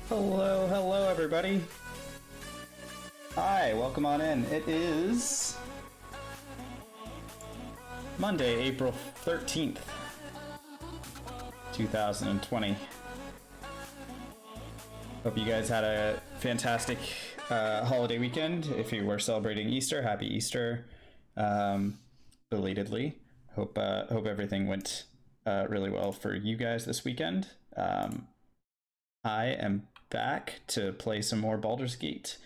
Hello, hello, everybody. Hi, welcome on in. It is Monday, April 13th, 2020. Hope you guys had a fantastic holiday weekend. If you were celebrating Easter, happy Easter, belatedly. Hope everything went really well for you guys this weekend. I am back to play some more Baldur's Gate.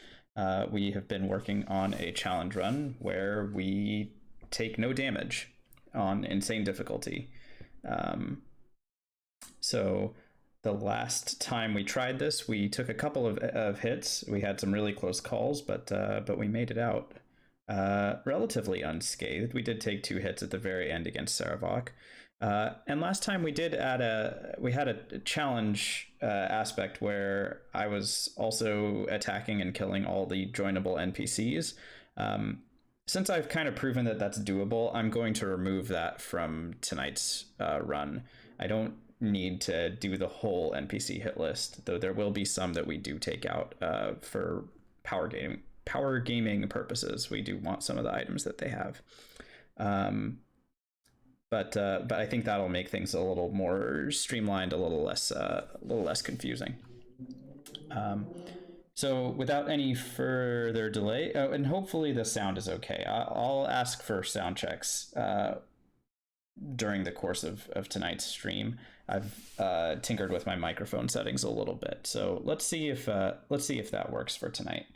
We have been working on a challenge run where we take no damage on insane difficulty. So the last time we tried this, we took a couple of hits. We had some really close calls, but we made it out relatively unscathed. We did take 2 hits at the very end against Saravok. And last time we did had a challenge aspect where I was also attacking and killing all the joinable NPCs. Since I've kind of proven that that's doable, I'm going to remove that from tonight's run. I don't need to do the whole NPC hit list, though there will be some that we do take out for power gaming purposes. We do want some of the items that they have. But I think that'll make things a little more streamlined, a little less confusing. So without any further delay, and hopefully the sound is okay. I'll ask for sound checks during the course of tonight's stream. I've tinkered with my microphone settings a little bit, so let's see if that works for tonight.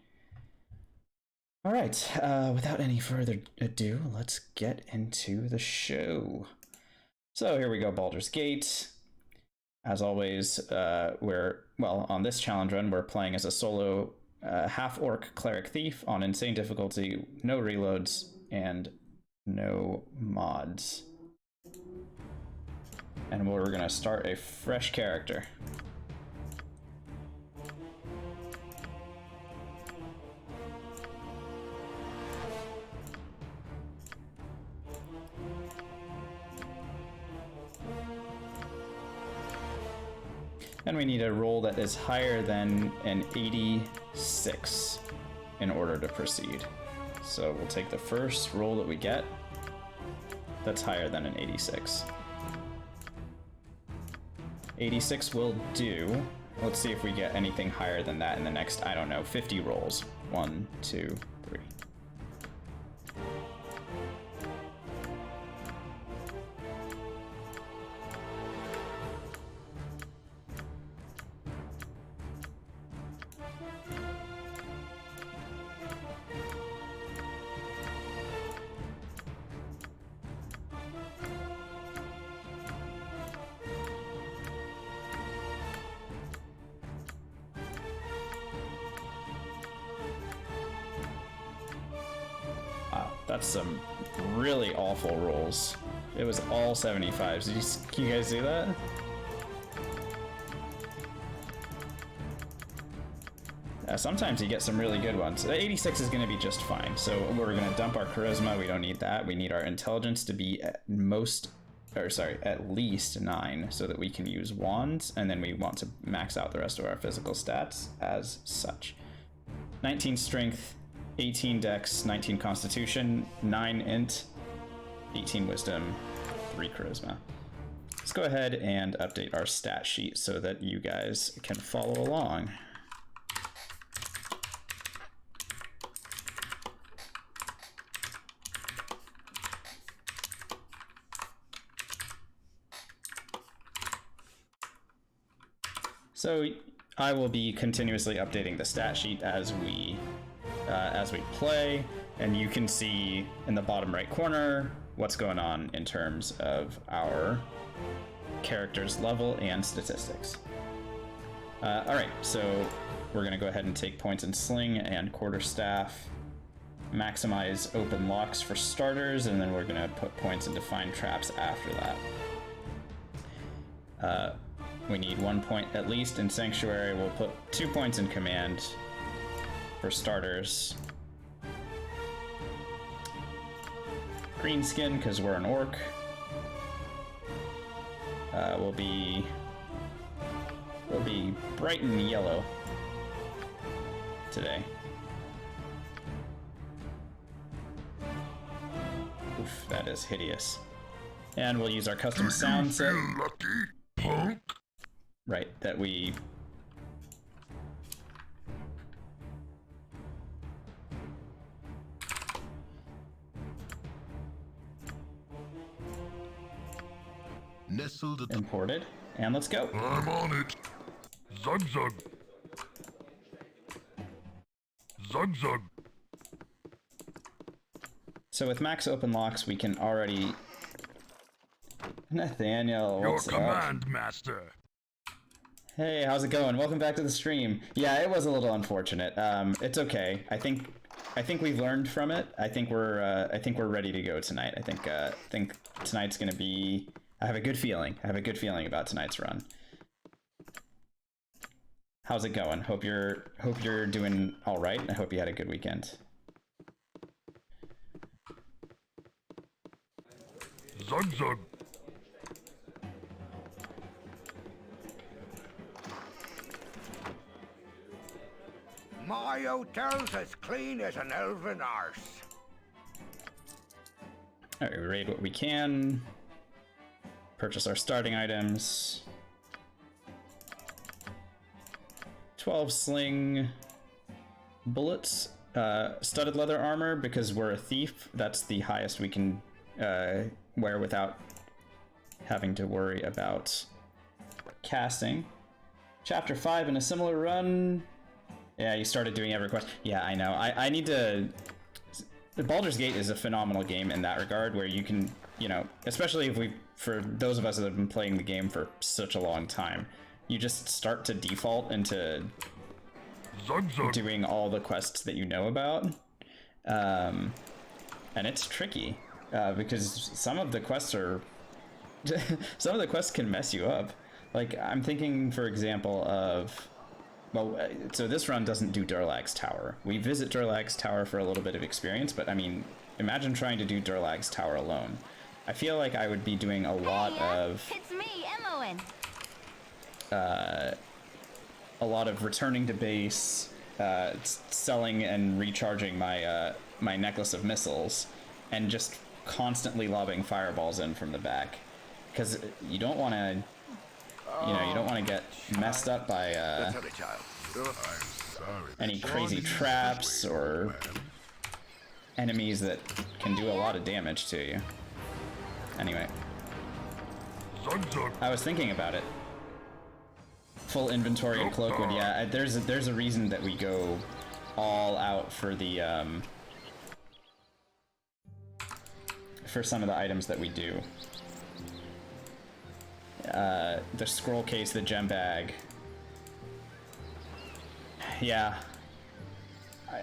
All right, without any further ado, let's get into the show. So here we go, Baldur's Gate. As always, on this challenge run, we're playing as a solo half-orc cleric thief on insane difficulty, no reloads, and no mods. And we're gonna start a fresh character. And we need a roll that is higher than an 86 in order to proceed. So we'll take the first roll that we get that's higher than an 86. 86 will do. Let's see if we get anything higher than that in the next, 50 rolls. 1, 2, 3. That's some really awful rolls. It was all 75s. Can you guys see that? Sometimes you get some really good ones. 86 is going to be just fine. So we're going to dump our charisma. We don't need that. We need our intelligence to be at least 9 so that we can use wands. And then we want to max out the rest of our physical stats as such. 19 strength. 18 dex, 19 constitution, 9 int, 18 wisdom, 3 charisma. Let's go ahead and update our stat sheet so that you guys can follow along. So I will be continuously updating the stat sheet as we play, and you can see in the bottom right corner what's going on in terms of our character's level and statistics. All right, so we're gonna go ahead and take points in sling and quarterstaff, maximize open locks for starters, and then we're gonna put points into find traps after that. We need 1 point at least in sanctuary. We'll put 2 points in command for starters. Green skin, because we're an orc. Will be bright and yellow today. Oof, that is hideous. And we'll use our custom sound set. Lucky, punk. Right, that we... Nestled at imported. And let's go. I'm on it. Zug zug. Zug zug. So with max open locks, we can already... Nathaniel, Your what's up? command, master. Hey, how's it going? Welcome back to the stream. Yeah, it was a little unfortunate. It's okay. I think we've learned from it. I think we're ready to go tonight. I think tonight's gonna be. I have a good feeling. I have a good feeling about tonight's run. How's it going? Hope you're doing all right. I hope you had a good weekend. Zug zug. My hotel's as clean as an elven arse. Alright, we raid what we can. Purchase our starting items. 12 sling bullets. Studded leather armor, because we're a thief. That's the highest we can wear without having to worry about casting. Chapter 5 in a similar run. Yeah, you started doing EverQuest. Yeah, I know. I need to... Baldur's Gate is a phenomenal game in that regard, where you can, you know, especially if for those of us that have been playing the game for such a long time, you just start to default into Zug zug. doing all the quests that you know about. And it's tricky, because some of the quests are... some of the quests can mess you up. Like, I'm thinking, for example, of... Well, so this run doesn't do Durlag's Tower. We visit Durlag's Tower for a little bit of experience, but I mean, imagine trying to do Durlag's Tower alone. I feel like I would be doing a lot of... It's me, Emmoen. A lot of returning to base, selling and recharging my my necklace of missiles, and just constantly lobbing fireballs in from the back, because you don't want to... You know, you don't want to get messed up by any crazy traps or enemies that can do a lot of damage to you. Anyway, Zug zug. I was thinking about it. Full inventory of Cloakwood, yeah. There's a reason that we go all out for the for some of the items that we do. The scroll case, the gem bag. Yeah.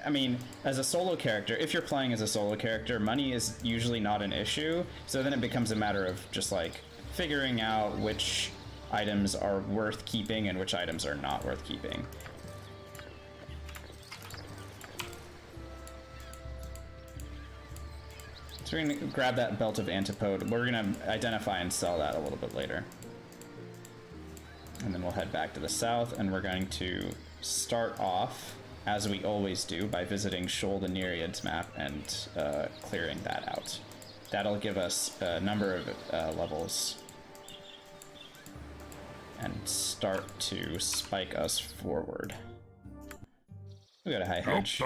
I mean, as a solo character, if you're playing as a solo character, money is usually not an issue, so then it becomes a matter of just, like, figuring out which items are worth keeping and which items are not worth keeping. So we're gonna grab that Belt of Antipode. We're gonna identify and sell that a little bit later. And then we'll head back to the south, and we're going to start off, as we always do, by visiting Shoal the Nereids map and clearing that out. That'll give us a number of levels and start to spike us forward. We got a high hedge.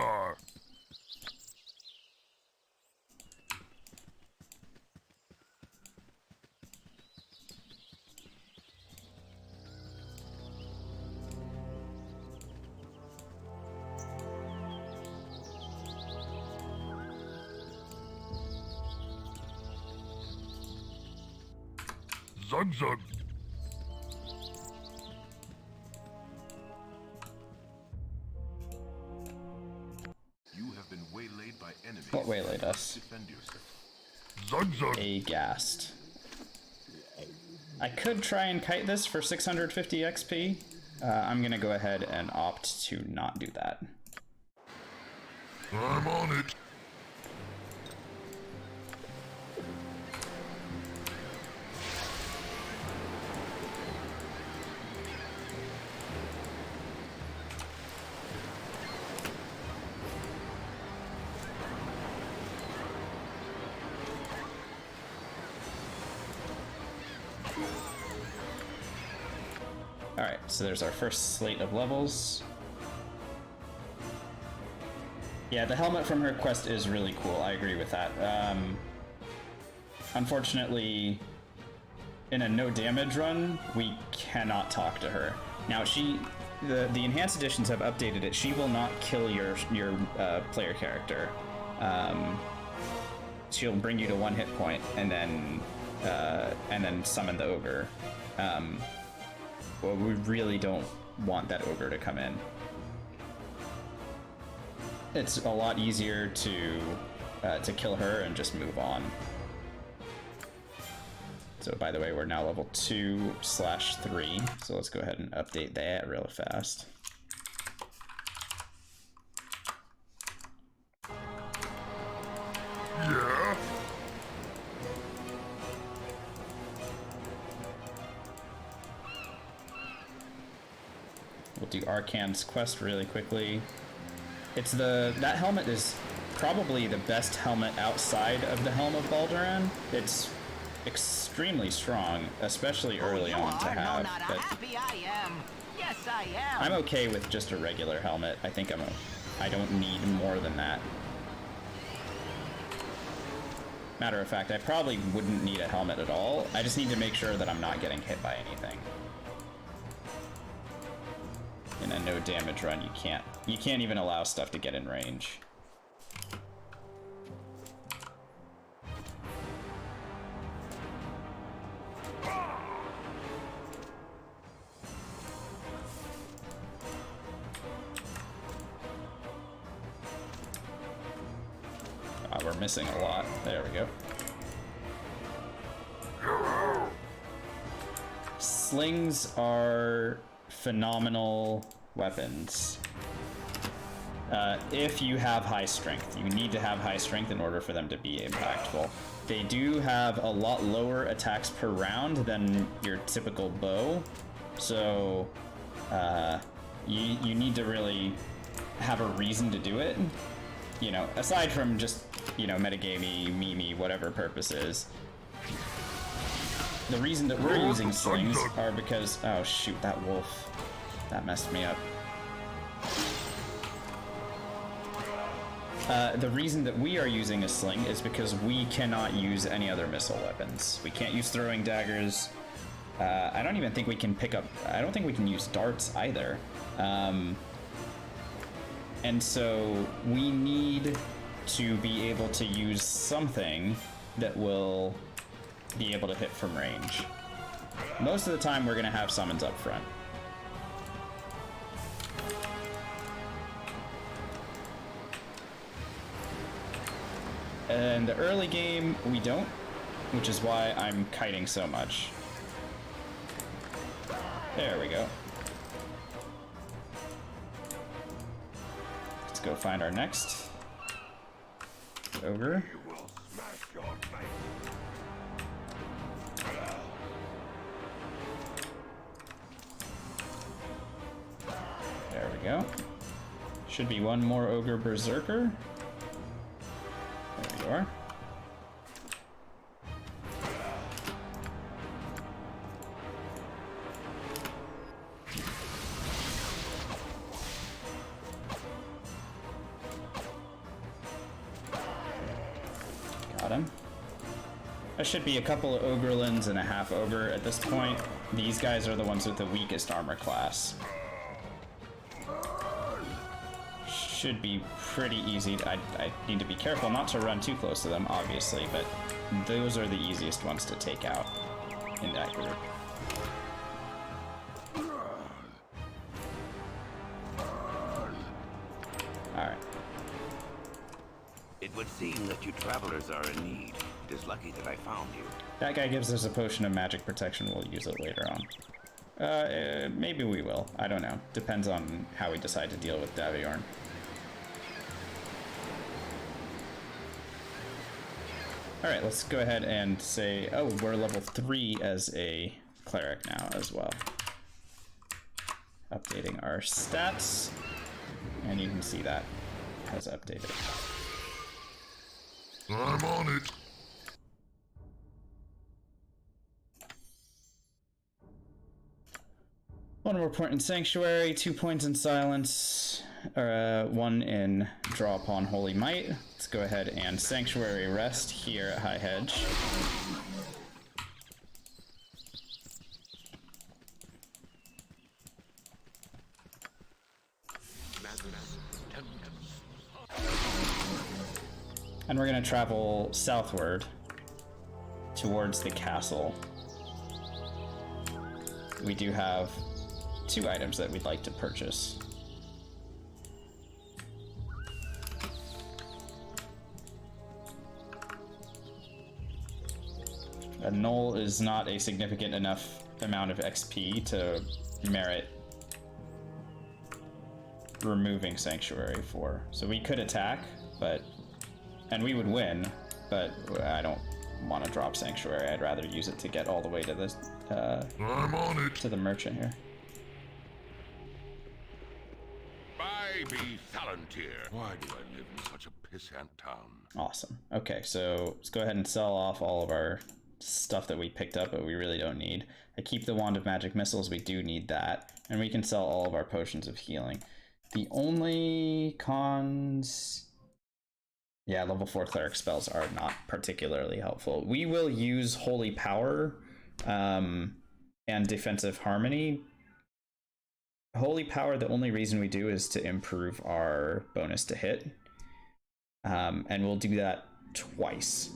Zug zug. You have been waylaid by enemies. What waylaid us? Defend yourself. Zug zug. Aghast. I could try and kite this for 650 XP. I'm gonna go ahead and opt to not do that. I'm on it. Alright, so there's our first slate of levels. Yeah, the helmet from her quest is really cool. I agree with that. Unfortunately, in a no damage run, we cannot talk to her. Now, the enhanced editions have updated it. She will not kill your player character. She'll bring you to 1 hit point and then summon the ogre. Well, we really don't want that ogre to come in. It's a lot easier to kill her and just move on. So by the way, we're now level 2/3, so let's go ahead and update that real fast. Yeah? We'll do Arcan's quest really quickly. That helmet is probably the best helmet outside of the Helm of Balduran. It's extremely strong, especially early on to have. Not But happy I am. Yes, I am. I'm okay with just a regular helmet. I think I don't need more than that. Matter of fact, I probably wouldn't need a helmet at all. I just need to make sure that I'm not getting hit by anything. In a no damage run, you can't even allow stuff to get in range. We're missing a lot. There we go. Slings are phenomenal weapons. If you have high strength. You need to have high strength in order for them to be impactful. They do have a lot lower attacks per round than your typical bow, so you need to really have a reason to do it. You know, aside from just, you know, metagamey, memey, whatever purposes. The reason that we're using slings are because... Oh shoot, that wolf. That messed me up. The reason that we are using a sling is because we cannot use any other missile weapons. We can't use throwing daggers. I don't even think we can pick up... I don't think we can use darts either. And so we need to be able to use something that will be able to hit from range. Most of the time we're going to have summons up front. In the early game, we don't, which is why I'm kiting so much. There we go. Let's go find our next ogre. You will smash your face. There we go. Should be one more ogre berserker. There you are. Got him. There should be a couple of ogrelins and a half ogre at this point. These guys are the ones with the weakest armor class. Should be pretty easy. I need to be careful not to run too close to them, obviously, but those are the easiest ones to take out in that group. Alright. It would seem that you travelers are in need. It is lucky that I found you. That guy gives us a potion of magic protection. We'll use it later on. Maybe we will. I don't know. Depends on how we decide to deal with Daviorn. Alright, let's go ahead and say, oh, we're level 3 as a cleric now as well. Updating our stats, and you can see that has updated. I'm on it. 1 more point in Sanctuary, 2 points in Silence, or 1 in Draw Upon Holy Might. Let's go ahead and Sanctuary Rest here at High Hedge. And we're going to travel southward towards the castle. We do have 2 items that we'd like to purchase. A null is not a significant enough amount of XP to merit removing Sanctuary for. So we could attack, and we would win, but I don't want to drop Sanctuary. I'd rather use it to get all the way to this I'm on it. to the merchant here. Baby Palantir. Why do I live in such a pissant town? Awesome. Okay, so let's go ahead and sell off all of our stuff that we picked up but we really don't need. I keep the Wand of Magic Missiles, we do need that. And we can sell all of our Potions of Healing. The only cons... Yeah, level 4 cleric spells are not particularly helpful. We will use Holy Power and Defensive Harmony. Holy Power, the only reason we do is to improve our bonus to hit. And we'll do that twice.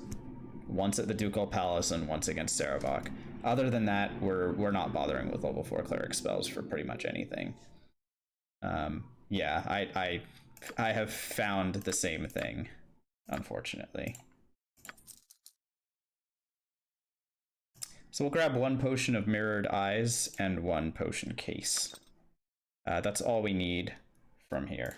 Once at the Ducal Palace and once against Sarevok. Other than that, we're not bothering with level 4 cleric spells for pretty much anything. Yeah, I have found the same thing, unfortunately. So we'll grab 1 potion of Mirrored Eyes and 1 potion case. That's all we need from here.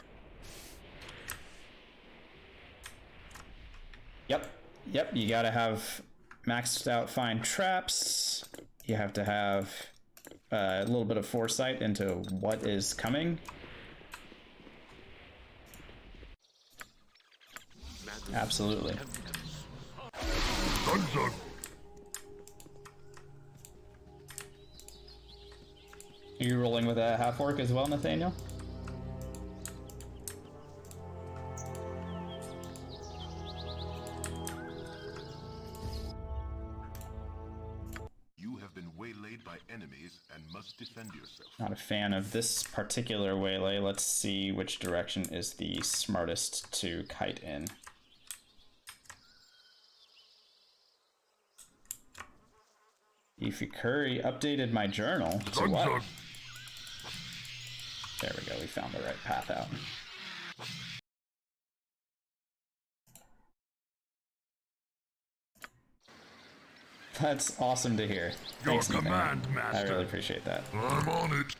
Yep, you gotta have maxed out Find Traps. You have to have a little bit of foresight into what is coming. Absolutely. Zug zug. Are you rolling with a Half-orc as well, Nathaniel? You have been waylaid by enemies and must defend yourself. Not a fan of this particular waylay. Let's see which direction is the smartest to kite in. Beefy Curry updated my journal to Zug what? zug. There we go, we found the right path out. That's awesome to hear. Your Thanks, Nathaniel. command, I Master. really appreciate that. I'm on it.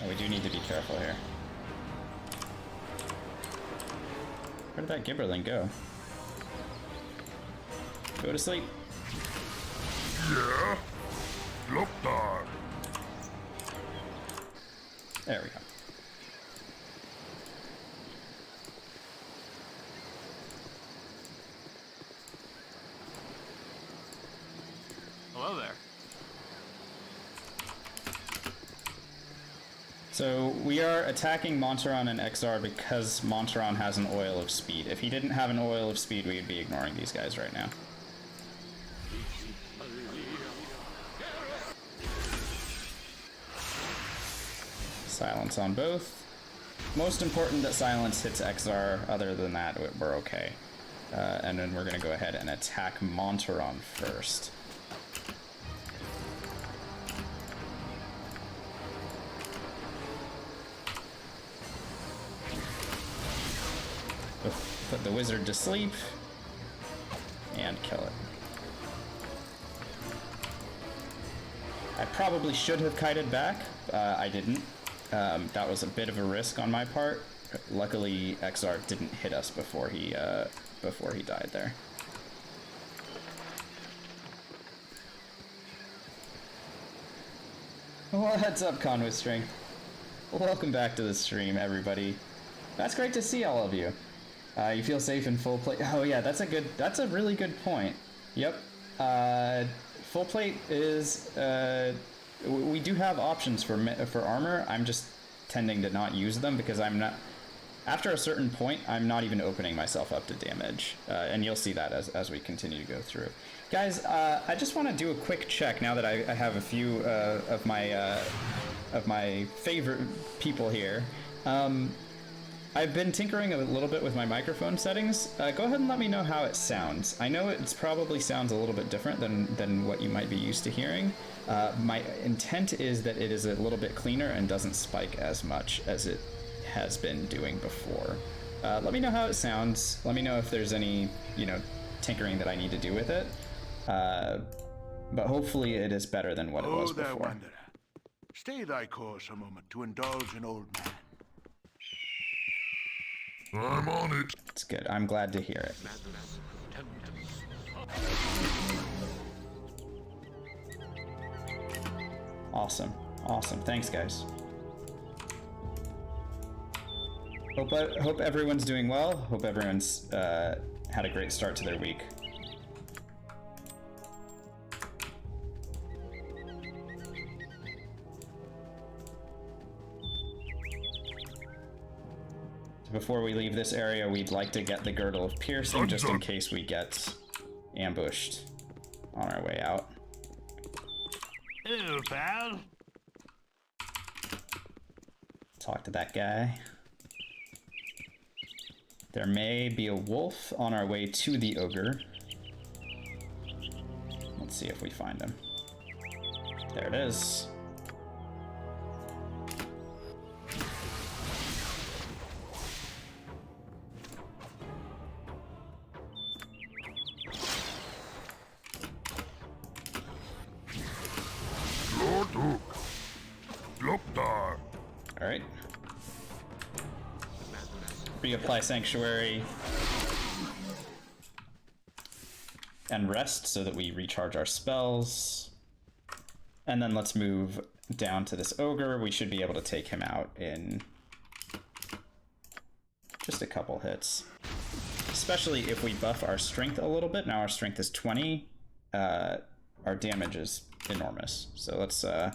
And we do need to be careful here. Where did that Gibberling go? Go to sleep. Yeah. Loptar. There we go. Hello there. So we are attacking Monteron and Exar because Monteron has an Oil of Speed. If he didn't have an Oil of Speed, we would be ignoring these guys right now. Silence on both. Most important that silence hits Exar. Other than that, we're okay. And then we're going to go ahead and attack Monteron first. Put the wizard to sleep and kill it. I probably should have kited back. I didn't. That was a bit of a risk on my part. Luckily, Exar didn't hit us before he died there. What's up, Con with Strength? Welcome back to the stream, everybody. That's great to see all of you. You feel safe in full plate. Oh yeah, that's a really good point. Yep. Full plate is we do have options for armor. I'm just tending to not use them because I'm not. After a certain point, I'm not even opening myself up to damage, and you'll see that as we continue to go through. Guys, I just want to do a quick check now that I have a few of my favorite people here. I've been tinkering a little bit with my microphone settings. Go ahead and let me know how it sounds. I know it probably sounds a little bit different than what you might be used to hearing. My intent is that it is a little bit cleaner and doesn't spike as much as it has been doing before. Let me know how it sounds. Let me know if there's any, tinkering that I need to do with it. But hopefully it is better than what it was before. Oh, there, wanderer. Stay thy course a moment to indulge an old man. I'm on it. It's good. I'm glad to hear it. Awesome. Awesome. Thanks, guys. Hope everyone's doing well. Hope everyone's had a great start to their week. So before we leave this area, we'd like to get the Girdle of Piercing just in case we get ambushed on our way out. Hello, pal. Talk to that guy. There may be a wolf on our way to the ogre. Let's see if we find him. There it is. All right. Reapply Sanctuary and rest so that we recharge our spells. And then let's move down to this ogre. We should be able to take him out in just a couple hits. Especially if we buff our strength a little bit. Now our strength is 20. Our damage is enormous. So let's go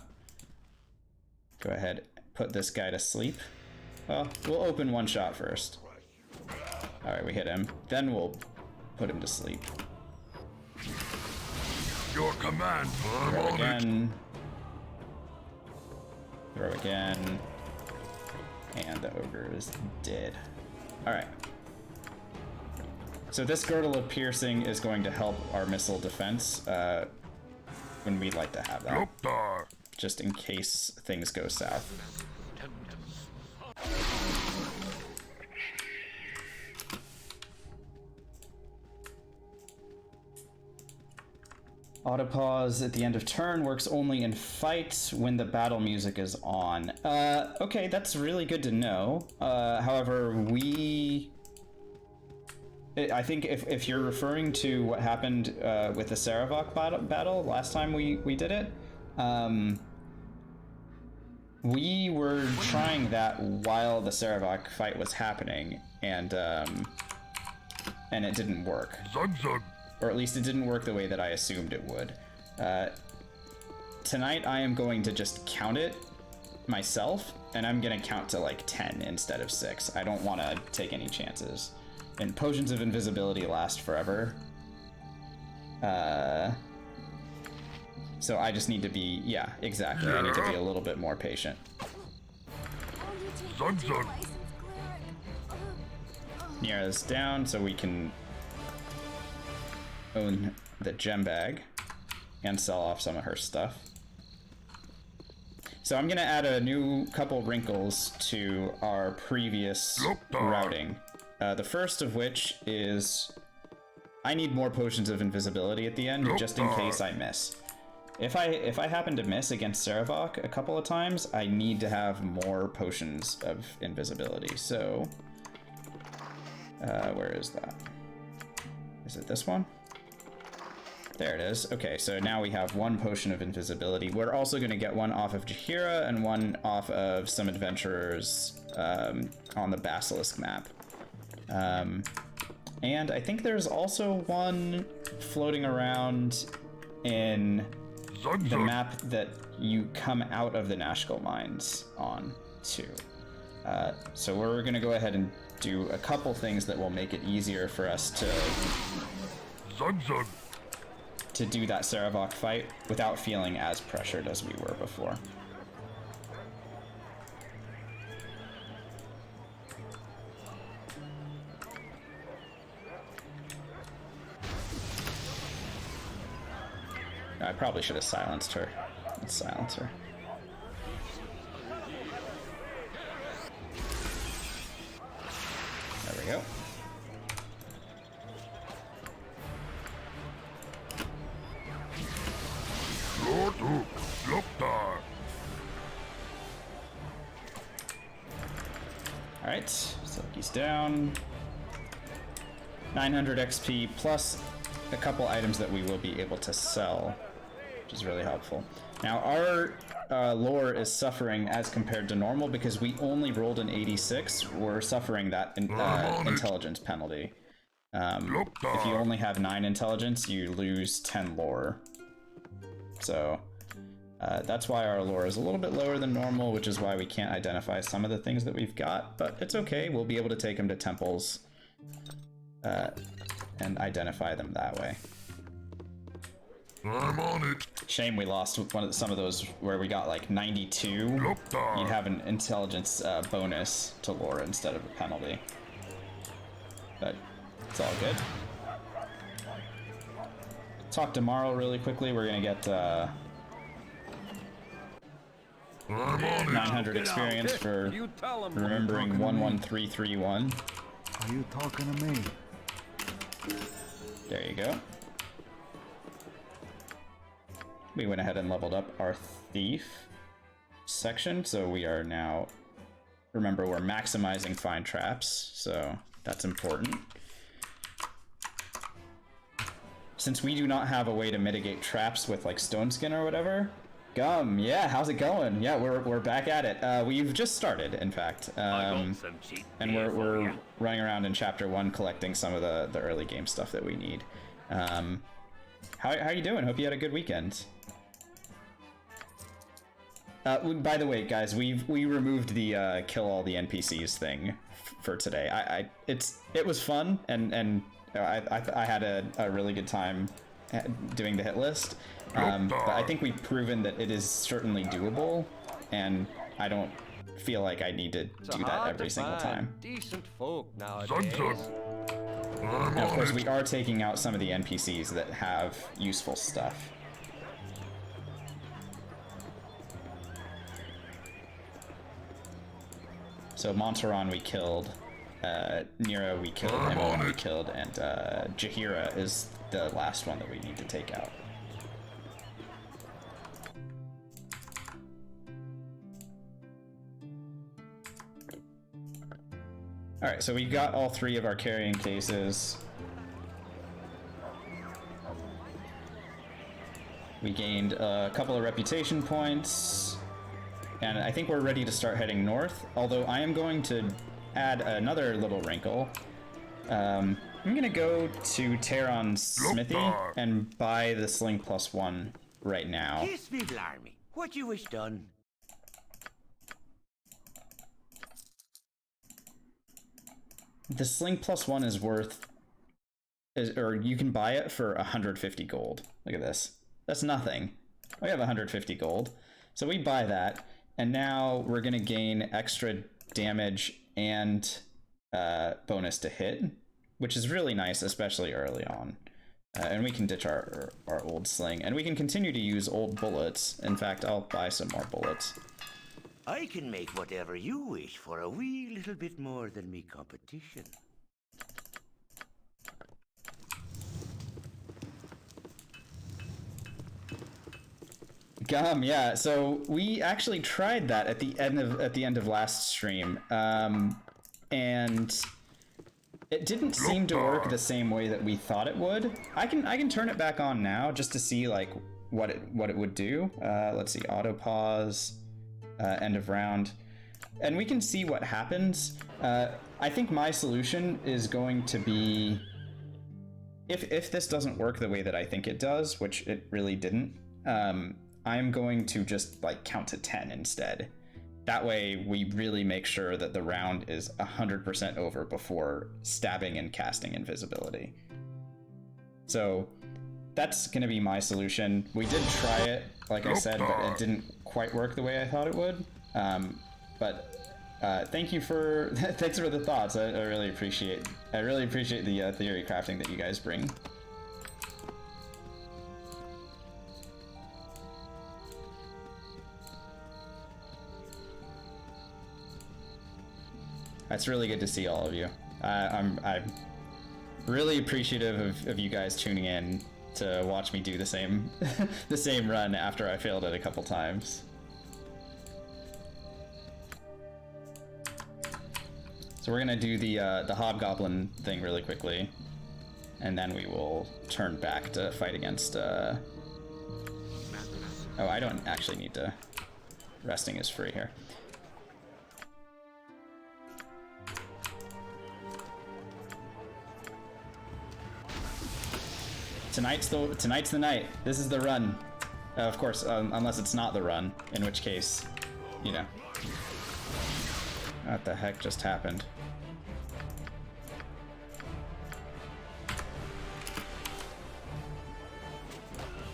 ahead and put this guy to sleep. Well, we'll open one shot first. Alright, we hit him. Then we'll put him to sleep. Your command. I'm Throw on again. Throw again. And the ogre is dead. Alright. So this Girdle of Piercing is going to help our missile defense when we'd like to have that. Look there. Just in case things go south. Autopause at the end of turn works only in fights when the battle music is on. Okay, that's really good to know. However, I think if you're referring to what happened with the Saravok battle last time we did it, we were trying that while the Saravok fight was happening, and it didn't work. Zug zug. Or at least it didn't work the way that I assumed it would. Tonight I am going to just count it myself, and I'm gonna count to like 10 instead of 6. I don't want to take any chances. And potions of invisibility last forever. So I just need to be, yeah, exactly. I need to be a little bit more patient. Zug zug. Niera's down, so we can own the gem bag and sell off some of her stuff. So I'm gonna add a new couple wrinkles to our previous routing. The first of which is I need more potions of invisibility at the end, just in case I miss. If I happen to miss against Saravok a couple of times, I need to have more potions of invisibility. So where is that? Is it this one? There it is. Okay, so now we have one potion of invisibility. We're also going to get one off of Jahira and one off of some adventurers on the Basilisk map. And I think there's also one floating around in the map that you come out of the Nashkel mines on too. So we're going to go ahead and do a couple things that will make it easier for us to do that Saravok fight without feeling as pressured as we were before. I probably should have silenced her. Let's silence her. There we go. Alright, Silky's down. 900 XP plus a couple items that we will be able to sell, which is really helpful. Now our lore is suffering as compared to normal because we only rolled an 86. We're suffering that intelligence penalty. If you only have 9 intelligence, you lose 10 lore. So that's why our lore is a little bit lower than normal, which is why we can't identify some of the things that we've got, but it's okay. We'll be able to take them to temples and identify them that way. I'm on it. Shame we lost some of those where we got like 92. You'd have an intelligence bonus to lore instead of a penalty. But it's all good. Talk to Marl really quickly. We're gonna get 900 experience for remembering 11331. Are you talking to me? There you go. We went ahead and leveled up our thief section, so we are now, remember, we're maximizing find traps, so that's important. Since we do not have a way to mitigate traps with like stone skin or whatever, Gum, yeah, how's it going? Yeah, we're back at it. We've just started, in fact, and we're running around in Chapter 1 collecting some of the early game stuff that we need. How you doing? Hope you had a good weekend. By the way, guys, we removed the kill all the NPCs thing for today. It was fun, and I had a really good time doing the hit list. But I think we've proven that it is certainly doable, and I don't feel like I need to do that every single time. Decent folk nowadays. Now, of course, we are taking out some of the NPCs that have useful stuff. So Monteron we killed, Nero we killed, Emo we killed, and Jahira is the last one that we need to take out. Alright, so we got all 3 of our carrying cases. We gained a couple of reputation points. And I think we're ready to start heading north, although I am going to add another little wrinkle. I'm gonna go to Terron's smithy and buy the Sling +1 right now. Kiss me, blarmy. What you wish done? The Sling +1 is worth, or you can buy it for 150 gold. Look at this. That's nothing. We have 150 gold. So we buy that, and now we're gonna gain extra damage and bonus to hit, which is really nice, especially early on. And we can ditch our old sling, and we can continue to use old bullets. In fact, I'll buy some more bullets. I can make whatever you wish for a wee little bit more than me competition. Gum, yeah. So we actually tried that at the end of last stream, and it didn't seem to work the same way that we thought it would. I can turn it back on now just to see like what it would do. Let's see, auto pause, end of round, and we can see what happens. I think my solution is going to be, if this doesn't work the way that I think it does, which it really didn't. I'm going to just like count to 10 instead. That way we really make sure that the round is 100% over before stabbing and casting invisibility. So that's going to be my solution. We did try it, like I said, but it didn't quite work the way I thought it would. Thank you for thanks for the thoughts. I really appreciate the theory crafting that you guys bring. That's really good to see all of you. I'm really appreciative of you guys tuning in to watch me do the same the same run after I failed it a couple times. So we're gonna do the hobgoblin thing really quickly, and then we will turn back to fight against. Oh, I don't actually need to. Resting is free here. Tonight's the night. This is the run. Of course, unless it's not the run, in which case, you know. What the heck just happened?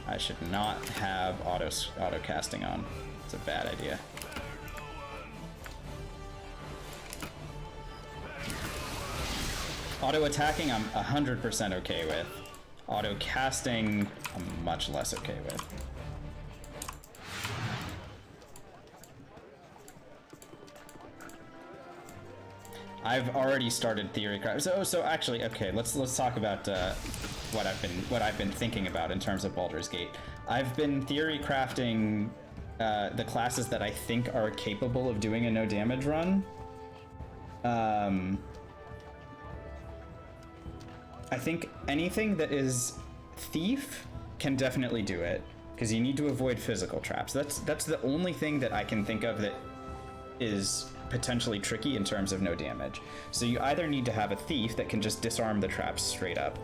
I should not have auto casting on. It's a bad idea. Auto attacking, I'm 100% okay with. Auto casting, I'm much less okay with. I've already started theory crafting. So actually, okay, let's talk about what I've been thinking about in terms of Baldur's Gate. I've been theory crafting the classes that I think are capable of doing a no damage run. I think anything that is thief can definitely do it, because you need to avoid physical traps. That's the only thing that I can think of that is potentially tricky in terms of no damage. So you either need to have a thief that can just disarm the traps straight up,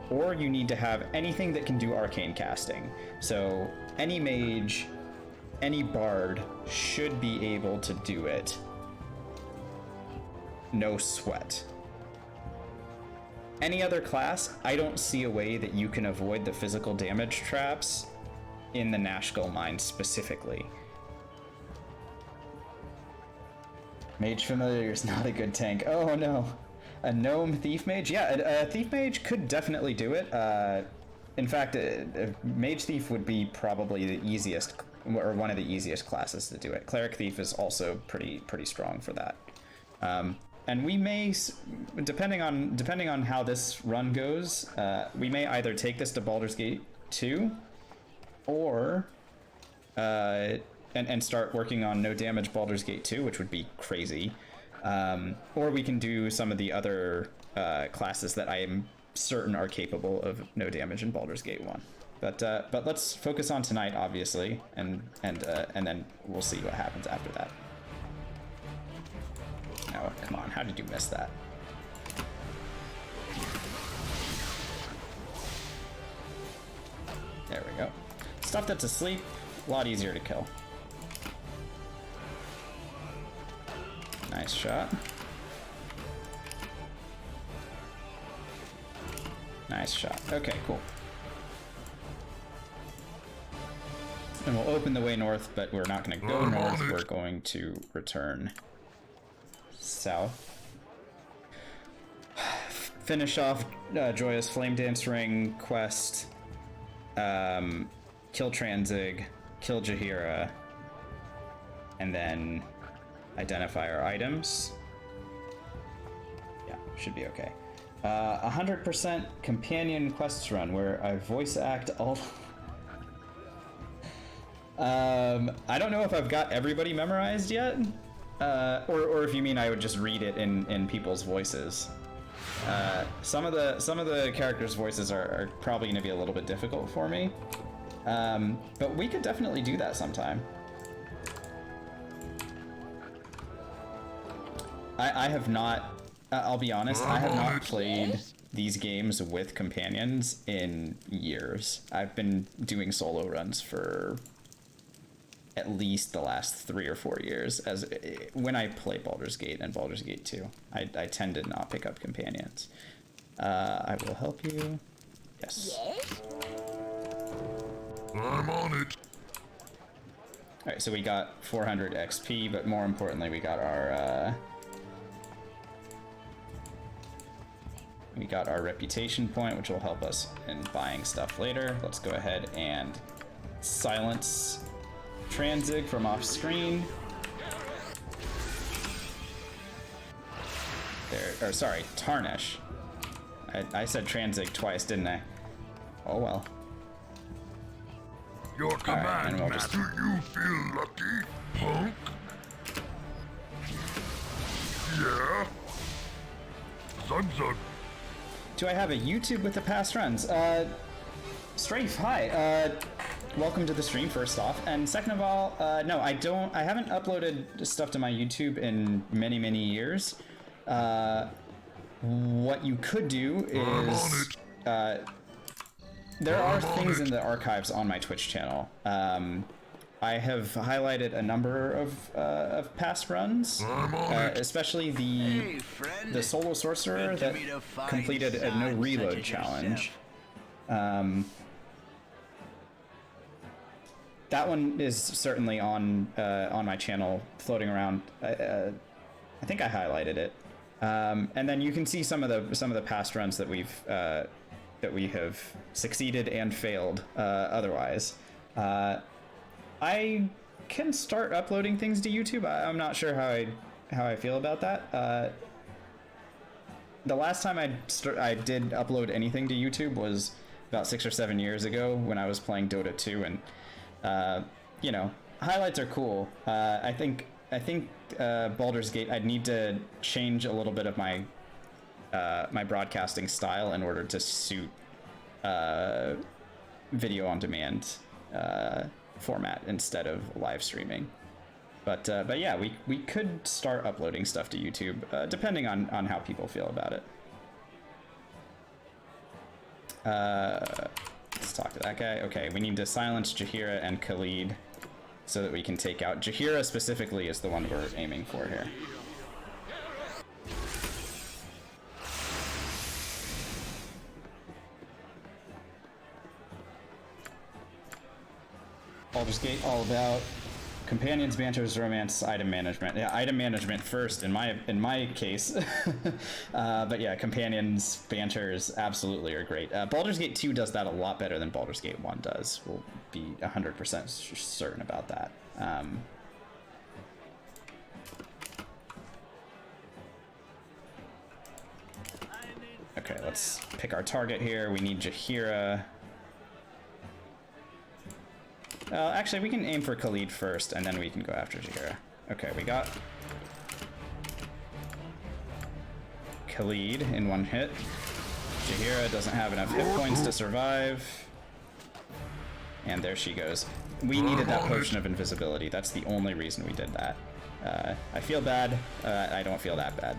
or you need to have anything that can do arcane casting. So any mage, any bard should be able to do it. No sweat. Any other class, I don't see a way that you can avoid the physical damage traps in the Nashgull mine specifically. Mage familiar is not a good tank. Oh no. A gnome thief mage? Yeah, a thief mage could definitely do it. In fact, a mage thief would be probably the easiest, or one of the easiest classes to do it. Cleric thief is also pretty strong for that. And we may, depending on how this run goes, we may either take this to Baldur's Gate 2, or and start working on no damage Baldur's Gate 2, which would be crazy. Or we can do some of the other classes that I am certain are capable of no damage in Baldur's Gate 1. But let's focus on tonight, obviously, and then we'll see what happens after that. Oh, come on, how did you miss that? There we go. Stuff that's asleep, a lot easier to kill. Nice shot. Nice shot. Okay, cool. And we'll open the way north, but we're not going to go north. We're going to return south. Finish off Joyous Flame Dance Ring quest. Kill Tranzig, kill Jaheira, and then identify our items. Yeah, should be okay. 100% companion quests run where I voice act all. I don't know if I've got everybody memorized yet, or if you mean I would just read it in people's voices. Some of the characters' voices are probably going to be a little bit difficult for me, but we could definitely do that sometime. I have not. I'll be honest. I have not played these games with companions in years. I've been doing solo runs for at least the last 3 or 4 years. As when I play Baldur's Gate and Baldur's Gate 2, I tend to not pick up companions. I will help you. Yes. I'm on it. All right, so we got 400 XP, but more importantly, we got our reputation point, which will help us in buying stuff later. Let's go ahead and silence Tranzig from off screen. There, or sorry, Tarnish. I said Tranzig twice, didn't I? Oh well. Your command, we'll master. Do you feel lucky, punk? Yeah? Zug. Do I have a YouTube with the past runs? Strafe, hi. Welcome to the stream, first off. And second of all, no, I haven't uploaded stuff to my YouTube in many, many years. What you could do is... there are things in the archives on my Twitch channel. I have highlighted a number of past runs, especially the solo sorcerer that completed a no reload challenge. That one is certainly on my channel, floating around. I think I highlighted it, and then you can see some of the past runs that we have succeeded and failed otherwise. I can start uploading things to YouTube. I'm not sure how I feel about that. The last time I did upload anything to YouTube was about 6 or 7 years ago when I was playing Dota 2, and you know, highlights are cool. I think Baldur's Gate, I'd need to change a little bit of my my broadcasting style in order to suit video on demand format instead of live streaming. But yeah, we could start uploading stuff to YouTube, depending on how people feel about it. Let's talk to that guy. Okay, we need to silence Jaheira and Khalid so that we can take out... Jaheira specifically is the one we're aiming for here. Baldur's Gate, all about companions, banters, romance, item management. Yeah, item management first in my case. But yeah, companions, banters absolutely are great. Baldur's Gate 2 does that a lot better than Baldur's Gate 1 does. We'll be 100% certain about that. Okay, let's pick our target here. We need Jaheira. Actually, we can aim for Khalid first, and then we can go after Jaheira. Okay, we got Khalid in one hit. Jaheira doesn't have enough hit points to survive. And there she goes. We needed that potion of invisibility. That's the only reason we did that. I feel bad. I don't feel that bad.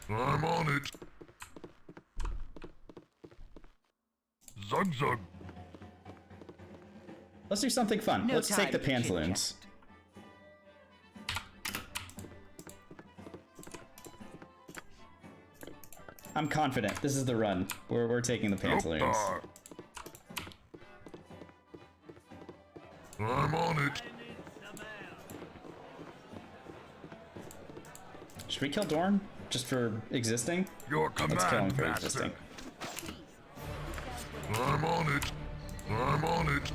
I'm on it. Zug. Let's do something fun. No Let's take time the to pantaloons. I'm confident. This is the run. We're taking the pantaloons. I'm on it. Should we kill Dorn just for existing? Your Let's kill him command, for master. existing. I'm on it. I'm on it.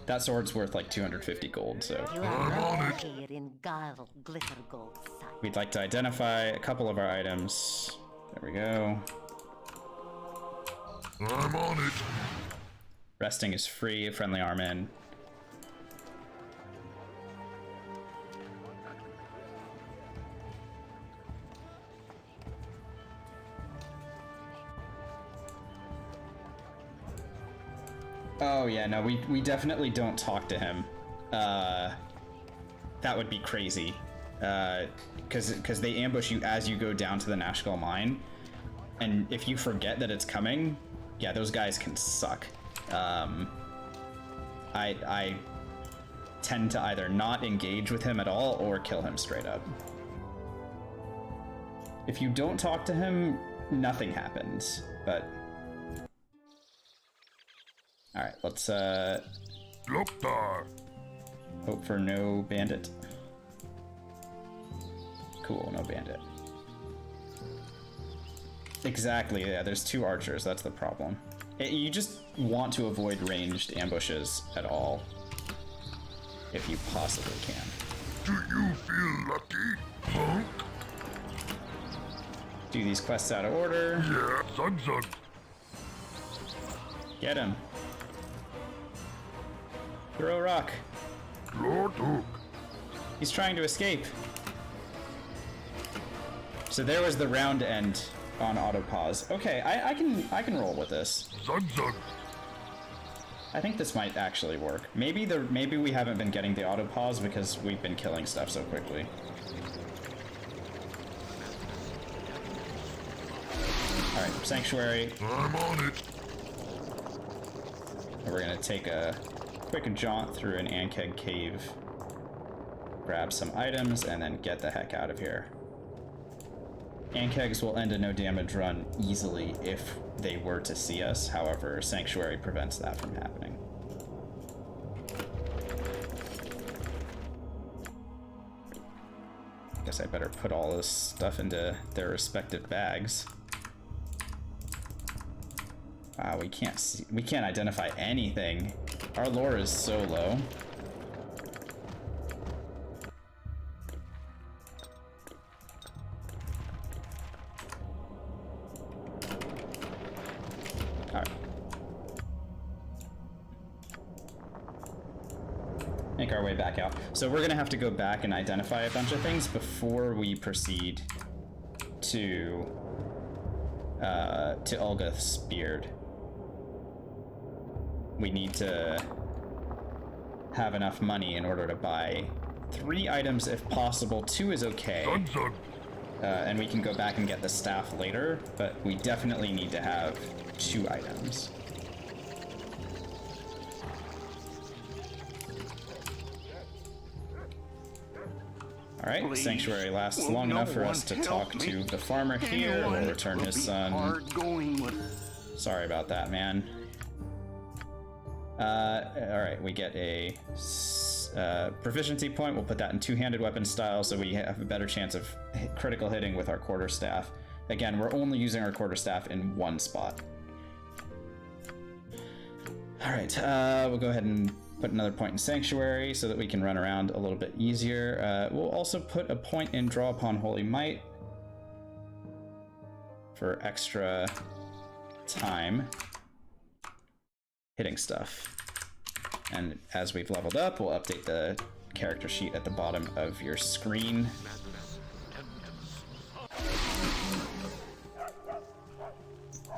That sword's worth like 250 gold, so You are right here in Guile Glitter Gold sight. we'd like to identify a couple of our items. There we go. I'm on it. Resting is free, friendly arm in. Oh yeah, no, we definitely don't talk to him. That would be crazy. because they ambush you as you go down to the Nashkel mine, and if you forget that it's coming, yeah, those guys can suck. I tend to either not engage with him at all or kill him straight up. If you don't talk to him, nothing happens, but... Alright, let's Loktar. hope for no bandit. Cool, no bandit. Exactly, yeah, there's 2 archers, that's the problem. You just want to avoid ranged ambushes at all, if you possibly can. Do you feel lucky, punk? Do these quests out of order. Yeah, Zug. Get him. Throw a rock. Lord Hook. He's trying to escape. So there was the round end on auto pause. Okay, I can roll with this. Zug. I think this might actually work. Maybe we haven't been getting the auto pause because we've been killing stuff so quickly. All right, Sanctuary. I'm on it. And we're gonna take a quick jaunt through an Ankeg cave, grab some items, and then get the heck out of here. Ankegs will end a no damage run easily if they were to see us, however, Sanctuary prevents that from happening. Guess I better put all this stuff into their respective bags. Wow, we can't identify anything. Our lore is so low. Alright. Make our way back out. So we're gonna have to go back and identify a bunch of things before we proceed to Ulgath's beard. We need to have enough money in order to buy 3 items if possible. 2 is okay. Zug. And we can go back and get the staff later, but we definitely need to have 2 items. Alright, Please, Sanctuary lasts will long no enough for one us to help talk me? to the farmer here. Anyone We'll return will his be son. hard going with... Sorry about that, man. Alright, we get a proficiency point. We'll put that in 2-handed weapon style so we have a better chance of critical hitting with our quarterstaff. Again, we're only using our quarterstaff in 1 spot. Alright, we'll go ahead and put another point in Sanctuary so that we can run around a little bit easier. We'll also put a point in Draw Upon Holy Might for extra time hitting stuff. And as we've leveled up, we'll update the character sheet at the bottom of your screen.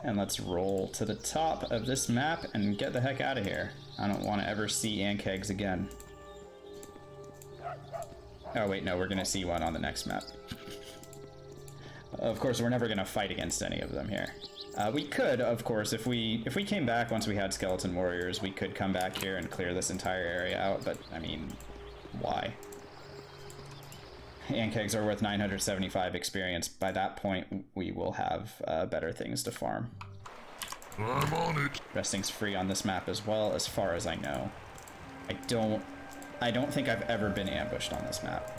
And let's roll to the top of this map and get the heck out of here. I don't want to ever see Ankegs again. Oh wait, no, we're gonna see one on the next map. Of course, we're never gonna fight against any of them here. We could, of course, if we came back once we had skeleton warriors, we could come back here and clear this entire area out, but I mean, why? Ankegs are worth 975 experience. By that point, we will have better things to farm. I'm on it. Resting's free on this map as well, as far as I know. I don't think I've ever been ambushed on this map.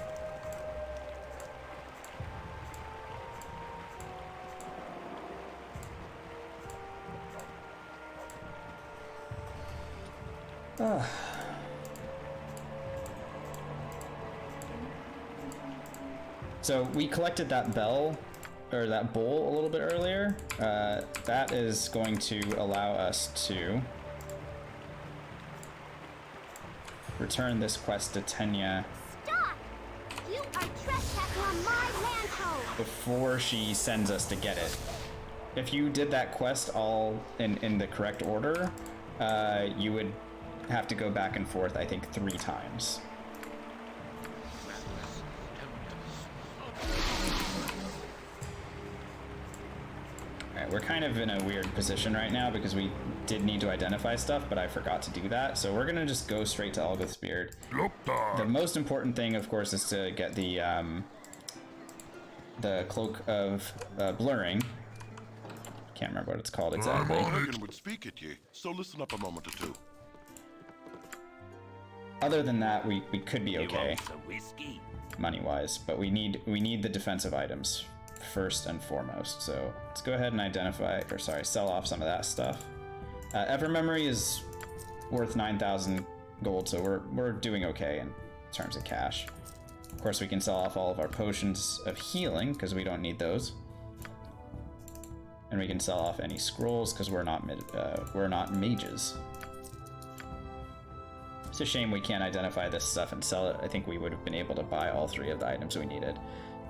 So we collected that bell, or that bowl a little bit earlier. That is going to allow us to return this quest to Tenya Stop! You are trespassing on my landhold! before she sends us to get it. If you did that quest all in the correct order, you would have to go back and forth, I think, 3 times. Alright, we're kind of in a weird position right now because we did need to identify stuff, but I forgot to do that. So we're gonna just go straight to Algoth's Beard. The most important thing, of course, is to get the Cloak of Blurring. Can't remember what it's called exactly. Dragon would speak at ye, so listen up a moment or two. Other than that, we could be You okay, want some whiskey? money-wise, but we need the defensive items first and foremost. So let's go ahead and identify, or sorry, sell off some of that stuff. Evermemory is worth 9,000 gold, so we're doing okay in terms of cash. Of course, we can sell off all of our potions of healing because we don't need those, and we can sell off any scrolls because we're not mages. It's a shame we can't identify this stuff and sell it. I think we would have been able to buy all 3 of the items we needed.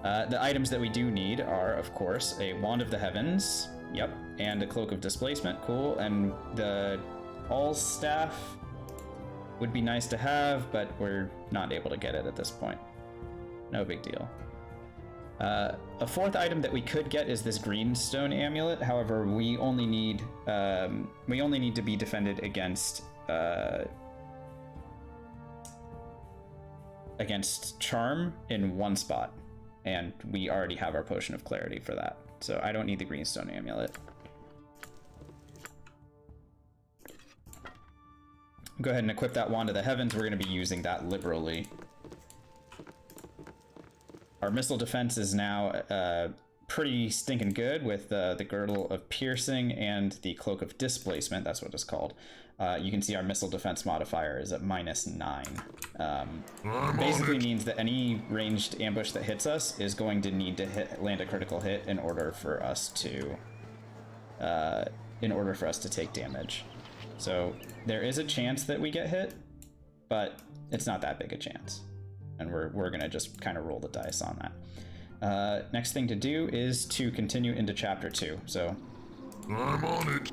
The items that we do need are, of course, a Wand of the Heavens, yep, and a Cloak of Displacement, cool, and the All Staff would be nice to have, but we're not able to get it at this point. No big deal. A 4th item that we could get is this Greenstone Amulet. However, we only need to be defended against Charm in 1 spot, and we already have our Potion of Clarity for that, so I don't need the Greenstone Amulet. Go ahead and equip that Wand of the Heavens. We're going to be using that liberally. Our missile defense is now pretty stinking good with the Girdle of Piercing and the Cloak of Displacement. That's what it's called. You can see our missile defense modifier is at -9. Basically means that any ranged ambush that hits us is going to need to land a critical hit in order for us to take damage. So there is a chance that we get hit, but it's not that big a chance, and we're gonna just kind of roll the dice on that. Next thing to do is to continue into chapter 2. So I'm on it.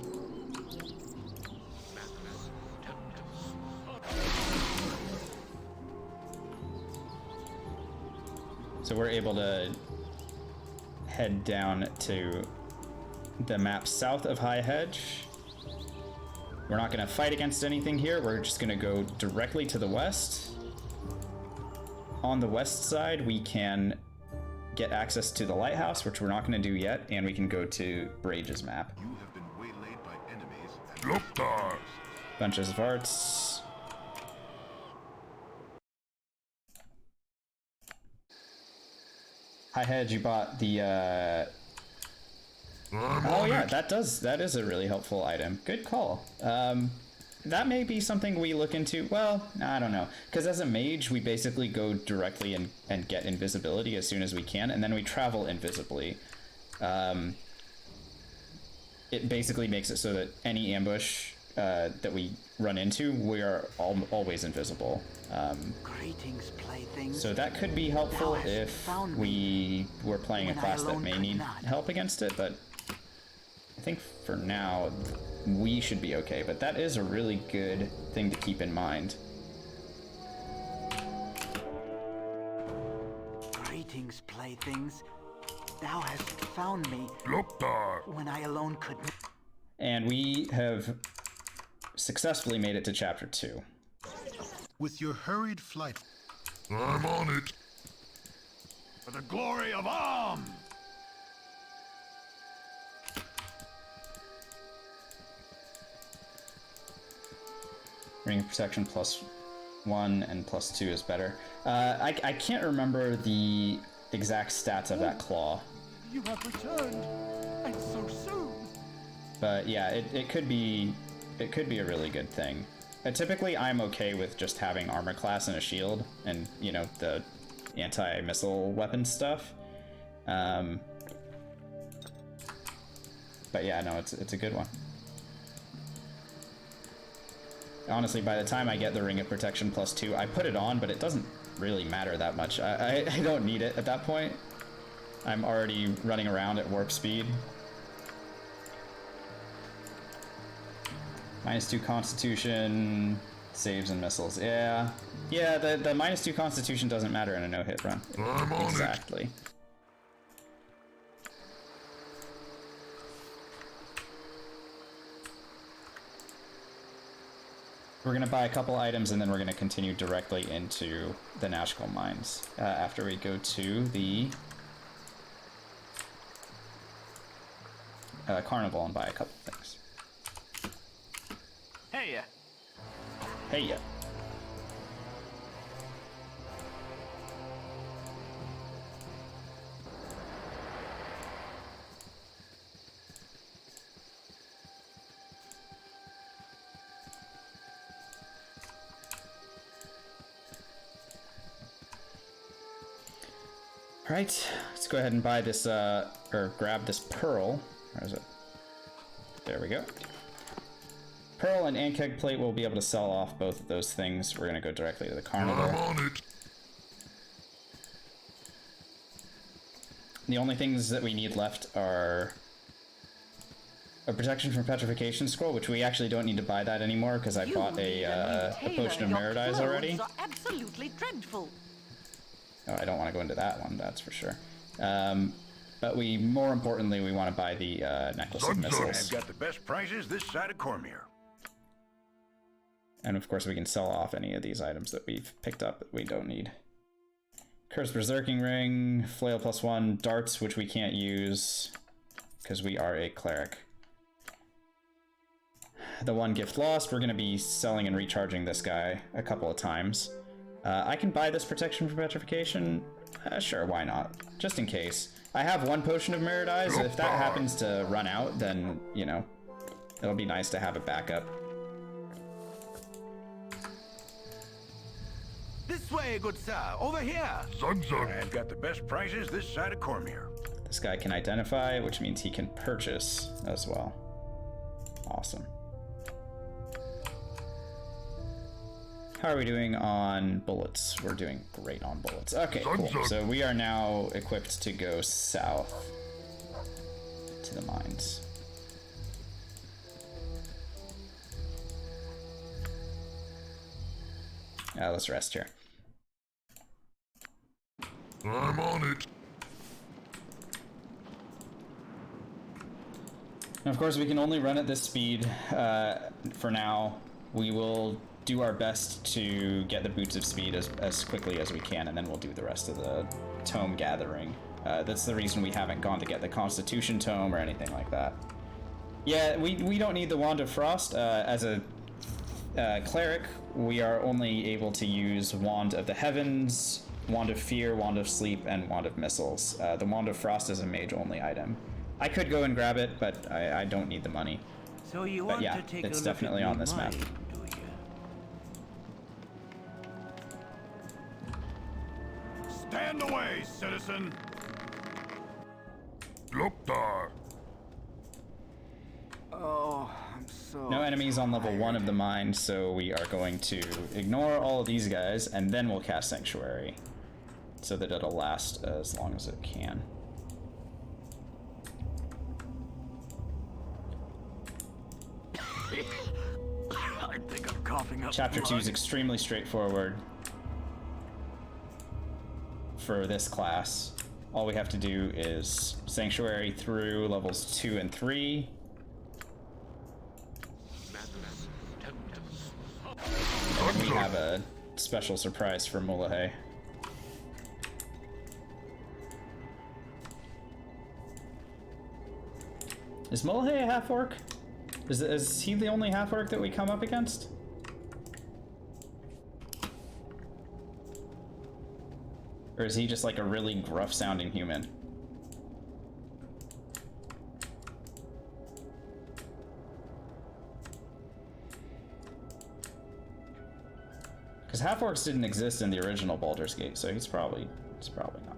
we're able to head down to the map south of High Hedge. We're not going to fight against anything here. We're just going to go directly to the west. On the west side, we can get access to the lighthouse, which we're not going to do yet, and we can go to Brage's map. You have been waylaid by enemies. Loktar. Bunches of arts. High Hedge, you bought the oh yeah, that is a really helpful item. Good call. That may be something we look into. Well, I don't know, because as a mage, we basically go directly and get invisibility as soon as we can, and then we travel invisibly. It basically makes it so that any ambush that we run into, we are always invisible. Greetings, playthings. So that could be helpful if we were playing a class that may need help against it, but I think for now we should be okay. But that is a really good thing to keep in mind. Greetings, playthings. Thou hast found me Loktar. when I alone could. And we have successfully made it to chapter 2. With your hurried flight. I'm on it. For the glory of Am! Ring of Protection +1 and +2 is better. I can't remember the exact stats of that claw. You have returned, and so soon. But yeah, it could be a really good thing. Typically, I'm okay with just having armor class and a shield, and you know, the anti-missile weapon stuff. But yeah, no, it's a good one. Honestly, by the time I get the Ring of Protection +2, I put it on, but it doesn't really matter that much. I don't need it at that point. I'm already running around at warp speed. -2 Constitution, saves and missiles. Yeah, the -2 Constitution doesn't matter in a no-hit run. I'm on exactly. We're going to buy a couple items, and then we're going to continue directly into the Nashkel Mines after we go to the Carnival and buy a couple things. Hey, yeah. Hey, yeah. Alright, let's go ahead and buy this, or grab this pearl. Where is it? There we go. Pearl and Ankeg plate, we'll be able to sell off both of those things. We're gonna go directly to the carnival. I'm on it. The only things that we need left are a protection from petrification scroll, which we actually don't need to buy that anymore because I bought a potion of Meredize already. Are absolutely dreadful. Oh, I don't want to go into that one, that's for sure. But more importantly, we want to buy the necklace of missiles. I've got the best prices this side of Cormier. And of course, we can sell off any of these items that we've picked up that we don't need. Cursed Berserking Ring, Flail +1, Darts, which we can't use because we are a cleric. The one gift lost, we're going to be selling and recharging this guy a couple of times. I can buy this protection from petrification. Sure, why not? Just in case. I have one potion of Meredize. If that happens to run out, then, you know, it'll be nice to have a backup. This way, good sir. Over here. Zug. I've got the best prices this side of Cormier. This guy can identify, which means he can purchase as well. Awesome. How are we doing on bullets? We're doing great on bullets. Okay, cool. So we are now equipped to go south to the mines. Let's rest here. I'm on it. And of course, we can only run at this speed for now. We will do our best to get the Boots of Speed as quickly as we can, and then we'll do the rest of the tome gathering. That's the reason we haven't gone to get the Constitution tome or anything like that. Yeah, we don't need the Wand of Frost. As a cleric, we are only able to use Wand of the Heavens, Wand of Fear, Wand of Sleep, and Wand of Missiles. The Wand of Frost is a mage-only item. I could go and grab it, but I don't need the money. So you But want yeah, to take it's a look definitely at on this map. do you? Stand away, citizen. Loktar. Oh, I'm so... No enemies on level 1 of the mine, so we are going to ignore all of these guys, and then we'll cast Sanctuary, so that it'll last as long as it can. I think I'm coughing up Chapter 2 is blood. extremely straightforward for this class. All we have to do is Sanctuary through levels 2 and 3. And we have a special surprise for Mulahay. Is Mulahay a half-orc? Is he the only half-orc that we come up against? Or is he just like a really gruff-sounding human? Because half-orcs didn't exist in the original Baldur's Gate, so he's probably not.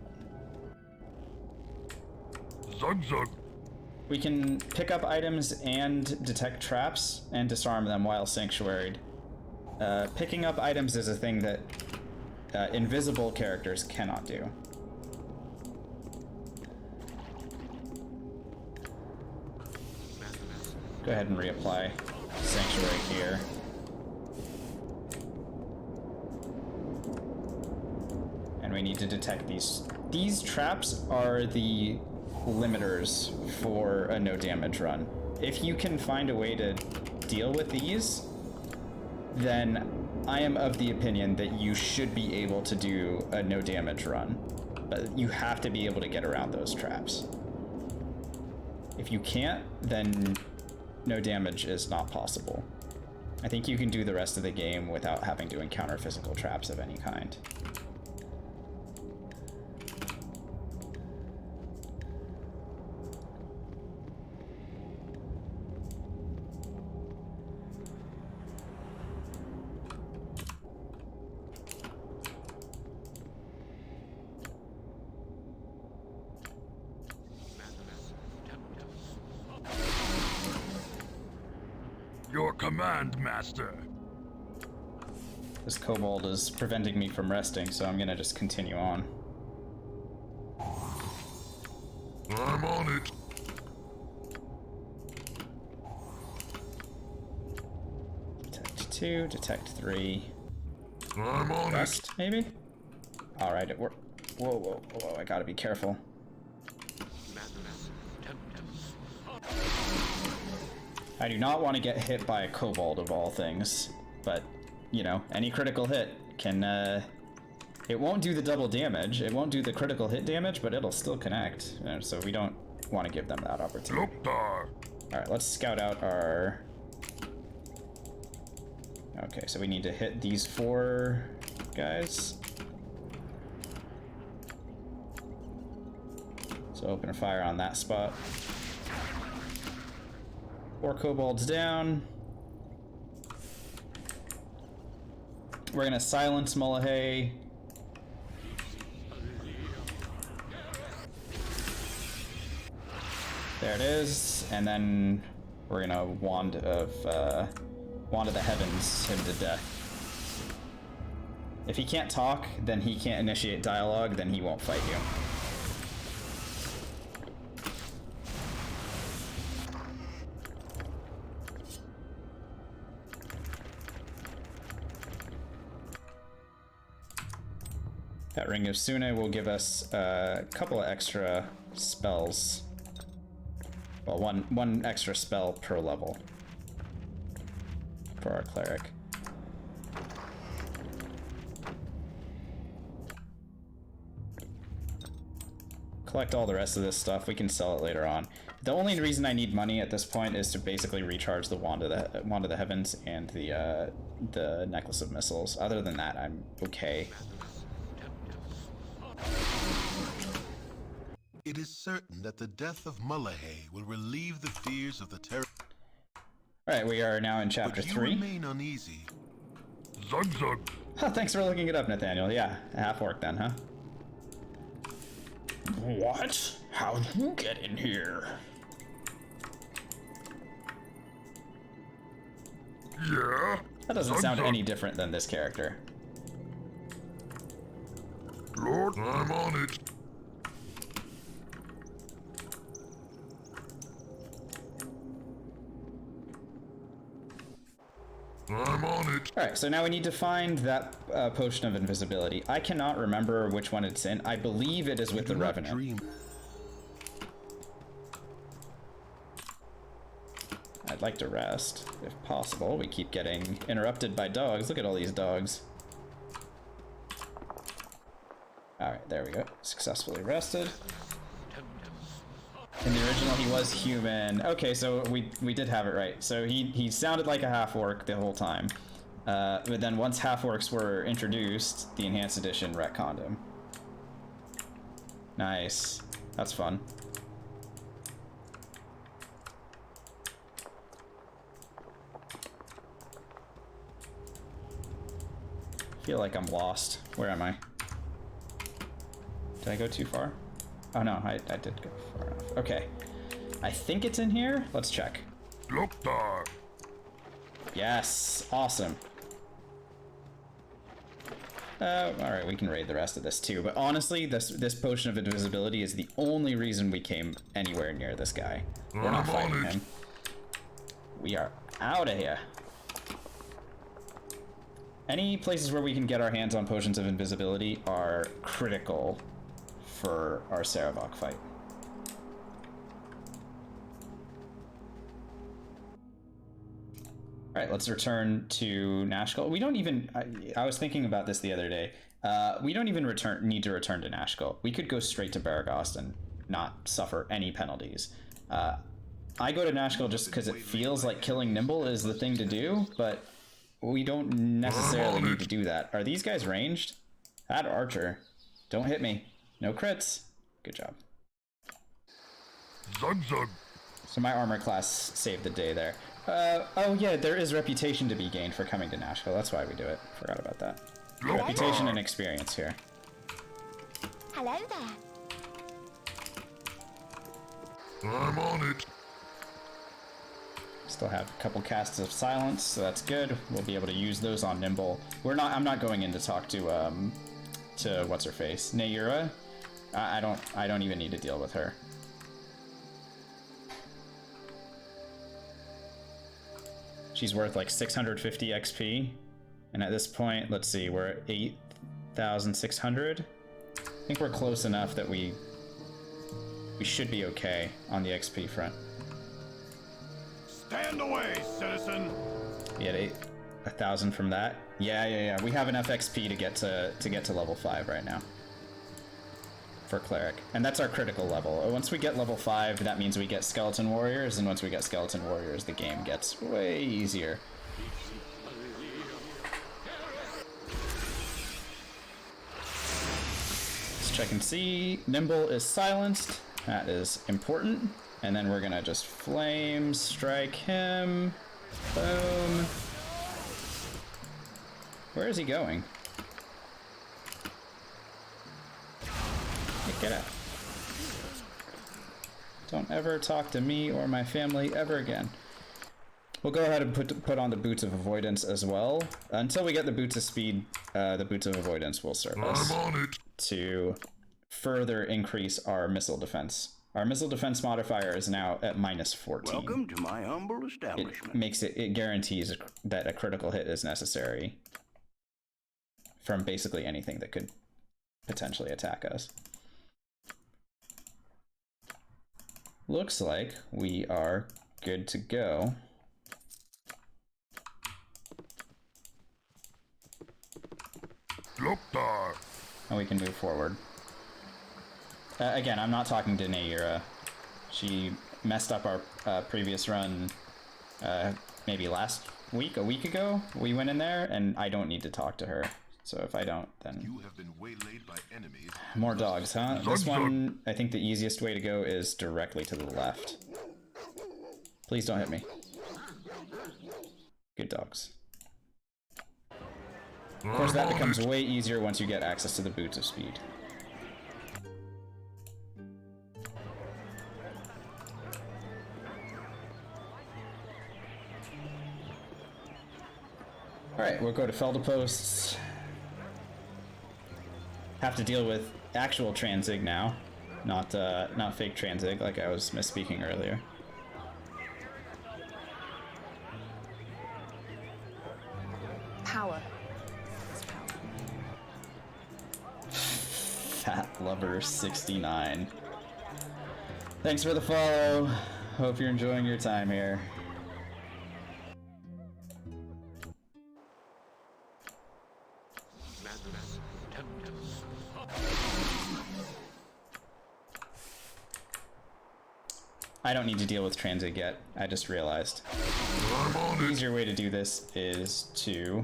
Zug. We can pick up items and detect traps and disarm them while sanctuaried. Picking up items is a thing that invisible characters cannot do. Go ahead and reapply Sanctuary here. And we need to detect these. These traps are the limiters for a no damage run. If you can find a way to deal with these, then I am of the opinion that you should be able to do a no damage run. But you have to be able to get around those traps. If you can't, then no damage is not possible. I think you can do the rest of the game without having to encounter physical traps of any kind. Your command, Master. This kobold is preventing me from resting, so I'm gonna just continue on. I'm on it. Detect 2, detect 3. I'm on Rest, maybe? Alright, it worked. Whoa, whoa, whoa, I gotta be careful. I do not want to get hit by a kobold of all things, but, you know, any critical hit can, it won't do the double damage, it won't do the critical hit damage, but it'll still connect, so we don't want to give them that opportunity. Alright, let's scout out our... Okay, so we need to hit these 4 guys. So open a fire on that spot. 4 kobolds down. We're gonna silence Mullahay. There it is, and then we're gonna Wand of the Heavens him to death. If he can't talk, then he can't initiate dialogue, then he won't fight you. That Ring of Sune will give us a couple of extra spells. Well, one extra spell per level for our cleric. Collect all the rest of this stuff. We can sell it later on. The only reason I need money at this point is to basically recharge the Wand of the Heavens and the Necklace of Missiles. Other than that, I'm okay. It is certain that the death of Mullahay will relieve the fears of the terror. Alright, we are now in chapter 3. But you remain uneasy. Zug zug. Huh, thanks for looking it up, Nathaniel. Yeah, half-orc then, huh? What? How'd you get in here? Yeah? That doesn't sound any different than this character. Lord, I'm on it. I'm on it. Alright, so now we need to find that potion of invisibility. I cannot remember which one it's in. I believe it is with the Revenant. I'd like to rest, if possible. We keep getting interrupted by dogs. Look at all these dogs. Alright, there we go. Successfully rested. In the original, he was human. Okay, so we did have it right. So he sounded like a half-orc the whole time. But then once half-orcs were introduced, the Enhanced Edition retconned him. Nice. That's fun. I feel like I'm lost. Where am I? Did I go too far? Oh no, I did go far enough. Okay. I think it's in here. Let's check. Look there. Yes. Awesome. Alright, we can raid the rest of this too. But honestly, this potion of invisibility is the only reason we came anywhere near this guy. We're not fighting him. We are out of here. Any places where we can get our hands on potions of invisibility are critical for our Sarevok fight. Alright, let's return to Nashkel. We don't even... I was thinking about this the other day. We don't even need to return to Nashkel. We could go straight to Baragost and not suffer any penalties. I go to Nashkel just because it feels like killing Nimble is the thing to do, but we don't necessarily need to do that. Are these guys ranged? That archer. Don't hit me. No crits. Good job. Zug zug. So my armor class saved the day there. Oh yeah, there is reputation to be gained for coming to Nashville. That's why we do it. Forgot about that. Reputation and experience here. Hello there. I'm on it. Still have a couple casts of silence, so that's good. We'll be able to use those on Nimble. I'm not going in to talk to what's her face, Nayura. I don't even need to deal with her. She's worth like 650 XP, and at this point, let's see, we're at 8,600. I think we're close enough that we should be okay on the XP front. Stand away, citizen. We had 1,000 from that. Yeah. We have enough XP to get to level 5 right now for cleric, and that's our critical level. Once we get level 5, that means we get skeleton warriors, and once we get skeleton warriors, the game gets way easier. Let's check and see. Nimble is silenced. That is important. And then we're gonna just flame strike him. Boom. Where is he going? Hey, get out. Don't ever talk to me or my family ever again. We'll go ahead and put on the boots of avoidance as well. Until we get the boots of speed, the boots of avoidance will serve us to further increase our missile defense. Our missile defense modifier is now at -14. Welcome to my humble establishment. It guarantees that a critical hit is necessary from basically anything that could potentially attack us. Looks like we are good to go. And we can move forward. Again, I'm not talking to Nayura. She messed up our previous run maybe a week ago. We went in there, and I don't need to talk to her. So if I don't, then... You have been waylaid by enemies. More dogs, huh? This one, I think the easiest way to go is directly to the left. Please don't hit me. Good dogs. Of course, that becomes way easier once you get access to the boots of speed. Alright, we'll go to Feldeposts. Have to deal with actual Transig now, not fake Transig like I was misspeaking earlier. Power. Fat Lover 69. Thanks for the follow. Hope you're enjoying your time here. I don't need to deal with Transig yet. I just realized. The easier way to do this is to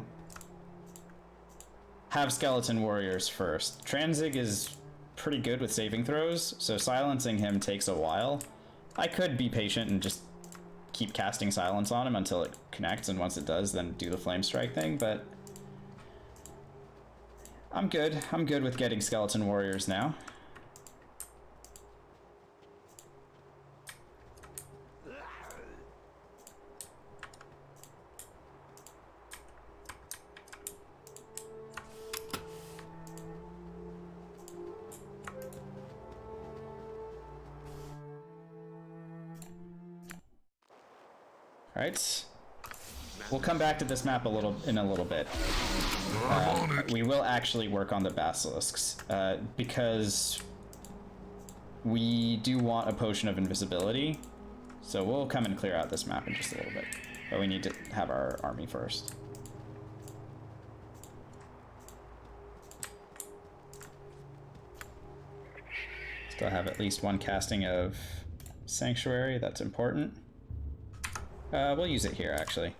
have skeleton warriors first. Transig is pretty good with saving throws, so silencing him takes a while. I could be patient and just keep casting silence on him until it connects, and once it does, then do the flame strike thing, but I'm good. I'm good with getting skeleton warriors now. Right. We'll come back to this map in a little bit. We will actually work on the basilisks because we do want a potion of invisibility. So we'll come and clear out this map in just a little bit. But we need to have our army first. Still have at least one casting of Sanctuary, that's important. We'll use it here, actually.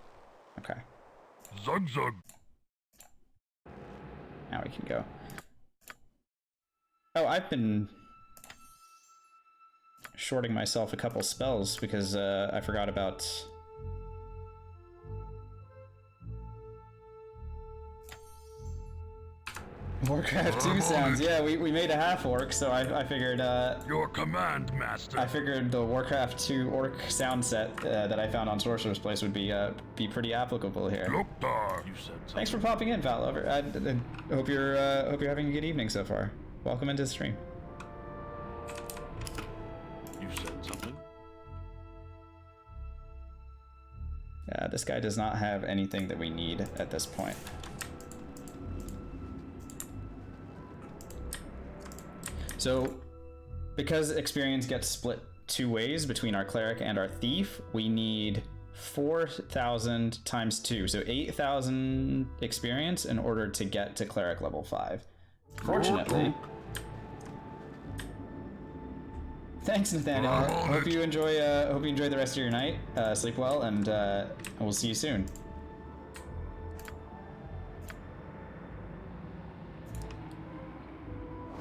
Okay. Zug zug. Now we can go. Oh, I've been shorting myself a couple spells because I forgot about... Warcraft 2 sounds. Yeah, we made a half-orc, so I figured... Your command, master. I figured the Warcraft 2 orc sound set that I found on Sorcerer's Place would be pretty applicable here. Loktar. You said something. Thanks for popping in, Val Lover. I hope you're having a good evening so far. Welcome into the stream. You said something. This guy does not have anything that we need at this point. So, because experience gets split two ways between our cleric and our thief, we need 4,000 times 2, so 8,000 experience in order to get to cleric level 5. Fortunately. Thanks, Nathaniel. Hope you enjoy the rest of your night. Sleep well, and we'll see you soon.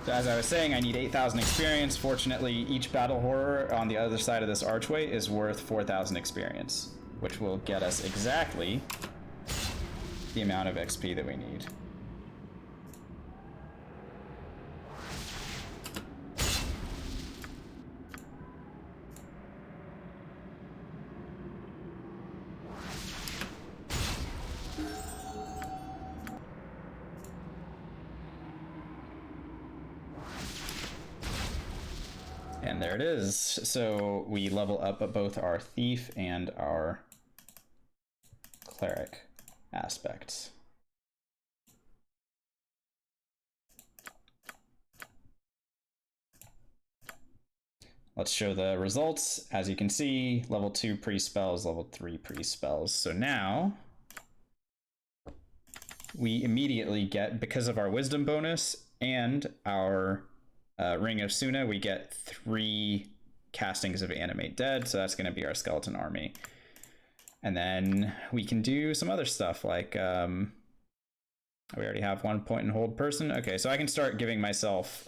So as I was saying, I need 8,000 experience. Fortunately, each battle horror on the other side of this archway is worth 4,000 experience, which will get us exactly the amount of XP that we need. And there it is. So we level up both our thief and our cleric aspects. Let's show the results. As you can see, level 2 pre-spells, level 3 pre-spells. So now we immediately get, because of our wisdom bonus and our Ring of Suna, we get 3 castings of Animate Dead, so that's going to be our skeleton army. And then we can do some other stuff, like, we already have 1 point and hold person. Okay, so I can start giving myself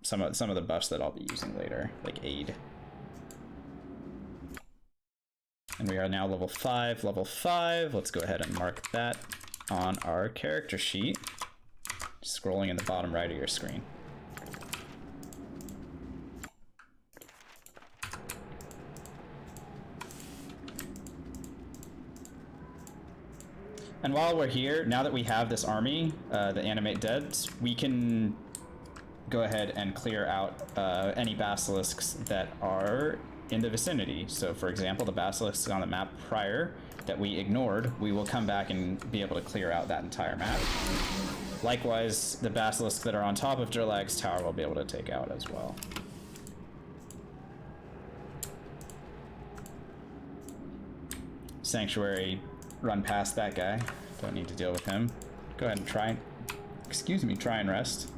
some of the buffs that I'll be using later, like aid. And we are now level 5. Level 5, let's go ahead and mark that on our character sheet, scrolling in the bottom right of your screen. And while we're here, now that we have this army, the Animate Dead, we can go ahead and clear out any basilisks that are in the vicinity. So for example, the basilisks on the map prior that we ignored, we will come back and be able to clear out that entire map. Likewise, the basilisks that are on top of Durlag's tower will be able to take out as well. Sanctuary, run past that guy. Don't need to deal with him. Go ahead and try and rest.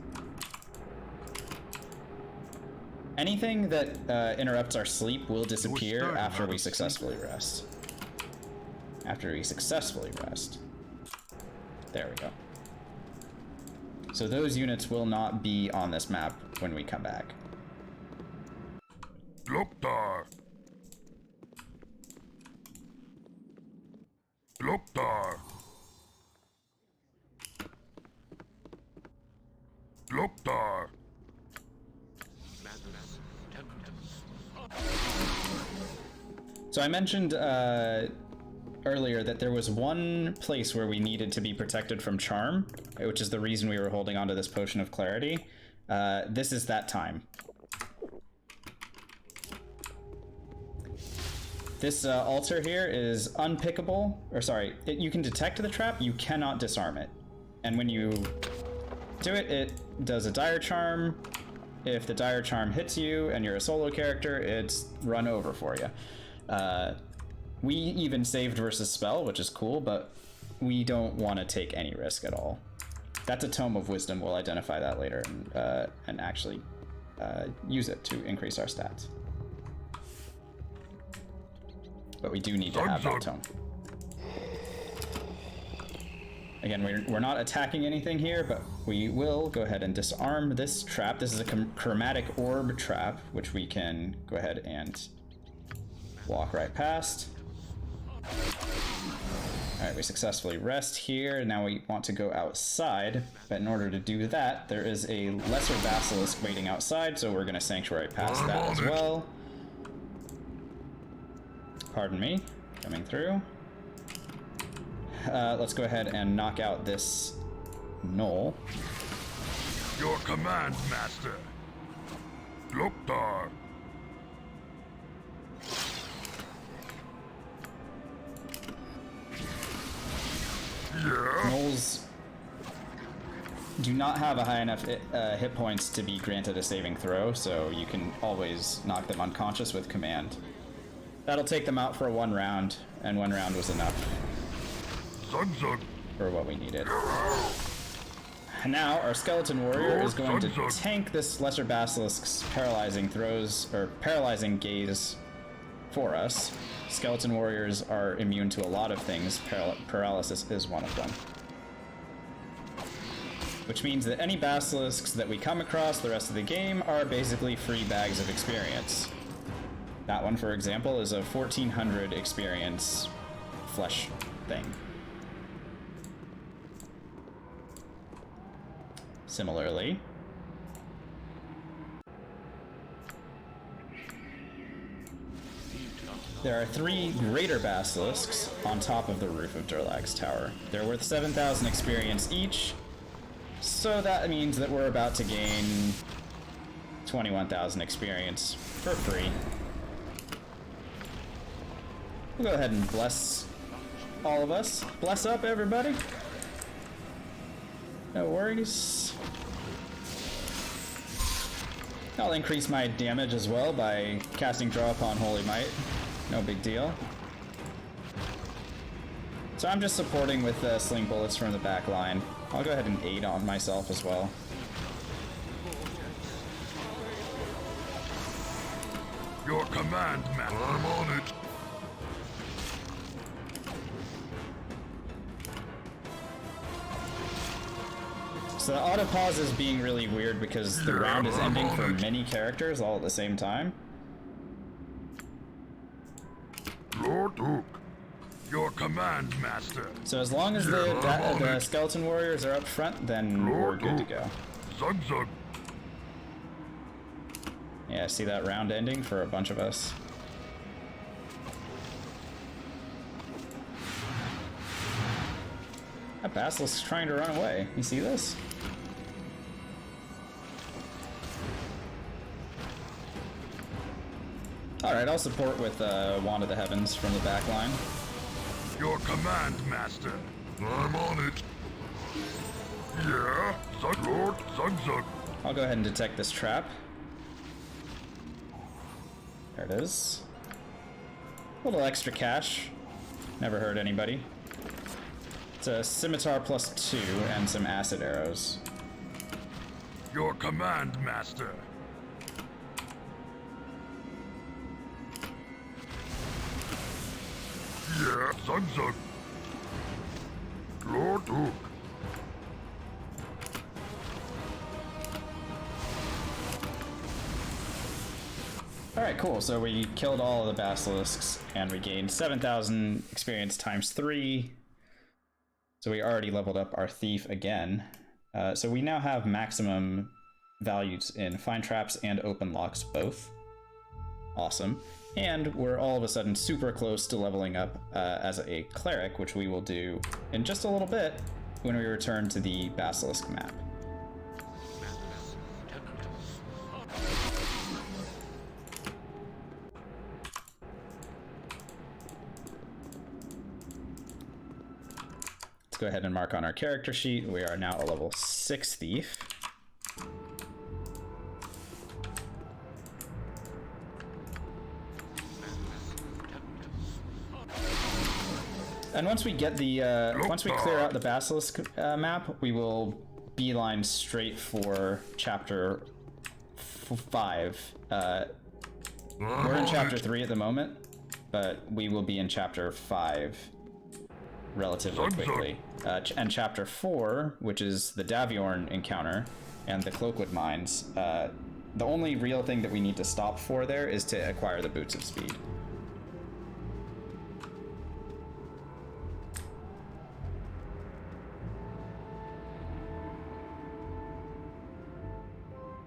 Anything that interrupts our sleep will disappear after we successfully rest. After we successfully rest. There we go. So those units will not be on this map when we come back. Loktar. Loktar. Loktar. So I mentioned earlier that there was one place where we needed to be protected from charm, which is the reason we were holding onto this potion of clarity. This is that time. This altar here is unpickable, or sorry, you can detect the trap, you cannot disarm it. And when you do it, it does a dire charm. If the dire charm hits you and you're a solo character, it's run over for you. We even saved versus spell, which is cool, but we don't want to take any risk at all. That's a Tome of Wisdom. We'll identify that later and actually use it to increase our stats. But we do need to have that tome. Again, we're not attacking anything here, but we will go ahead and disarm this trap. This is a chromatic orb trap, which we can go ahead and walk right past. Alright, we successfully rest here. Now we want to go outside, but in order to do that, there is a lesser basilisk waiting outside, so we're going to sanctuary past that as well. Pardon me, coming through. Let's go ahead and knock out this gnoll. Your command, master. Loktar. Yeah. Gnolls do not have a high enough hit points to be granted a saving throw, so you can always knock them unconscious with command. That'll take them out for 1 round, and 1 round was enough for what we needed. Now, our skeleton warrior is going to tank this lesser basilisk's paralyzing throws, or paralyzing gaze for us. Skeleton warriors are immune to a lot of things. Paralysis is one of them. Which means that any basilisks that we come across the rest of the game are basically free bags of experience. That one, for example, is a 1400 experience flesh thing. Similarly, there are 3 greater basilisks on top of the roof of Durlag's tower. They're worth 7,000 experience each, so that means that we're about to gain 21,000 experience for free. We'll go ahead and bless all of us. Bless up, everybody. No worries. I'll increase my damage as well by casting Draw Upon Holy Might. No big deal. So I'm just supporting with sling bullets from the back line. I'll go ahead and aid on myself as well. Your command, man. I'm on it. So the auto pause is being really weird because the round is ending for many characters all at the same time. Lord Duke, your command, master. So as long as the skeleton warriors are up front, then we're good to go. Zug zug. Yeah, see that round ending for a bunch of us. That basilisk's trying to run away. You see this? Alright, I'll support with Wand of the Heavens from the back line. Your command, master. I'm on it. Yeah, Zug Lord, Zug Zug. I'll go ahead and detect this trap. There it is. A little extra cash. Never hurt anybody. It's a scimitar +2 and some acid arrows. Your command, master. Yeah, Zug Zug. Lord Duke. Alright, cool. So we killed all of the basilisks and we gained 7,000 experience times 3. So we already leveled up our thief again. So we now have maximum values in find traps and open locks both. Awesome. And we're all of a sudden super close to leveling up as a cleric, which we will do in just a little bit when we return to the basilisk map. Let's go ahead and mark on our character sheet. We are now a level 6 thief. And once we get the once we clear out the basilisk map, we will beeline straight for chapter 5. We're in chapter 3 at the moment, but we will be in chapter 5 relatively quickly. And chapter 4, which is the Daviorn encounter and the Cloakwood mines, the only real thing that we need to stop for there is to acquire the Boots of Speed.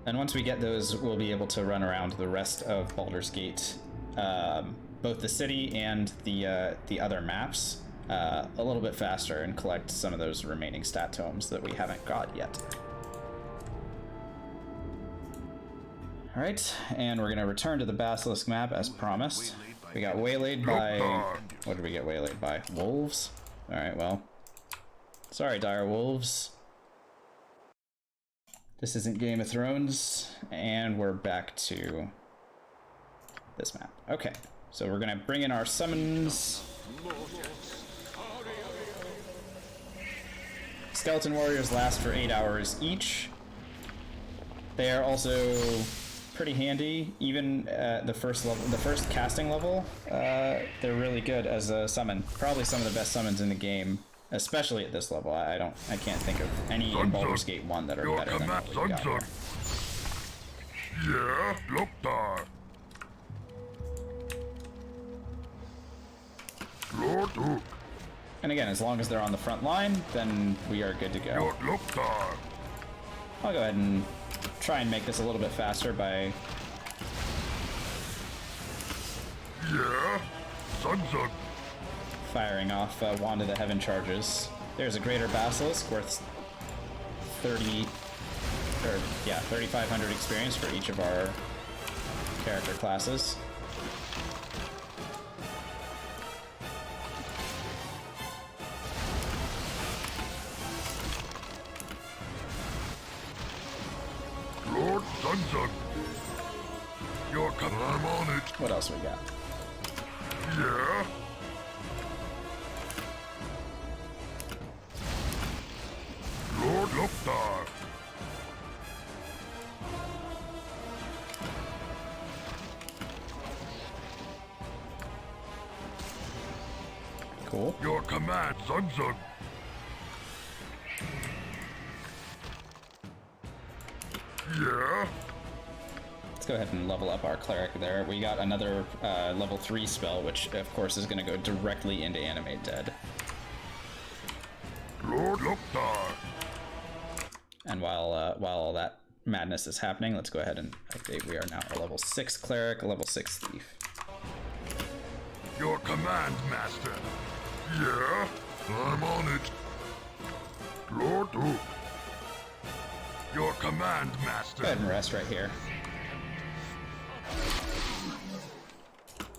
And once we get those, we'll be able to run around the rest of Baldur's Gate, both the city and the other maps, a little bit faster and collect some of those remaining stat tomes that we haven't got yet. All right, and we're gonna return to the Basilisk map as promised. We got waylaid by, what did we get waylaid by? Wolves? All right, well, sorry, dire wolves. This isn't Game of Thrones, and we're back to this map. Okay, so we're gonna bring in our summons. Skeleton warriors last for 8 hours each. They are also pretty handy, even at the first level, the first casting level. They're really good as a summon. Probably some of the best summons in the game, especially at this level. I can't think of any in Baldur's Gate 1 that are better than what we got here. Yeah, look there. Lord Duke. And again, as long as they're on the front line, then we are good to go. Look there. I'll go ahead and try and make this a little bit faster by... Yeah, Sun. firing off Wand of the Heaven charges. There's a Greater Basilisk worth 3,500 experience for each of our character classes. Lord Sun. You're coming. I'm on it. What else we got? Yeah. Lord Lothar. Cool. Your command, Sun. Yeah. Let's go ahead and level up our cleric there. We got another level 3 spell, which of course is going to go directly into Animate Dead. Lord Lothar. And while all that madness is happening, let's go ahead and update. We are now a level 6 cleric, a level 6 thief. Your command, Master. Yeah, I'm on it. Lord Duke. Your command, Master. Go ahead and rest right here.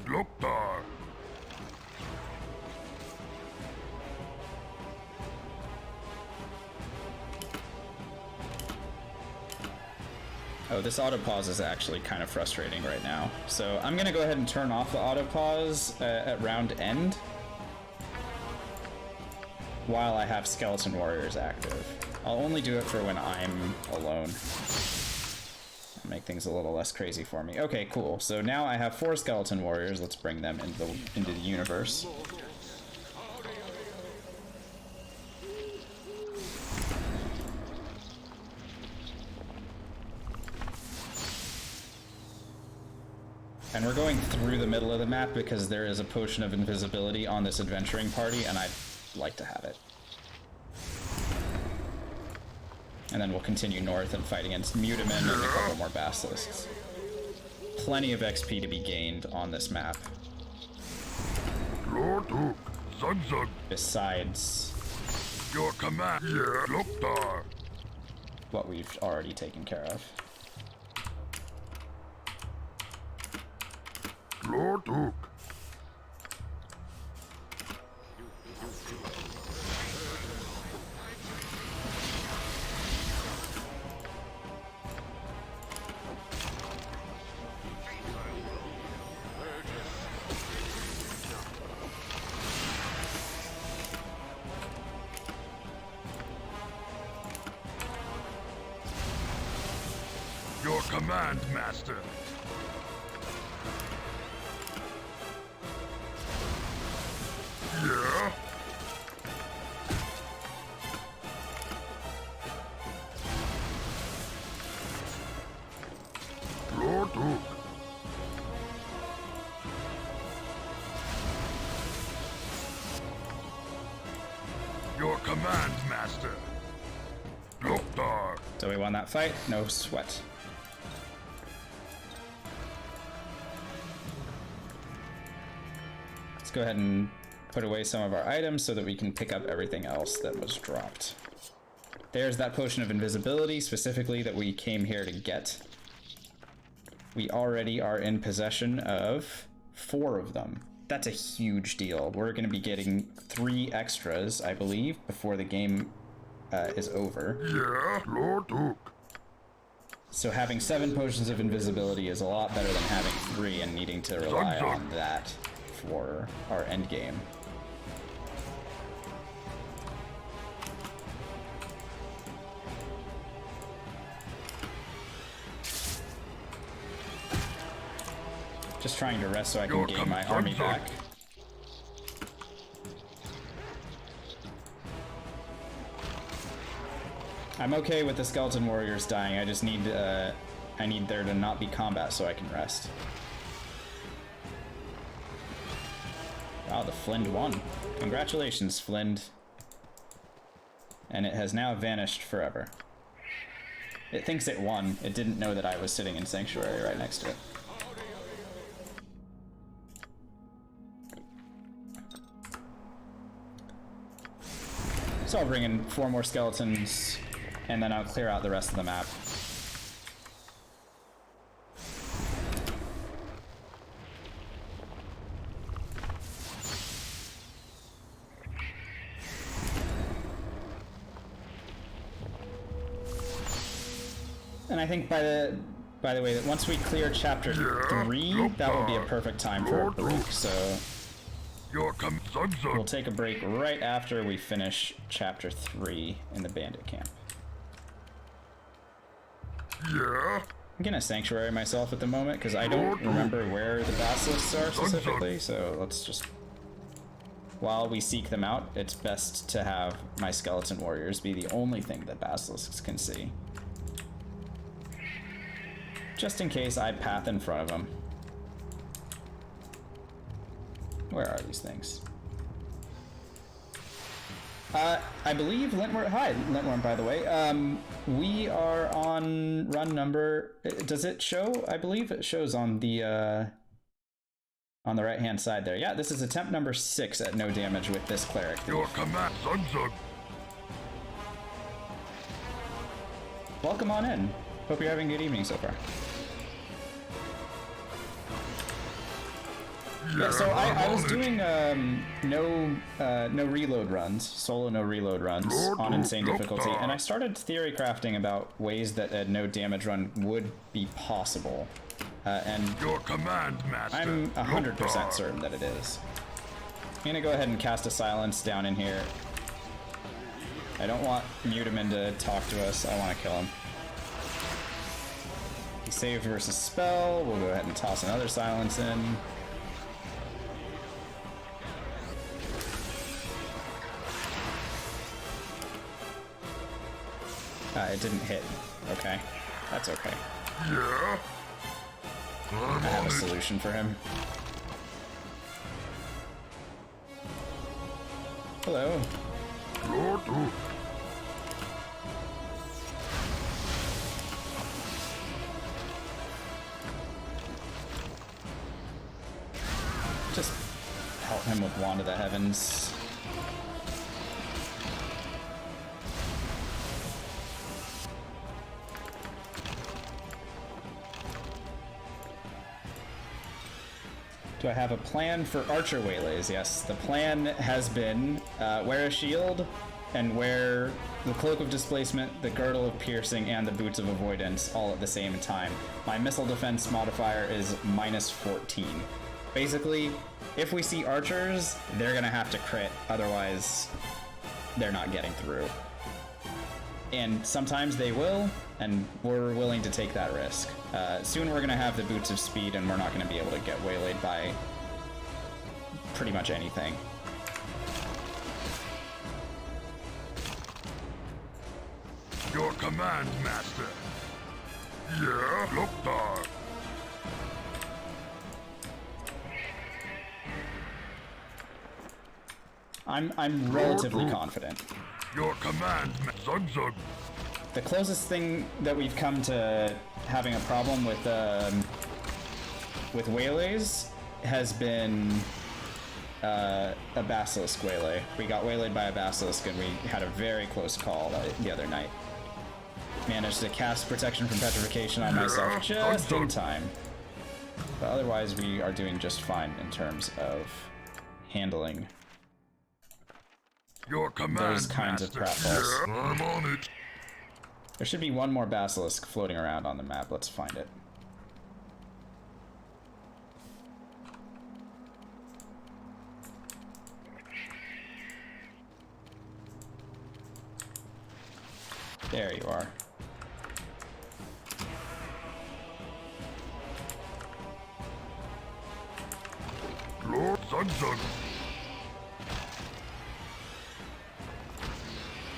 Lothar. Oh, this auto pause is actually kind of frustrating right now. So I'm gonna go ahead and turn off the auto pause at round end while I have skeleton warriors active. I'll only do it for when I'm alone. Make things a little less crazy for me. Okay, cool. So now I have 4 skeleton warriors. Let's bring them into the universe. And we're going through the middle of the map because there is a potion of invisibility on this adventuring party, and I'd like to have it. And then we'll continue north and fight against Mutamen and a couple more basilisks. Plenty of XP to be gained on this map. Lord Duke, Sun. Besides Your command. Yeah, Lothar. what we've already taken care of. Lord Duke. command, Master. Yeah? Lord Duke. Your command, Master. Look dark. So we won that fight, no sweat. Let's go ahead and put away some of our items so that we can pick up everything else that was dropped. There's that potion of invisibility, specifically that we came here to get. We already are in possession of 4 of them. That's a huge deal. We're going to be getting 3 extras, I believe, before the game is over. Yeah, Lord Duke. So having 7 potions of invisibility is a lot better than having 3 and needing to rely on that for our end game. Just trying to rest so I can gain my army back. I'm okay with the skeleton warriors dying. I just need I need there to not be combat so I can rest. Wow, the Flind won. Congratulations, Flind. And it has now vanished forever. It thinks it won. It didn't know that I was sitting in Sanctuary right next to it. So I'll bring in 4 more skeletons, and then I'll clear out the rest of the map. And I think by the way, that once we clear chapter 3, that will be a perfect time for a break, so we'll take a break right after we finish chapter 3 in the bandit camp. Yeah? I'm gonna sanctuary myself at the moment because I don't remember where the basilisks are specifically, so let's just... While we seek them out, it's best to have my skeleton warriors be the only thing that basilisks can see. Just in case I path in front of them. Where are these things? I believe Lintworm... Hi, Lintworm, by the way. We are on run number... Does it show? I believe it shows on the right-hand side there. Yeah, this is attempt number 6 at no damage with this cleric. Your command, Zunzug. Welcome on in. Hope you're having a good evening so far. Yeah, so I was doing no reload runs, solo no reload runs on insane difficulty, and I started theory crafting about ways that a no damage run would be possible. And your command, Master. I'm 100% certain that it is. I'm gonna go ahead and cast a silence down in here. I don't want Mutamin to talk to us, I want to kill him. He saved versus spell, we'll go ahead and toss another silence in. It didn't hit. Okay. That's okay. Yeah? I have a solution for him. Hello. Lord Duke. Just help him with Wand of the Heavens. Do I have a plan for archer waylays? Yes, the plan has been wear a shield and wear the Cloak of Displacement, the Girdle of Piercing, and the Boots of Avoidance all at the same time. My missile defense modifier is -14. Basically, if we see archers, they're gonna have to crit, otherwise they're not getting through. And sometimes they will, and we're willing to take that risk. Soon we're gonna have the Boots of Speed, and we're not gonna be able to get waylaid by pretty much anything. Your command, Master. Yeah, look there. I'm relatively confident. Your command, Zug Zug. The closest thing that we've come to having a problem with waylays has been a basilisk waylay. We got waylaid by a basilisk, and we had a very close call the other night. Managed to cast protection from petrification on myself just in time. But otherwise, we are doing just fine in terms of handling Your command, those kinds of pratfalls. Yeah, I'm on it. There should be one more basilisk floating around on the map. Let's find it. There you are. Lord Zug Zug.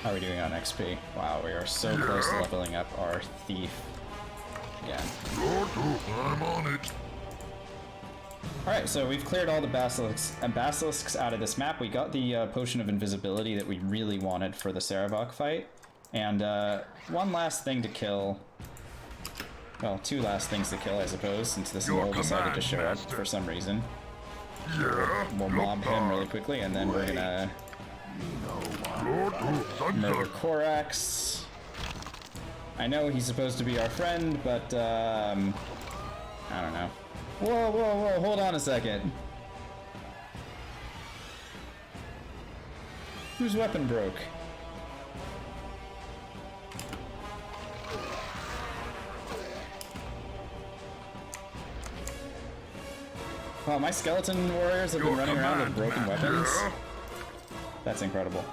How are we doing on XP? Wow, we are so close to leveling up our thief again. Lord, I'm on it. Alright, so we've cleared all the basilisks out of this map. We got the potion of invisibility that we really wanted for the Sarevok fight. And one last thing to kill. Well, two last things to kill, I suppose, since this mole decided to show up for some reason. Yeah, We'll mob him really quickly, and then we're gonna murder Korax. I know he's supposed to be our friend, but I don't know. Whoa, whoa, whoa, hold on a second. Whose weapon broke? Wow, my skeleton warriors have been running around with broken weapons. That's incredible.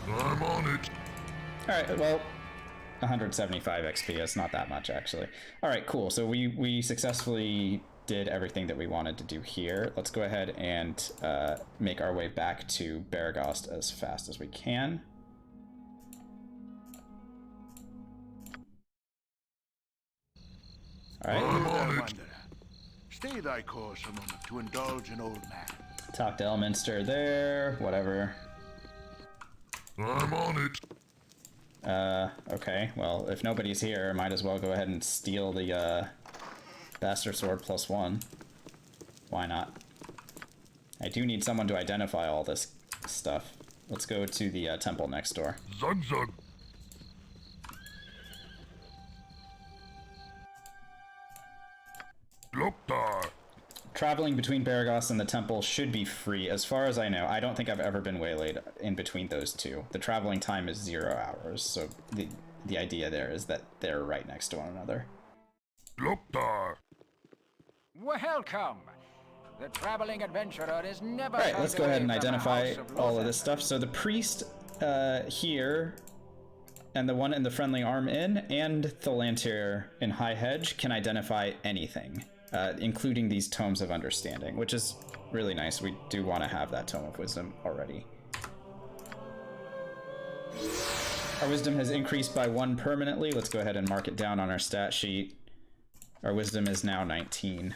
I'm on it. Alright, well, 175 XP, it's not that much actually. Alright, cool, so we successfully did everything that we wanted to do here. Let's go ahead and make our way back to Baragost as fast as we can. Alright. Stay thy course a moment to indulge an old man. Talk to Elminster there, whatever. I'm on it. Okay, well, if nobody's here, might as well go ahead and steal the Bastard Sword +1. Why not? I do need someone to identify all this stuff. Let's go to the temple next door. Zug Zug. Look there. Traveling between Baragost and the temple should be free, as far as I know. I don't think I've ever been waylaid in between those two. The traveling time is 0 hours, so the idea there is that they're right next to one another. Look there. Welcome. The traveling adventurer is never. Alright, let's go ahead and identify all of this stuff. So the priest here, and the one in the Friendly Arm Inn, and the Lantier in High Hedge can identify anything. Including these Tomes of Understanding, which is really nice. We do want to have that Tome of Wisdom already. Our Wisdom has increased by 1 permanently. Let's go ahead and mark it down on our stat sheet. Our Wisdom is now 19.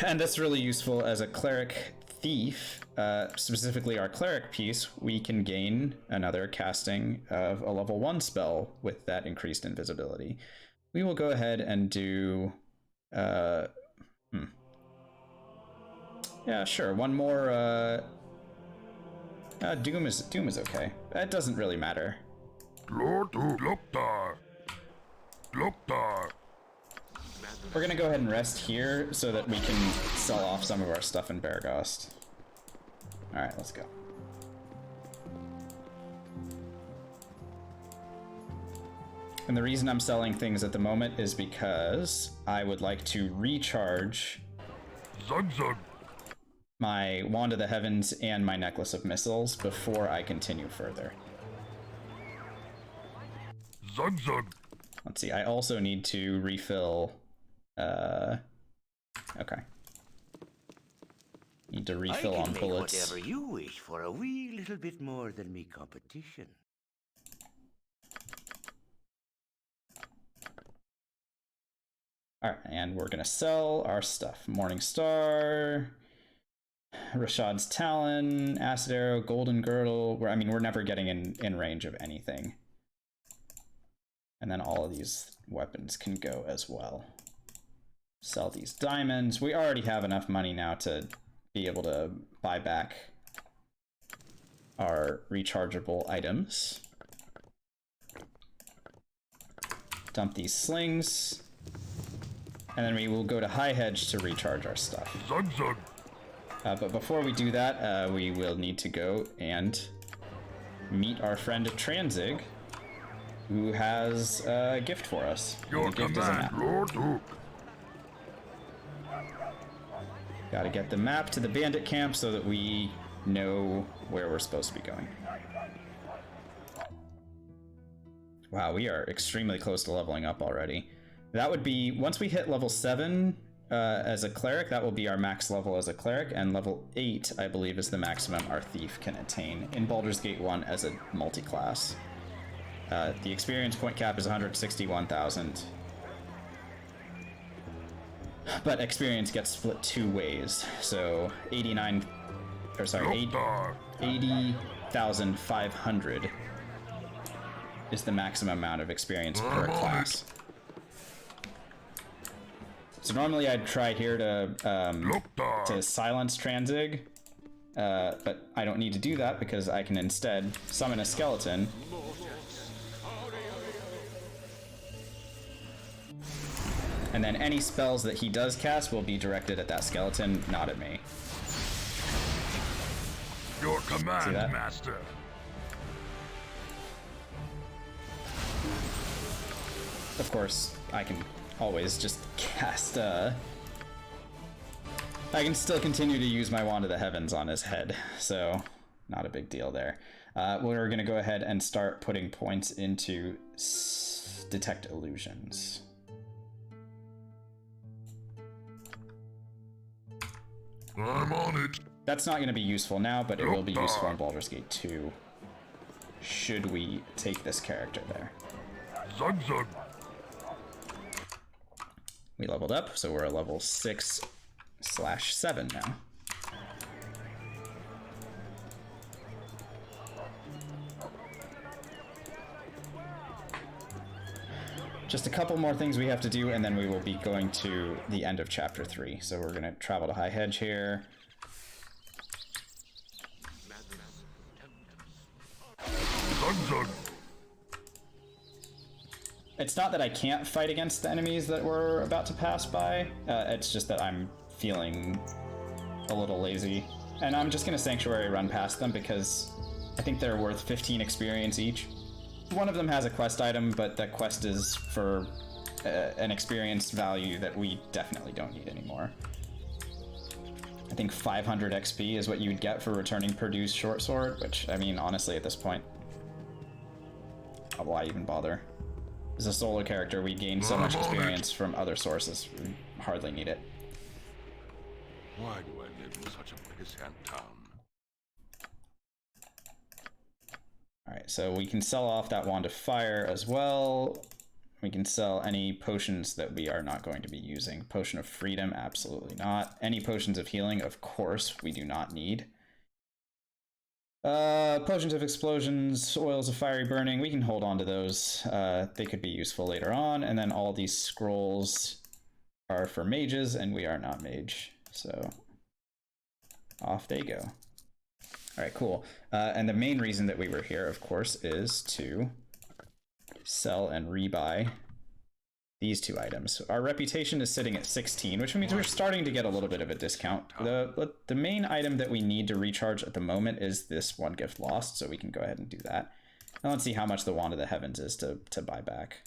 And that's really useful as a Cleric Thief. Specifically our Cleric piece, we can gain another casting of a level 1 spell with that increased invisibility. We will go ahead and do, yeah, sure, one more, Doom is okay. That doesn't really matter. Lord, look there. Look there. We're gonna go ahead and rest here so that we can sell off some of our stuff in Baragost. Alright, let's go. And the reason I'm selling things at the moment is because I would like to recharge Zug Zug. my Wand of the Heavens and my Necklace of Missiles before I continue further. Zug zug. Let's see, I also need to refill... okay. Need to refill on bullets. Whatever you wish for a wee little bit more than me competition. Alright, and we're gonna sell our stuff. Morning Star, Rashad's Talon, Acid Arrow, Golden Girdle. I mean, we're never getting in range of anything. And then all of these weapons can go as well. Sell these diamonds. We already have enough money now to be able to buy back our rechargeable items. Dump these slings. And then we will go to High Hedge to recharge our stuff. Zug zug. But before we do that, we will need to go and meet our friend Tranzig, who has a gift for us. Your command, Lord Duke. Gotta get the map to the bandit camp so that we know where we're supposed to be going. Wow, we are extremely close to leveling up already. That would be, once we hit level 7 as a cleric, that will be our max level as a cleric, and level 8, I believe, is the maximum our thief can attain in Baldur's Gate 1 as a multi-class. The experience point cap is 161,000. But experience gets split 2 ways, so 80,500 is the maximum amount of experience per class. So normally I'd try here to silence Tranzig, but I don't need to do that because I can instead summon a skeleton. And then any spells that he does cast will be directed at that skeleton, not at me. Your command, Master. Of course, I can always just cast, I can still continue to use my Wand of the Heavens on his head, so not a big deal there. We're gonna go ahead and start putting points into Detect Illusions. I'm on it. That's not going to be useful now, but it will be useful in Baldur's Gate 2. Should we take this character there? Zug zug. We leveled up, so we're a level 6/7 now. Just a couple more things we have to do, and then we will be going to the end of Chapter 3. So we're going to travel to High Hedge here. It's not that I can't fight against the enemies that we're about to pass by. It's just that I'm feeling a little lazy. And I'm just going to Sanctuary run past them because I think they're worth 15 experience each. One of them has a quest item, but the quest is for an experience value that we definitely don't need anymore. I think 500 XP is what you'd get for returning Purdue's short sword, which, I mean, honestly, at this point, why even bother? As a solo character, we gain so much experience from other sources, we hardly need it. Why do I live in such a peasant town? Alright, so we can sell off that Wand of Fire as well. We can sell any potions that we are not going to be using. Potion of Freedom, absolutely not. Any potions of healing, of course, we do not need. Potions of Explosions, Oils of Fiery Burning, we can hold on to those. They could be useful later on. And then all these scrolls are for mages, and we are not mage. So off they go. All right, cool. And the main reason that we were here, of course, is to sell and rebuy these 2 items. Our reputation is sitting at 16, which means we're starting to get a little bit of a discount. The main item that we need to recharge at the moment is this 1 gift lost, so we can go ahead and do that. Now let's see how much the Wand of the Heavens is to buy back.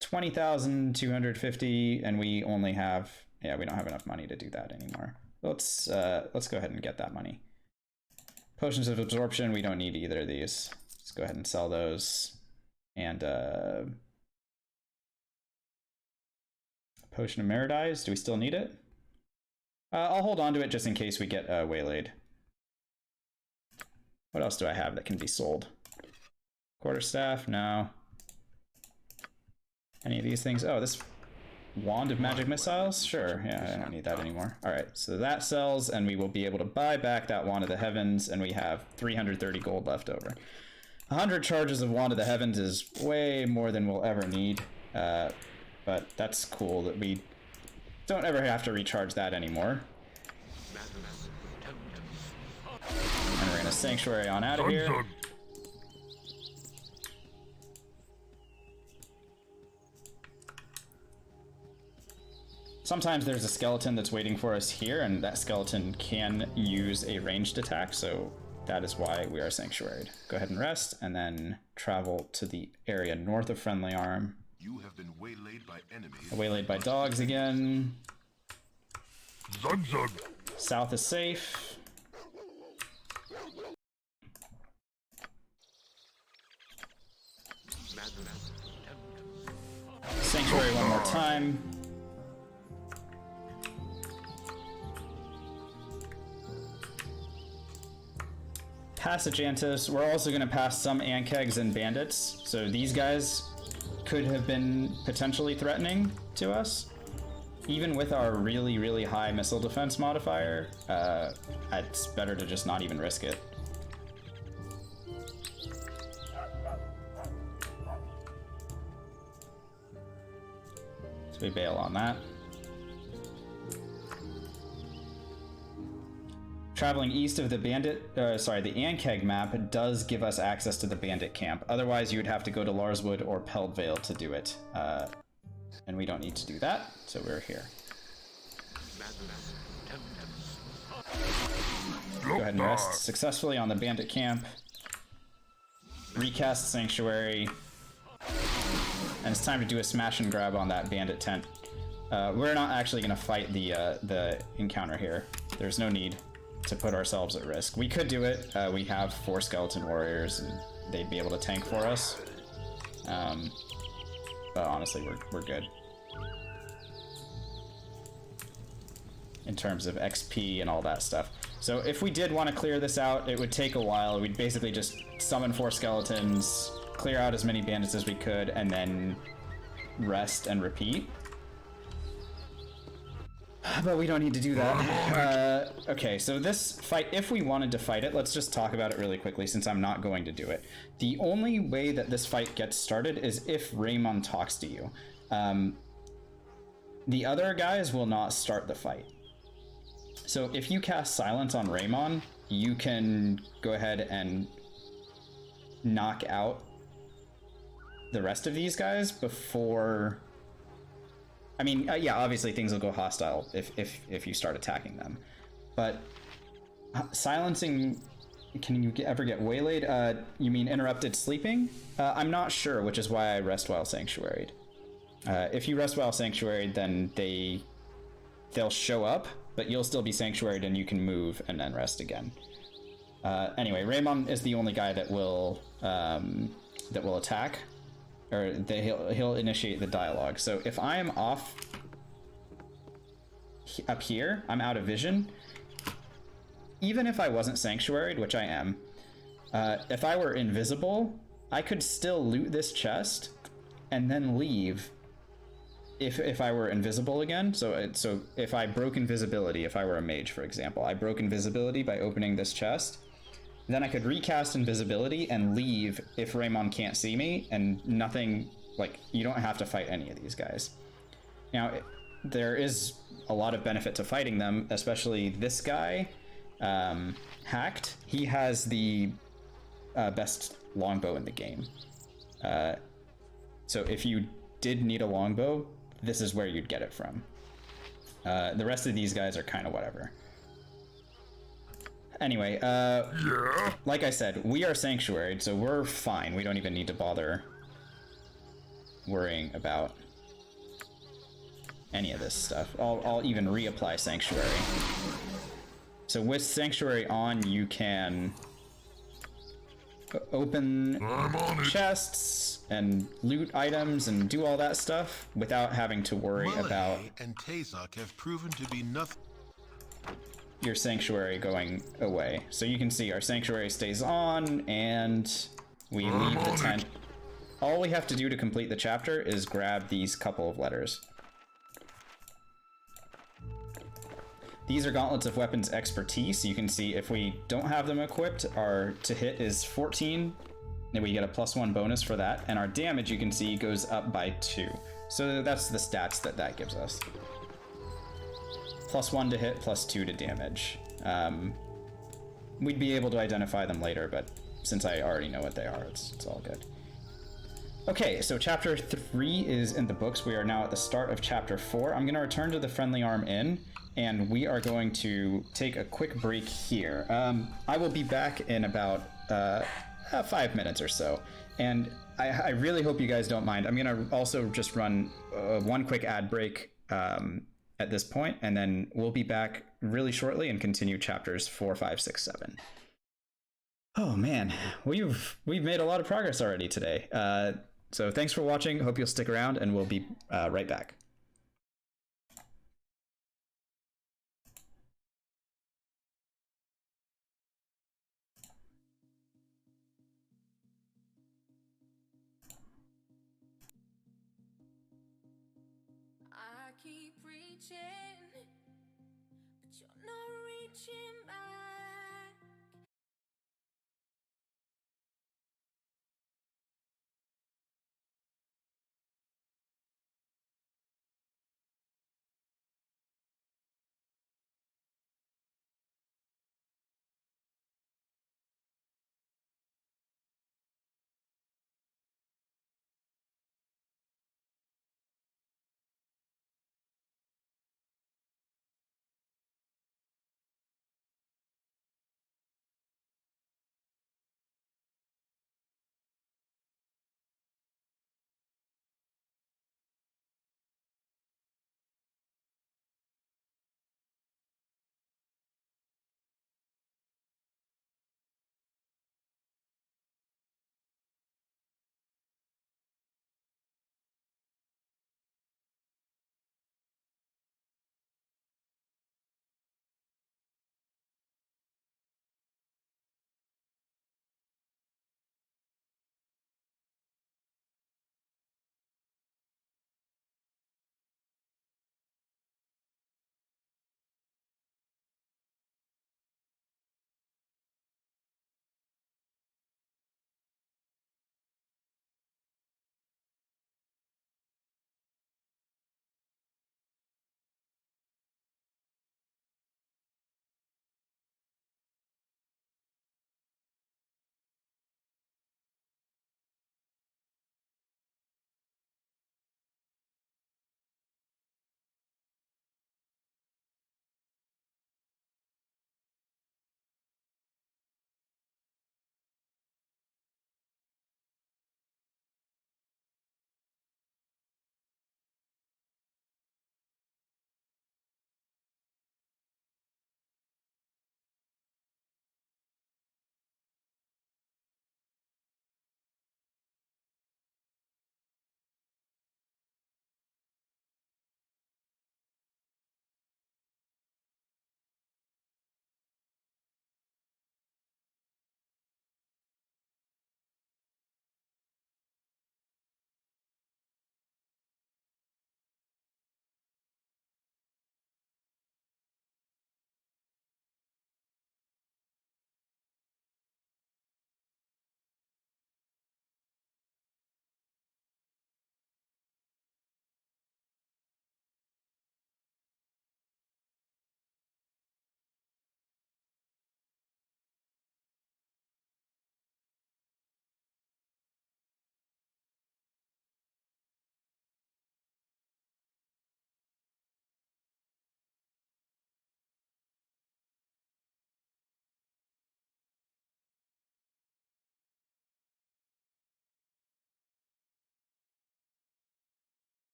20,250, and we only have, yeah, we don't have enough money to do that anymore. let's go ahead and get that money. Potions of absorption, we don't need either of these. Let's go ahead and sell those. And potion of Meridize, do we still need it? I'll hold on to it just in case we get waylaid. What else do I have that can be sold? Quarterstaff, no. Any of these things? Oh, this wand of magic missiles? Sure, yeah, I don't need that anymore. All right, so that sells, and we will be able to buy back that wand of the heavens, and we have 330 gold left over. 100 charges of wand of the heavens is way more than we'll ever need, but that's cool that we don't ever have to recharge that anymore. And we're gonna sanctuary on out of here. Sometimes there's a skeleton that's waiting for us here, and that skeleton can use a ranged attack, so that is why we are sanctuaried. Go ahead and rest, and then travel to the area north of Friendly Arm. You have been waylaid by enemies. Waylaid by dogs again. Zug zug. South is safe. Sanctuary one more time. Pass Ajantis. We're also going to pass some Ankegs and bandits, so these guys could have been potentially threatening to us. Even with our really, really high missile defense modifier, it's better to just not even risk it. So we bail on that. Traveling east of the the Ankeg map does give us access to the bandit camp. Otherwise, you would have to go to Larswood or Peldvale to do it. And we don't need to do that, so we're here. Go ahead and rest successfully on the bandit camp. Recast Sanctuary. And it's time to do a smash and grab on that bandit tent. We're not actually going to fight the encounter here. There's no need to put ourselves at risk. We could do it. We have 4 skeleton warriors, and they'd be able to tank for us. But honestly, we're good. In terms of XP and all that stuff. So if we did want to clear this out, it would take a while. We'd basically just summon 4 skeletons, clear out as many bandits as we could, and then rest and repeat. But we don't need to do that. Okay, so this fight, if we wanted to fight it, let's just talk about it really quickly since I'm not going to do it. The only way that this fight gets started is if Raymond talks to you. The other guys will not start the fight. So if you cast Silence on Raymond, you can go ahead and knock out the rest of these guys before... I mean, yeah, obviously things will go hostile if you start attacking them. But silencing... Can you ever get waylaid? You mean interrupted sleeping? I'm not sure, which is why I rest while sanctuaried. If you rest while sanctuaried, then they'll show up, but you'll still be sanctuaried and you can move and then rest again. Anyway, Raymond is the only guy that will attack, or he'll initiate the dialogue. So if I am off up here, I'm out of vision. Even if I wasn't sanctuaried, which I am, if I were invisible, I could still loot this chest and then leave. If I were invisible again, so if I broke invisibility, if I were a mage, for example, I broke invisibility by opening this chest, then I could recast invisibility and leave if Raymond can't see me, and nothing, like, you don't have to fight any of these guys. Now, there is a lot of benefit to fighting them, especially this guy, Hacked. He has the best longbow in the game. So if you did need a longbow, this is where you'd get it from. The rest of these guys are kind of whatever. Anyway, like I said, we are sanctuaried, so we're fine. We don't even need to bother worrying about any of this stuff. I'll even reapply sanctuary. So with Sanctuary on, you can open chests and loot items and do all that stuff without having to worry about and Tazok have proven to be nothing. Your Sanctuary going away. So you can see our Sanctuary stays on, and we leave the tent. All we have to do to complete the chapter is grab these couple of letters. These are Gauntlets of Weapons Expertise. You can see if we don't have them equipped, our to hit is 14, and we get a +1 bonus for that, and our damage, you can see, goes up by 2. So that's the stats that gives us. +1 to hit, +2 to damage. We'd be able to identify them later, but since I already know what they are, it's all good. Okay, so chapter 3 is in the books. We are now at the start of chapter 4. I'm going to return to the Friendly Arm Inn, and we are going to take a quick break here. I will be back in about 5 minutes or so, and I really hope you guys don't mind. I'm going to also just run one quick ad break at this point, and then we'll be back really shortly and continue chapters 4, 5, 6, 7. Oh man, we've made a lot of progress already today. So thanks for watching. Hope you'll stick around, and we'll be right back. I keep reaching, but you're not reaching back.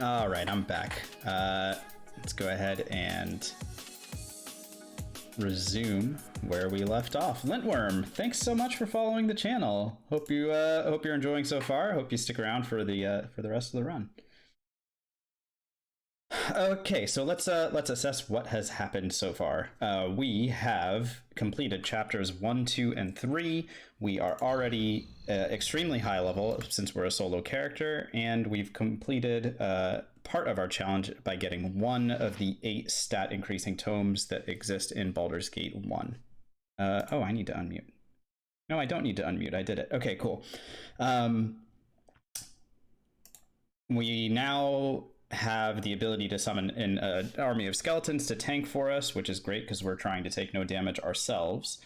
All right, I'm back. Let's go ahead and resume where we left off. Lintworm, thanks so much for following the channel. Hope you're enjoying so far. Hope you stick around for the rest of the run. Okay, so let's assess what has happened so far. We have completed chapters 1, 2, and 3. We are already extremely high level since we're a solo character, and we've completed part of our challenge by getting one of the 8 stat increasing tomes that exist in Baldur's Gate 1. Oh, I need to unmute. No, I don't need to unmute. I did it. Okay, cool. We now have the ability to summon in an army of skeletons to tank for us, which is great because we're trying to take no damage ourselves.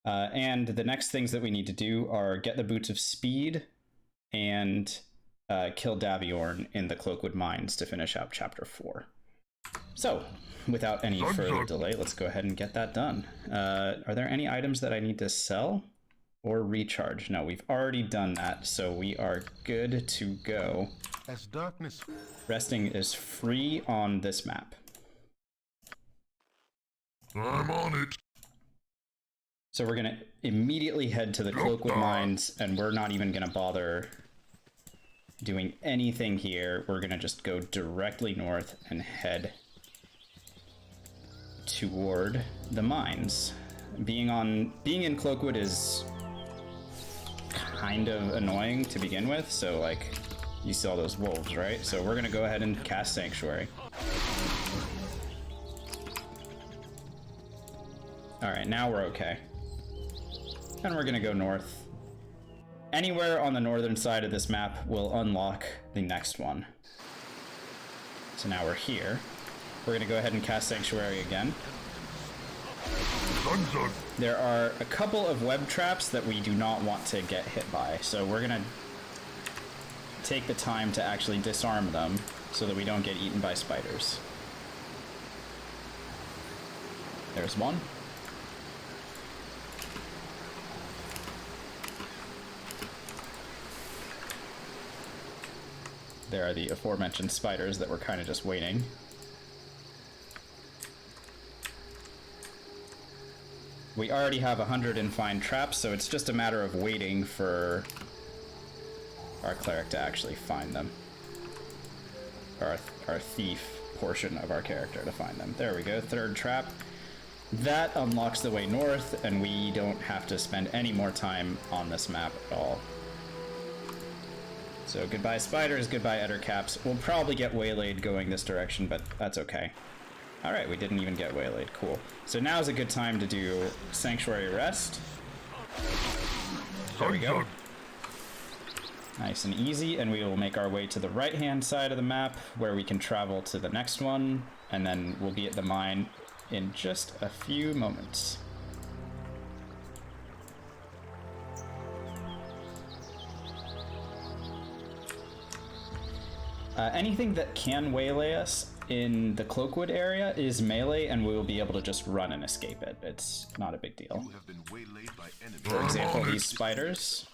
And the next things that we need to do are get the Boots of Speed and kill Daviorn in the Cloakwood Mines to finish out Chapter 4. So, without any further delay, let's go ahead and get that done. Are there any items that I need to sell or recharge? No, we've already done that, so we are good to go. As darkness... Resting is free on this map. I'm on it. So we're gonna immediately head to the Cloakwood Mines, and we're not even gonna bother doing anything here. We're gonna just go directly north and head toward the mines. Being in Cloakwood is kind of annoying to begin with, so like, you see all those wolves, right? So we're gonna go ahead and cast Sanctuary. Alright, now we're okay. And we're gonna go north. Anywhere on the northern side of this map will unlock the next one. So now we're here. We're gonna go ahead and cast Sanctuary again. There are a couple of web traps that we do not want to get hit by, so we're gonna take the time to actually disarm them so that we don't get eaten by spiders. There's one. There are the aforementioned spiders that were kind of just waiting. We already have 100 in fine traps, so it's just a matter of waiting for our cleric to actually find them. Or our thief portion of our character to find them. There we go, 3rd trap. That unlocks the way north, and we don't have to spend any more time on this map at all. So goodbye spiders, goodbye ettercaps. We'll probably get waylaid going this direction, but that's okay. Alright, we didn't even get waylaid, cool. So now's a good time to do Sanctuary Rest. There we go. Nice and easy, and we will make our way to the right-hand side of the map where we can travel to the next one, and then we'll be at the mine in just a few moments. Anything that can waylay us in the Cloakwood area is melee, and we will be able to just run and escape it. It's not a big deal. You have been waylaid by enemies. For example, these spiders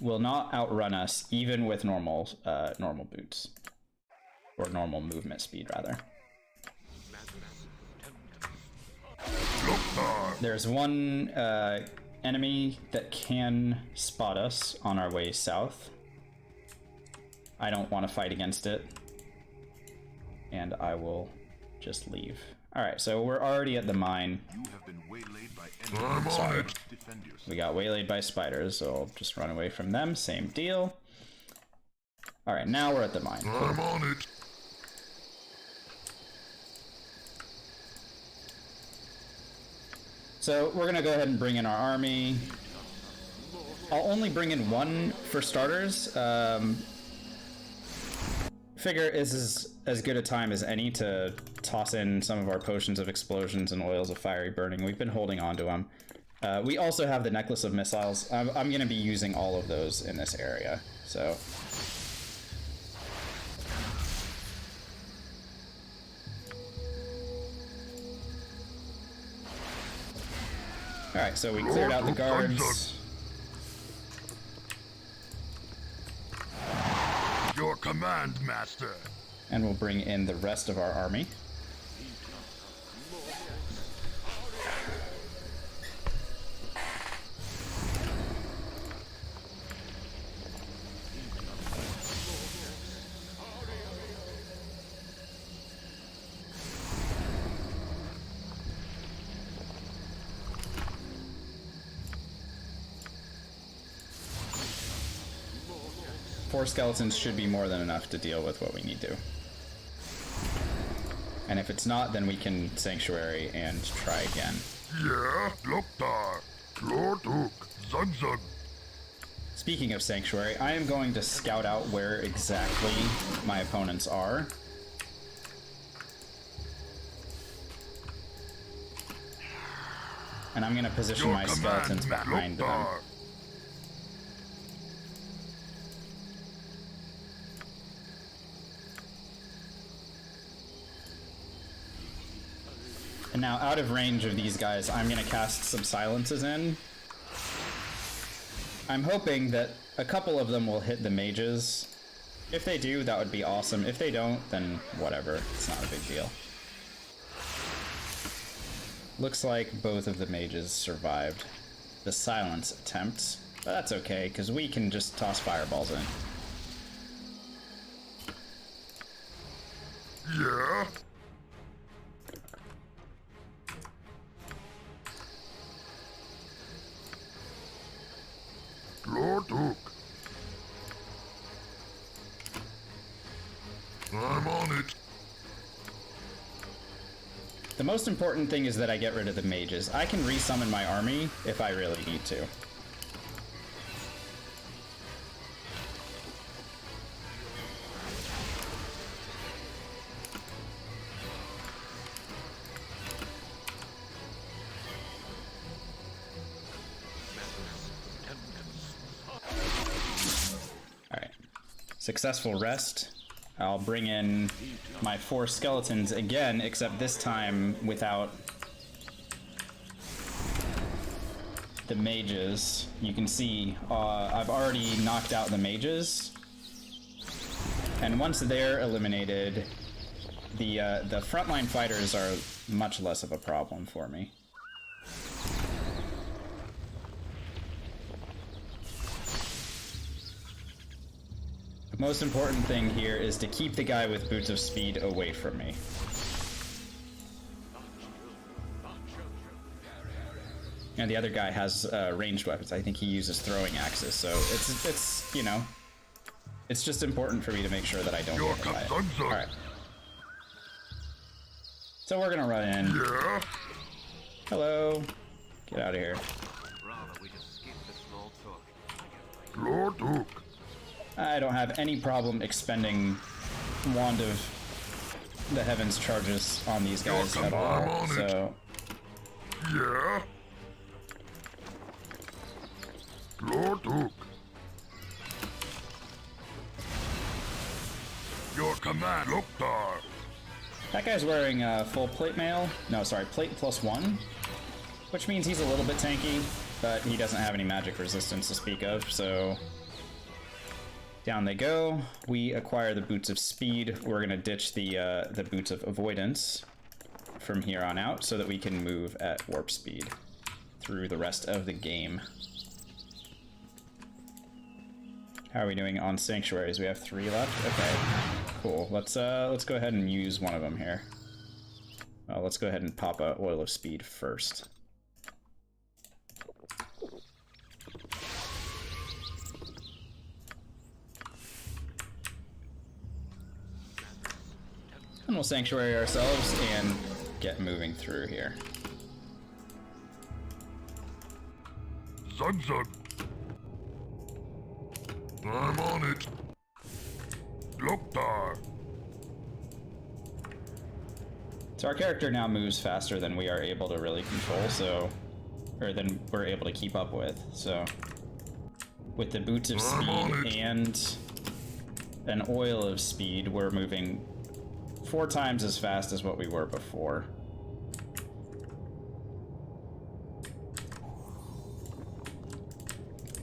will not outrun us, even with normal boots. Or normal movement speed, rather. There's one enemy that can spot us on our way south. I don't want to fight against it. And I will just leave. Alright, so we're already at the mine. You have been waylaid by enemies. Sorry. We got waylaid by spiders, so I'll just run away from them. Same deal. Alright, now we're at the mine. I'm on it. So we're gonna go ahead and bring in our army. I'll only bring in one for starters. Figure this is as good a time as any to toss in some of our potions of explosions and oils of fiery burning. We've been holding on to them. We also have the necklace of missiles. I'm going to be using all of those in this area. So, all right. So we cleared out the guards. You're command, master. And we'll bring in the rest of our army. Four skeletons should be more than enough to deal with what we need to. And if it's not, then we can Sanctuary and try again. Yeah, Loktar, Lorduk, Zunzun. Speaking of Sanctuary, I am going to scout out where exactly my opponents are. And I'm going to position my skeletons behind them. And now, out of range of these guys, I'm going to cast some silences in. I'm hoping that a couple of them will hit the mages. If they do, that would be awesome. If they don't, then whatever. It's not a big deal. Looks like both of the mages survived the silence attempt. But that's okay, because we can just toss fireballs in. Yeah? Lorduk. I'm on it. The most important thing is that I get rid of the mages. I can resummon my army if I really need to. Alright. Successful rest. I'll bring in my 4 skeletons again, except this time without the mages. You can see I've already knocked out the mages, and once they're eliminated, the frontline fighters are much less of a problem for me. The most important thing here is to keep the guy with Boots of Speed away from me. And the other guy has ranged weapons. I think he uses throwing axes, so it's you know, it's just important for me to make sure that I don't get hit by it. Alright. So we're gonna run in. Yeah? Hello. Get out of here. Lorduk. I don't have any problem expending Wand of the Heavens charges on these guys at all, so... Yeah? Lorduk. Your command, Loktar. That guy's wearing full plate mail. No, sorry, plate +1, which means he's a little bit tanky, but he doesn't have any magic resistance to speak of, so... Down they go. We acquire the Boots of Speed. We're gonna ditch the Boots of Avoidance from here on out so that we can move at warp speed through the rest of the game. How are we doing on sanctuaries? We have 3 left? Okay, cool. Let's go ahead and use one of them here. Let's go ahead and pop a Oil of Speed first. And we'll sanctuary ourselves and get moving through here. Zunzun. I'm on it. Loktar. So our character now moves faster than we are able to really control, so... Or than we're able to keep up with, so... With the Boots of Speed and an Oil of Speed, we're moving 4 times as fast as what we were before.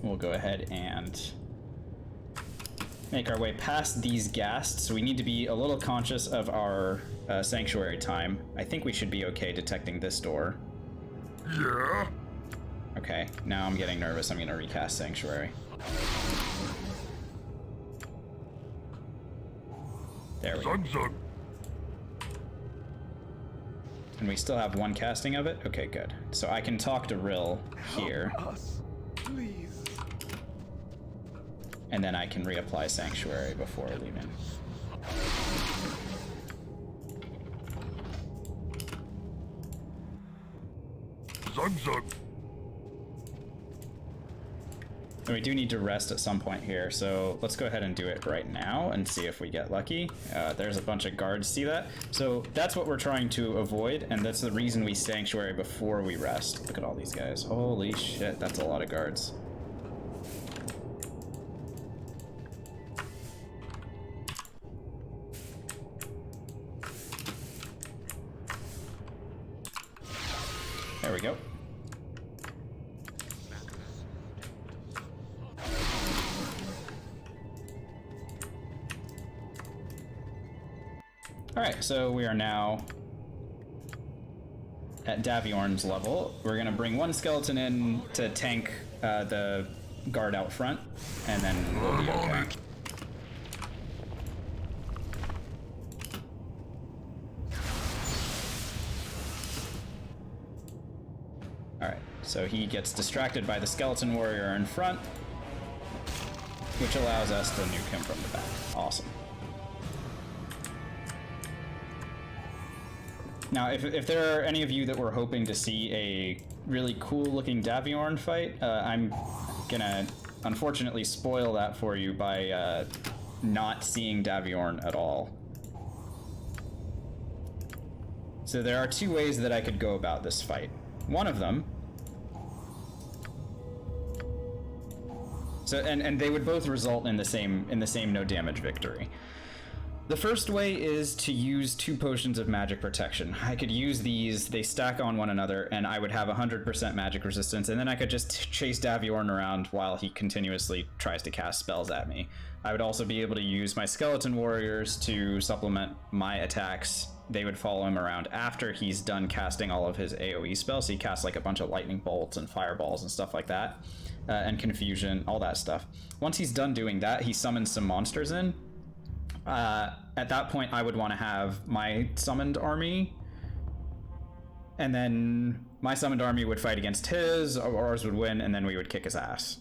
We'll go ahead and make our way past these ghasts. We need to be a little conscious of our sanctuary time. I think we should be okay detecting this door. Yeah? Okay, now I'm getting nervous. I'm gonna recast sanctuary. There we go. And we still have one casting of it? Okay, good. So I can talk to Rill here. Help us, please. And then I can reapply sanctuary before leaving. Zug. And we do need to rest at some point here, so let's go ahead and do it right now and see if we get lucky. There's a bunch of guards, see that? So that's what we're trying to avoid, and that's the reason we sanctuary before we rest. Look at all these guys. Holy shit, that's a lot of guards. There we go. Alright, so we are now at Daviorn's level. We're gonna bring one skeleton in to tank the guard out front, and then we'll be okay. Alright, so he gets distracted by the skeleton warrior in front, which allows us to nuke him from the back. Awesome. Now, if there are any of you that were hoping to see a really cool-looking Daviorn fight, I'm gonna unfortunately spoil that for you by not seeing Daviorn at all. So there are two ways that I could go about this fight. One of them, and they would both result in the same no damage victory. The first way is to use 2 potions of magic protection. I could use these, they stack on one another, and I would have 100% magic resistance, and then I could just chase Daviorn around while he continuously tries to cast spells at me. I would also be able to use my skeleton warriors to supplement my attacks. They would follow him around after he's done casting all of his AoE spells. So he casts like a bunch of lightning bolts and fireballs and stuff like that, and confusion, all that stuff. Once he's done doing that, he summons some monsters in. At that point, I would want to have my summoned army, and then my summoned army would fight against his, or ours would win, and then we would kick his ass.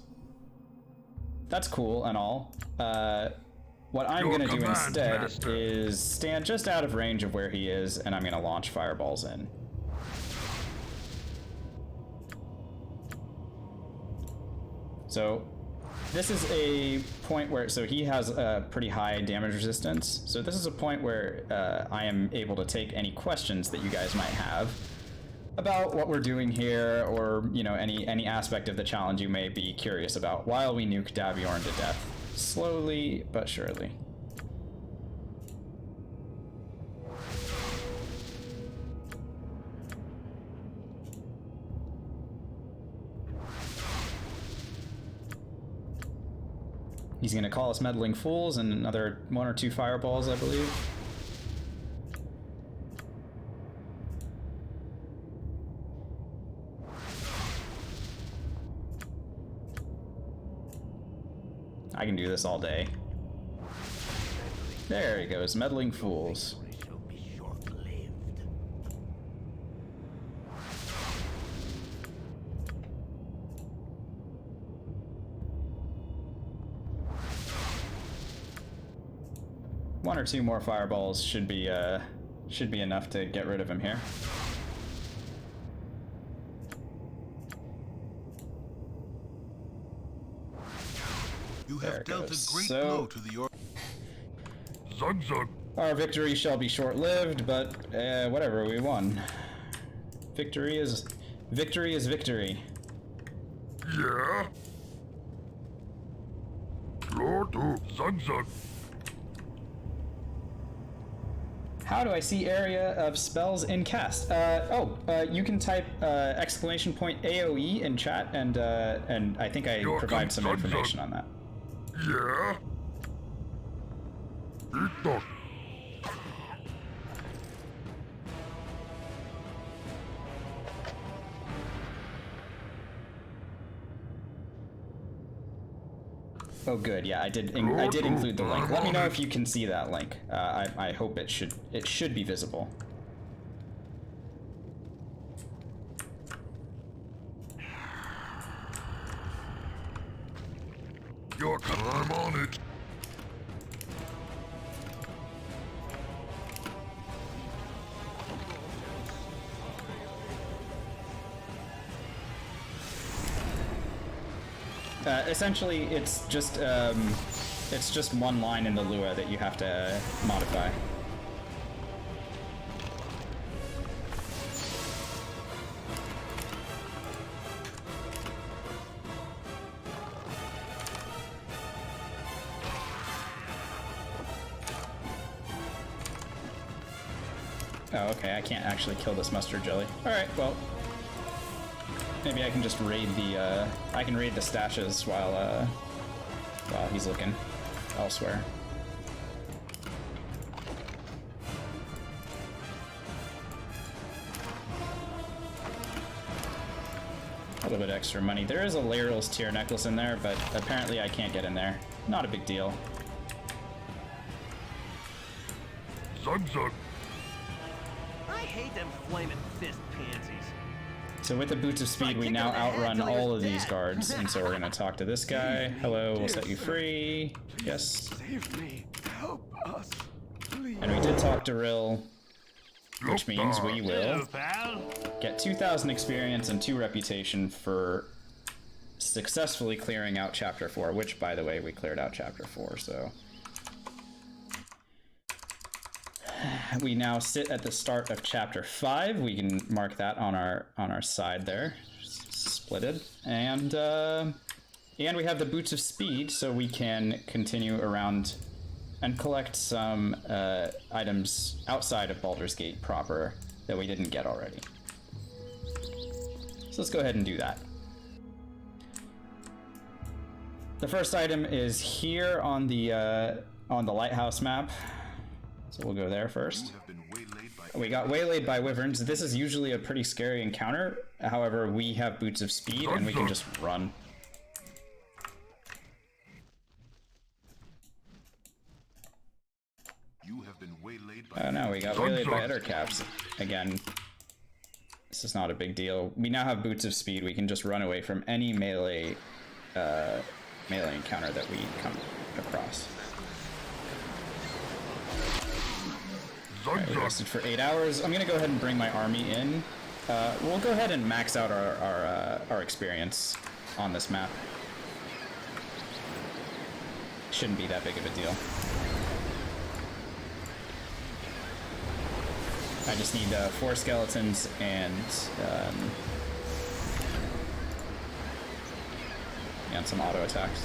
That's cool and all. What I'm going to do instead is stand just out of range of where he is, and I'm going to launch fireballs in. So this is a point where, so he has a pretty high damage resistance. So this is a point where I am able to take any questions that you guys might have about what we're doing here, or, you know, any aspect of the challenge you may be curious about while we nuke Daviorn to death. Slowly but surely. He's gonna call us meddling fools and another 1 or 2 fireballs, I believe. I can do this all day. There he goes, meddling fools. One or 2 more fireballs should be enough to get rid of him here. You have dealt a great blow to the Zug Zug. Our victory shall be short-lived, but whatever, we won. Victory is victory. Yeah. Lord Zug Zug. How do I see area of spells in cast? You can type exclamation point AOE in chat, and I think I provide some information on that. Yeah. Oh, good. Yeah, I did include the link. Let me know if you can see that link. I hope it should be visible. I'm on it. Essentially, it's just one line in the Lua that you have to modify. Oh, okay, I can't actually kill this mustard jelly. Alright, well, maybe I can just raid the, I can raid the stashes while he's looking elsewhere. A little bit extra money. There is a Laurel's tier necklace in there, but apparently I can't get in there. Not a big deal. Zug zug. I hate them flaming fist pansies. So with the Boots of Speed, we now outrun all of these guards, and so we're gonna talk to this guy. Hello, we'll set you free. Yes. Save me. Help us. Please. And we did talk to Rill, which means we will get 2,000 experience and 2 reputation for successfully clearing out Chapter 4, which, by the way, we cleared out Chapter 4, so... We now sit at the start of Chapter 5. We can mark that on our side there, splitted, and we have the Boots of Speed, so we can continue around and collect some items outside of Baldur's Gate proper that we didn't get already. So let's go ahead and do that. The first item is here on the lighthouse map. So we'll go there first. We got waylaid by wyverns. This is usually a pretty scary encounter. However, we have Boots of Speed and we can just run. Oh no, we got waylaid by Ettercaps. Again, this is not a big deal. We now have Boots of Speed. We can just run away from any melee encounter that we come across. Right, we rested for 8 hours. I'm gonna go ahead and bring my army in. We'll go ahead and max out our experience on this map. Shouldn't be that big of a deal. I just need 4 skeletons and some auto attacks.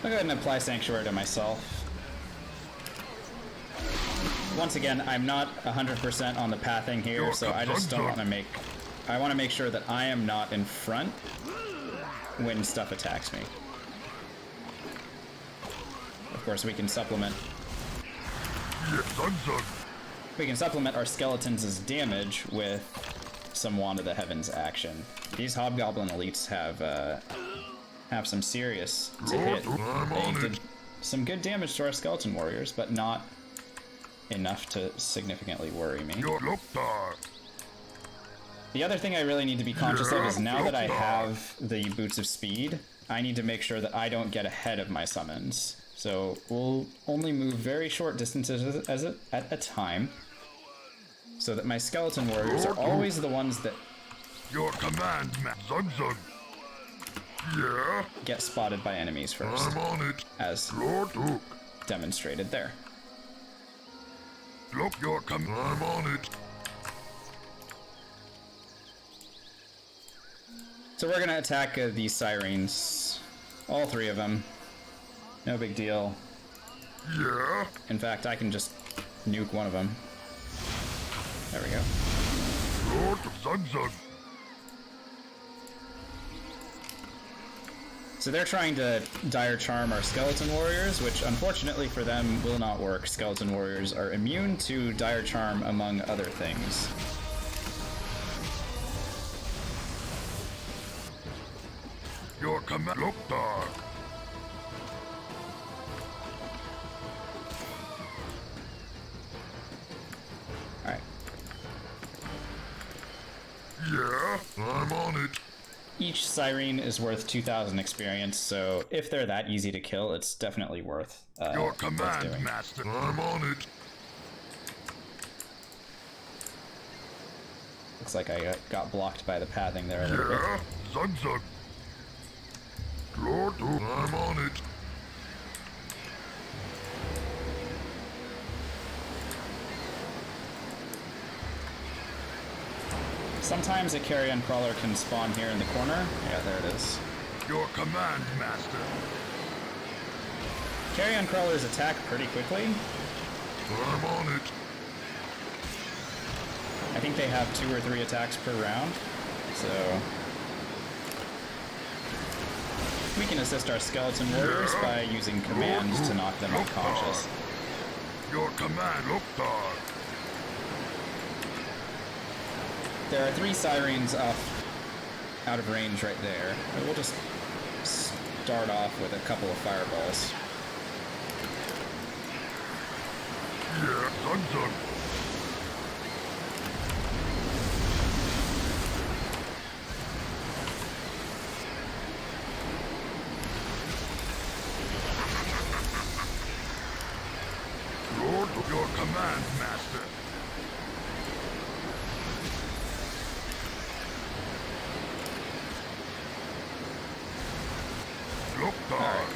I'll go ahead and apply Sanctuary to myself. Once again, I'm not 100% on the pathing here, so I just don't want to make... I want to make sure that I am not in front when stuff attacks me. Of course, we can supplement... We can supplement our skeletons' damage with some Wand of the Heavens action. These Hobgoblin elites have some serious to hit. They did some good damage to our skeleton warriors, but not enough to significantly worry me. The other thing I really need to be conscious of is now that I have the Boots of Speed, I need to make sure that I don't get ahead of my summons. So we'll only move very short distances at a time, so that my skeleton warriors are always the ones that your command, Zug Zug. Yeah. Get spotted by enemies first. I'm on it. As demonstrated there. Look, your command. I'm on it. So we're gonna attack these sirens, all 3 of them. No big deal. Yeah? In fact, I can just nuke one of them. There we go. Lord Zunzun. So they're trying to dire charm our skeleton warriors, which unfortunately for them will not work. Skeleton warriors are immune to dire charm among other things. Your command look dark. Alright. Yeah, I'm on it. Each siren is worth 2,000 experience, so if they're that easy to kill, it's definitely worth Your worth command, doing. Master. I'm on it. Looks like I got blocked by the pathing there a little bit. Yeah, Zunzun. Lord, I'm on it. Sometimes a carrion crawler can spawn here in the corner. Yeah, there it is. Your command, Master. Carrion crawlers attack pretty quickly. I'm on it. I think they have 2 or 3 attacks per round, so we can assist our skeleton warriors by using commands to knock them unconscious. Your command, look dark. There are 3 sirens out of range right there. We'll just start off with a couple of fireballs. Yeah, Zunzun. Lord, your command, Master. Look dark.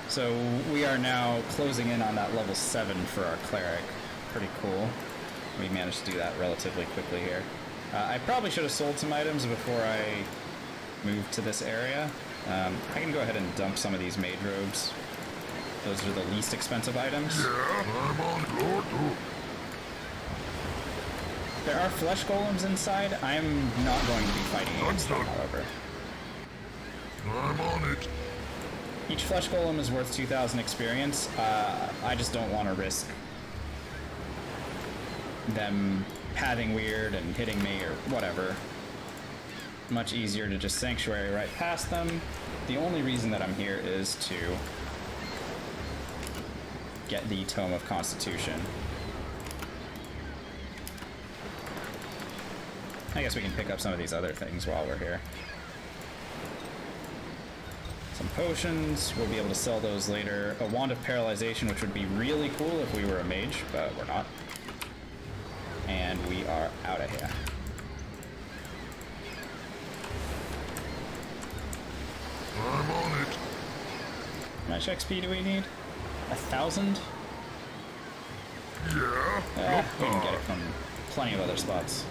So we are now closing in on that level 7 for our cleric. Pretty cool. We managed to do that relatively quickly here. I probably should have sold some items before I moved to this area. I can go ahead and dump some of these mage robes. Those are the least expensive items. Yeah, I'm on Lord. There are flesh golems inside. I'm not going to be fighting against them, however. I'm on it. Each flesh golem is worth 2,000 experience. I just don't want to risk them pathing weird and hitting me or whatever. Much easier to just sanctuary right past them. The only reason that I'm here is to get the Tome of Constitution. I guess we can pick up some of these other things while we're here. Some potions, we'll be able to sell those later. A Wand of Paralyzation, which would be really cool if we were a mage, but we're not. And we are out of here. I'm on it. How much XP do we need? 1,000? Yeah, We can get it from plenty of other spots.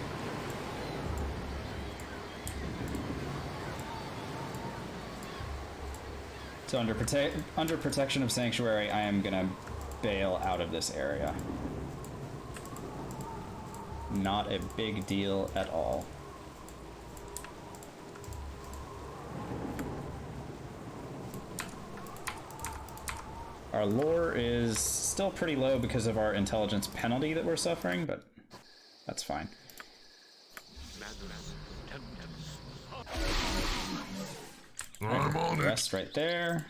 So under protection of Sanctuary, I am gonna bail out of this area. Not a big deal at all. Our lore is still pretty low because of our intelligence penalty that we're suffering, but that's fine. I'm on it. Rest right there.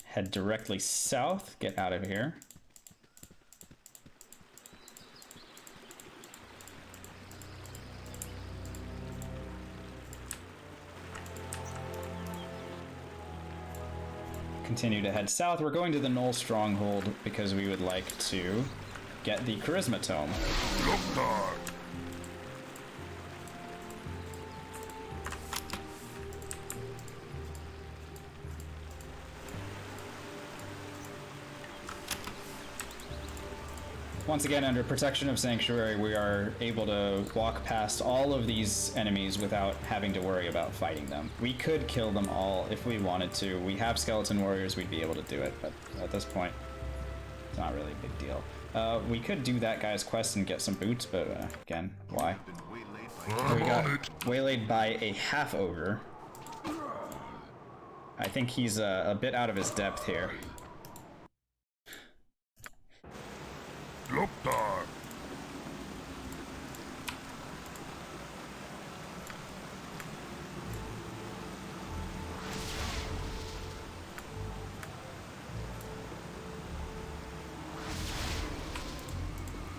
Head directly south. Get out of here. Continue to head south. We're going to the Knoll Stronghold because we would like to get the Charisma Tome. Look dark. Once again, under protection of Sanctuary, we are able to walk past all of these enemies without having to worry about fighting them. We could kill them all if we wanted to. We have skeleton warriors, we'd be able to do it, but at this point, it's not really a big deal. We could do that guy's quest and get some boots, but again, why? We got waylaid by a half-ogre. I think he's a bit out of his depth here.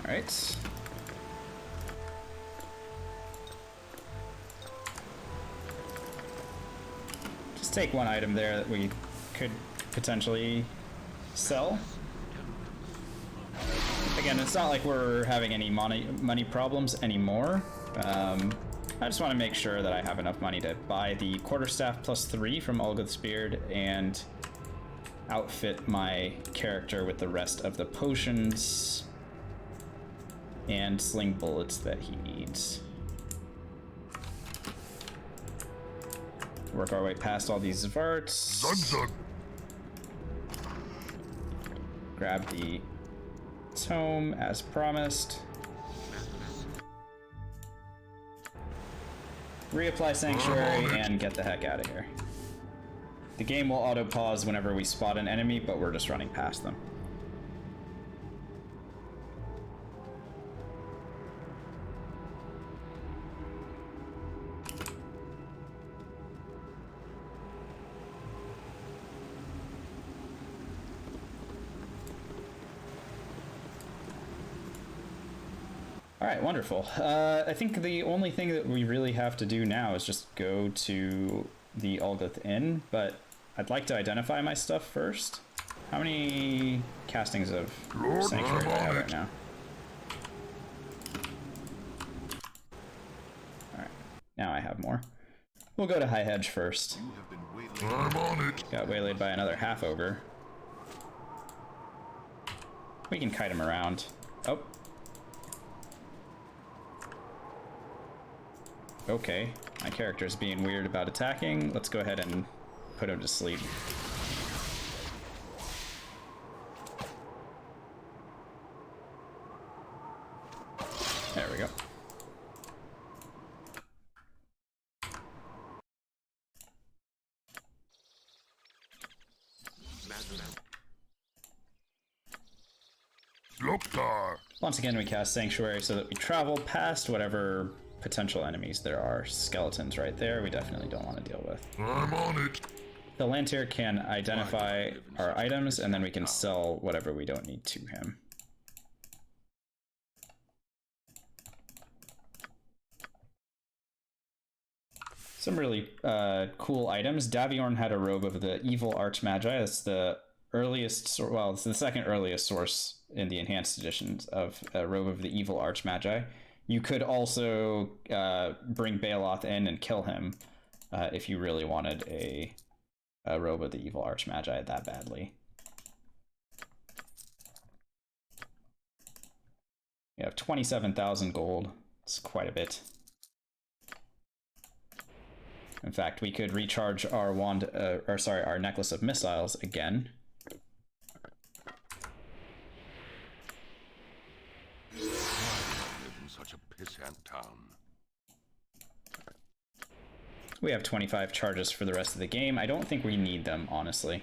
Alright. Just take one item there that we could potentially sell. Again, it's not like we're having any money problems anymore. I just want to make sure that I have enough money to buy the quarterstaff +3 from Olgath's Beard and outfit my character with the rest of the potions and sling bullets that he needs. Work our way past all these Zvarts. Grab the tome as promised. Reapply Sanctuary and get the heck out of here. The game will auto pause whenever we spot an enemy, but we're just running past them. Alright, wonderful. I think the only thing that we really have to do now is just go to the Olgath Inn, but I'd like to identify my stuff first. How many castings of Sanctuary do I have right now? Alright, now I have more. We'll go to High Hedge first. I'm on it. Got waylaid by another half-ogre. We can kite him around. Oh. Okay, my character's being weird about attacking. Let's go ahead and put him to sleep. There we go. Once again, we cast Sanctuary so that we travel past whatever potential enemies there are. Skeletons right there, we definitely don't want to deal with. I'm on it. The Lantir can identify our items, and then we can sell whatever we don't need to him. Some really cool items. Daviorn had a robe of the Evil Archmagi. That's the earliest, well, it's the second earliest source in the enhanced editions of a robe of the Evil Archmagi. You could also bring Baeloth in and kill him if you really wanted a robe of the Evil Archmagi that badly. We have 27,000 gold. It's quite a bit. In fact, we could recharge our our necklace of missiles again. Town. We have 25 charges for the rest of the game. I don't think we need them, honestly.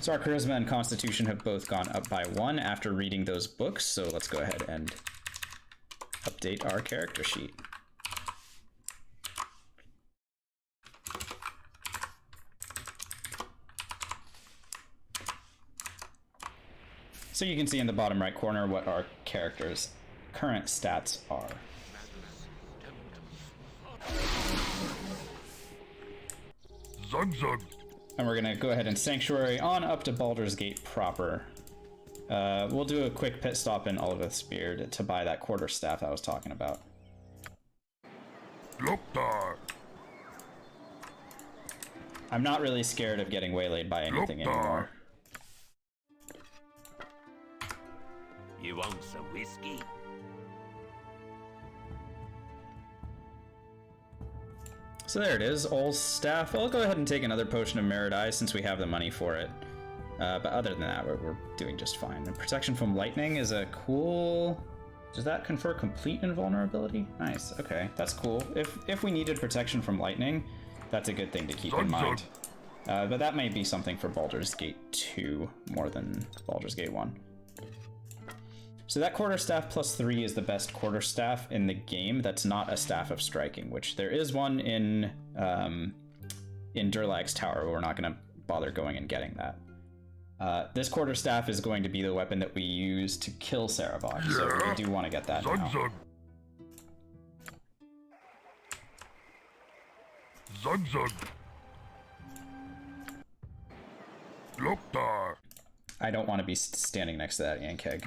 So our charisma and constitution have both gone up by 1 after reading those books, so let's go ahead and update our character sheet. So you can see in the bottom right corner what our character's current stats are. Zug zug. And we're gonna go ahead and Sanctuary on up to Baldur's Gate proper. We'll do a quick pit stop in Olgath's Beard to buy that quarterstaff I was talking about. I'm not really scared of getting waylaid by anything anymore. glass of whiskey. So there it is, all staff. I'll go ahead and take another potion of Merit Eye since we have the money for it. But other than that, we're doing just fine. And protection from lightning is a cool... Does that confer complete invulnerability? Nice, okay, that's cool. If we needed protection from lightning, that's a good thing to keep in mind. But that may be something for Baldur's Gate 2 more than Baldur's Gate 1. So that quarterstaff plus 3 is the best quarterstaff in the game. That's not a staff of striking, which there is one in Durlag's tower, but we're not going to bother going and getting that. This quarterstaff is going to be the weapon that we use to kill Sarabog, so we do want to get that now. I don't want to be standing next to that Yankeg.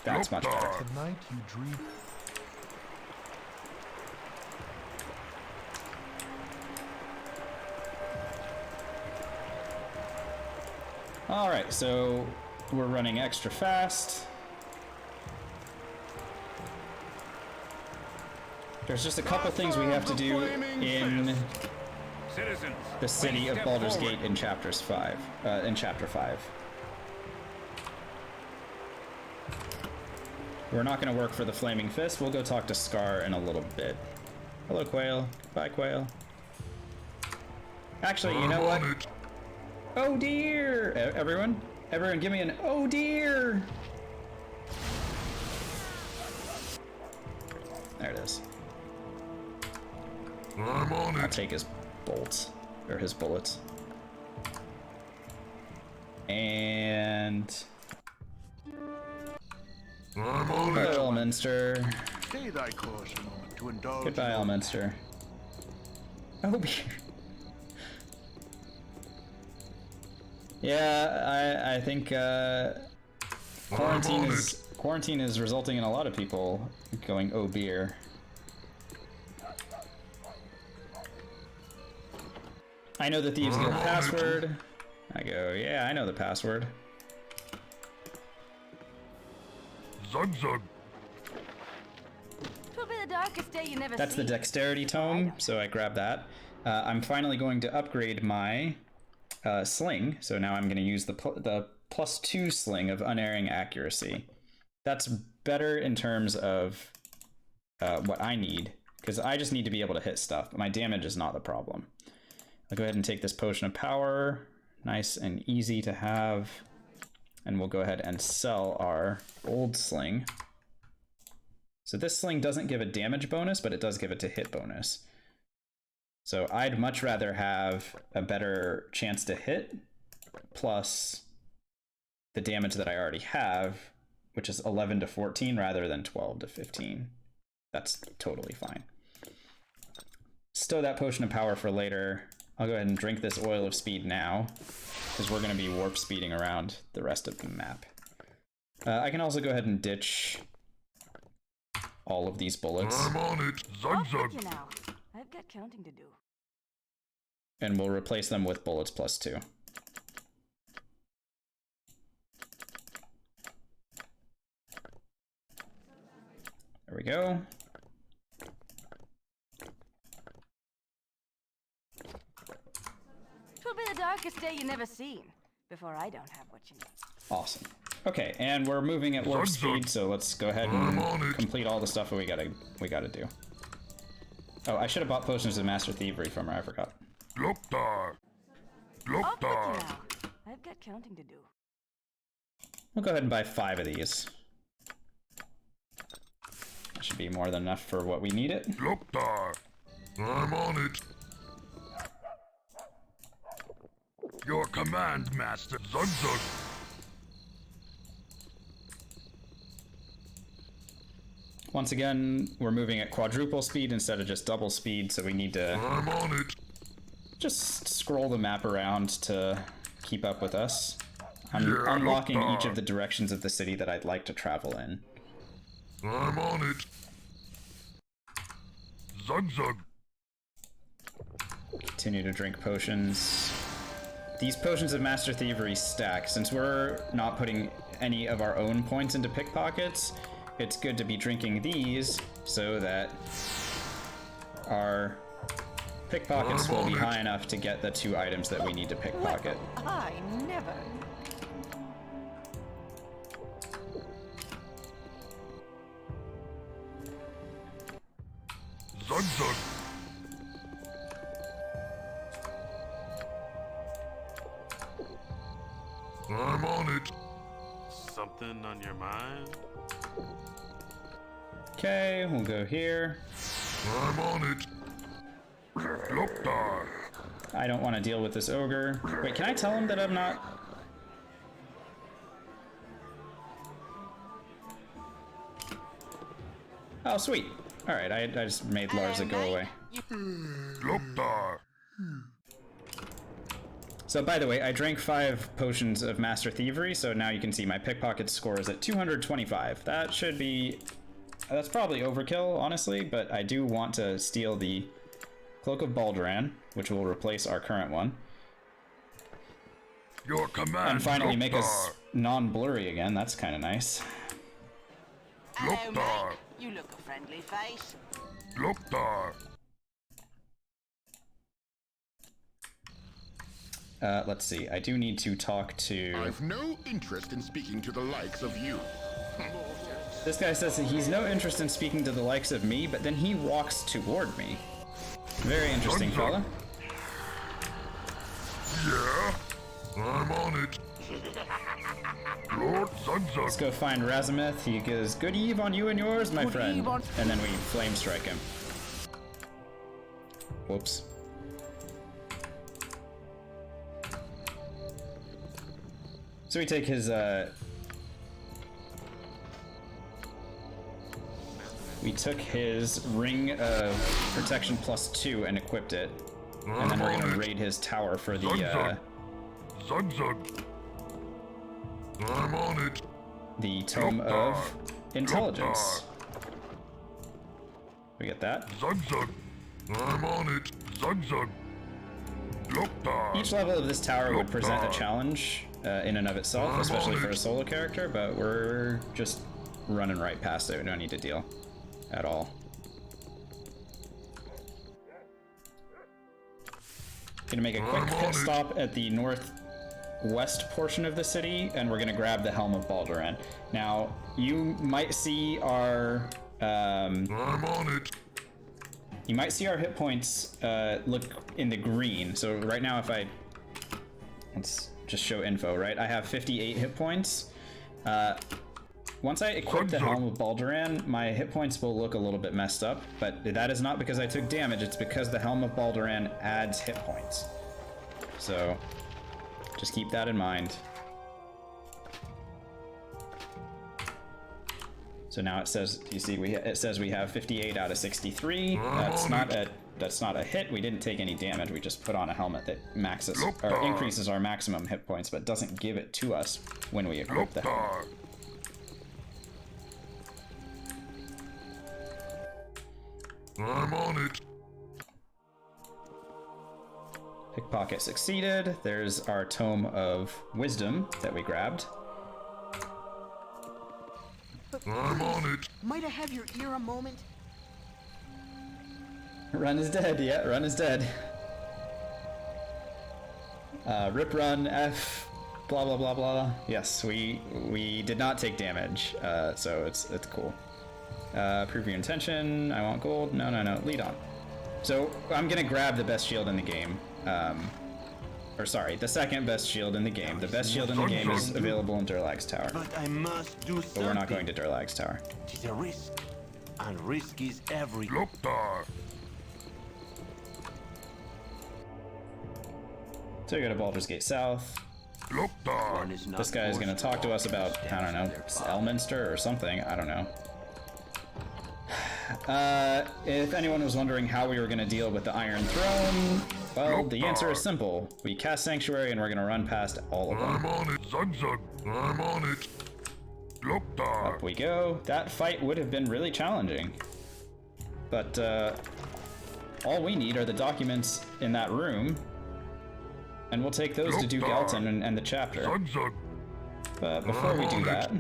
That's much better. Tonight you dream. Alright, so we're running extra fast. There's just a couple things we have to do in the city of Baldur's Gate in Chapter 5. We're not going to work for the Flaming Fist. We'll go talk to Scar in a little bit. Hello, Quail. Bye, Quail. Actually, you know what? Oh dear! Everyone, give me an oh dear! There it is. I'll take his bolts, or his bullets. And... Hello, Elminster. Stay thy course a moment to indulge. Goodbye, Elminster. Oh dear. Yeah, I think quarantine is resulting in a lot of people going oh beer. I know the Thieves Guild password. I go, yeah, I know the password. That's the dexterity tome, so I grab that. I'm finally going to upgrade my sling, so now I'm going to use the +2 sling of unerring accuracy. That's better in terms of what I need, because I just need to be able to hit stuff. My damage is not the problem. I'll go ahead and take this potion of power, nice and easy to have, and we'll go ahead and sell our old sling. So this sling doesn't give a damage bonus, but it does give it a hit bonus. So I'd much rather have a better chance to hit, plus the damage that I already have, which is 11 to 14 rather than 12 to 15. That's totally fine. Stow that potion of power for later. I'll go ahead and drink this oil of speed now, because we're going to be warp speeding around the rest of the map. I can also go ahead and ditch all of these bullets. I'm on it. I'll you now. I've got counting to do. And we'll replace them with bullets +2. There we go. Twill be the darkest day you never seen, before I don't have what you need. Awesome. Okay, and we're moving at warp speed, so let's go ahead and complete all the stuff that we gotta do. Oh, I should have bought potions of Master Thievery from her, I forgot. I've got counting to do. We'll go ahead and buy 5 of these. That should be more than enough for what we need it. I'm on it. Your command, Master Zugzug. Once again, we're moving at quadruple speed instead of just double speed, so we need to I'm on it. Just scroll the map around to keep up with us. I'm unlocking each of the directions of the city that I'd like to travel in. I'm on it. Zugzug. Continue to drink potions. these potions of Master Thievery stack. Since we're not putting any of our own points into pickpockets, it's good to be drinking these so that our pickpockets will be high enough to get the 2 items that we need to pickpocket. I never. Zug zug. I'm on it. Something on your mind? Okay, we'll go here. I'm on it. Loktar. I don't want to deal with this ogre. Wait, can I tell him that I'm not? Oh, sweet. Alright, I just made Larza go away. Loktar. So, by the way, I drank 5 potions of Master Thievery, so now you can see my pickpocket score is at 225. That should be... That's probably overkill, honestly, but I do want to steal the Cloak of Balduran, which will replace our current one. Your command, and finally Loktar. make us non-blurry again. That's kind of nice. Hello, mate. You look a friendly face. Loktar. Let's see. I do need to talk to... I've no interest in speaking to the likes of you. This guy says that he's no interest in speaking to the likes of me, but then he walks toward me. Very interesting fella. Yeah, I'm on it. Lord Zugzug. Let's go find Razamith. He goes, "Good eve on you and yours, my friend." And then we flame strike him. Whoops. So we take his, we took his Ring of Protection +2 and equipped it. And then we're gonna raid his tower for the, Zugzug. I'm on it. the Tome of Intelligence. We get that. Zugzug. I'm on it. Zugzug. Loktar. Each level of this tower would present a challenge in and of itself, especially for a solo character, but we're just running right past it. We don't need to deal at all. Gonna make a quick pit stop at the northwest portion of the city, and we're gonna grab the Helm of Balduran. Now, you might see our I'm on it. you might see our hit points look in the green. So right now, if I let's just show info, right? I have 58 hit points. Once I equip the Helm of Balduran, my hit points will look a little bit messed up, but that is not because I took damage, it's because the Helm of Balduran adds hit points. So, just keep that in mind. So now it says, you see, it says we have 58 out of 63. That's not a hit. We didn't take any damage. We just put on a helmet that maxes or increases our maximum hit points, but doesn't give it to us when we equip the helmet. I'm on it. Pickpocket succeeded. There's our Tome of Wisdom that we grabbed. I'm on it. Might I have your ear a moment? Run is dead. Yeah, Run is dead. Rip Run F. Blah blah blah blah. Yes, we did not take damage, so it's cool. Prove your intention. I want gold. No. Lead on. So I'm gonna grab the best shield in the game. Or sorry, the second best shield in the game. The best shield in the game is available in Durlag's tower. But I must do something. But we're not going to Durlag's tower. It is a risk, and risk is everything. Loktar. So we go to Baldur's Gate South. Loktar. This guy is going to talk to us about, I don't know, Elminster or something. I don't know. If anyone was wondering how we were going to deal with the Iron Throne, well, the answer is simple. We cast Sanctuary and we're going to run past all of them. I'm on it, Zugzug. I'm on it. Loktar. Up we go. That fight would have been really challenging. But, all we need are the documents in that room. and we'll take those to Duke Elton and end the chapter. But before we do that,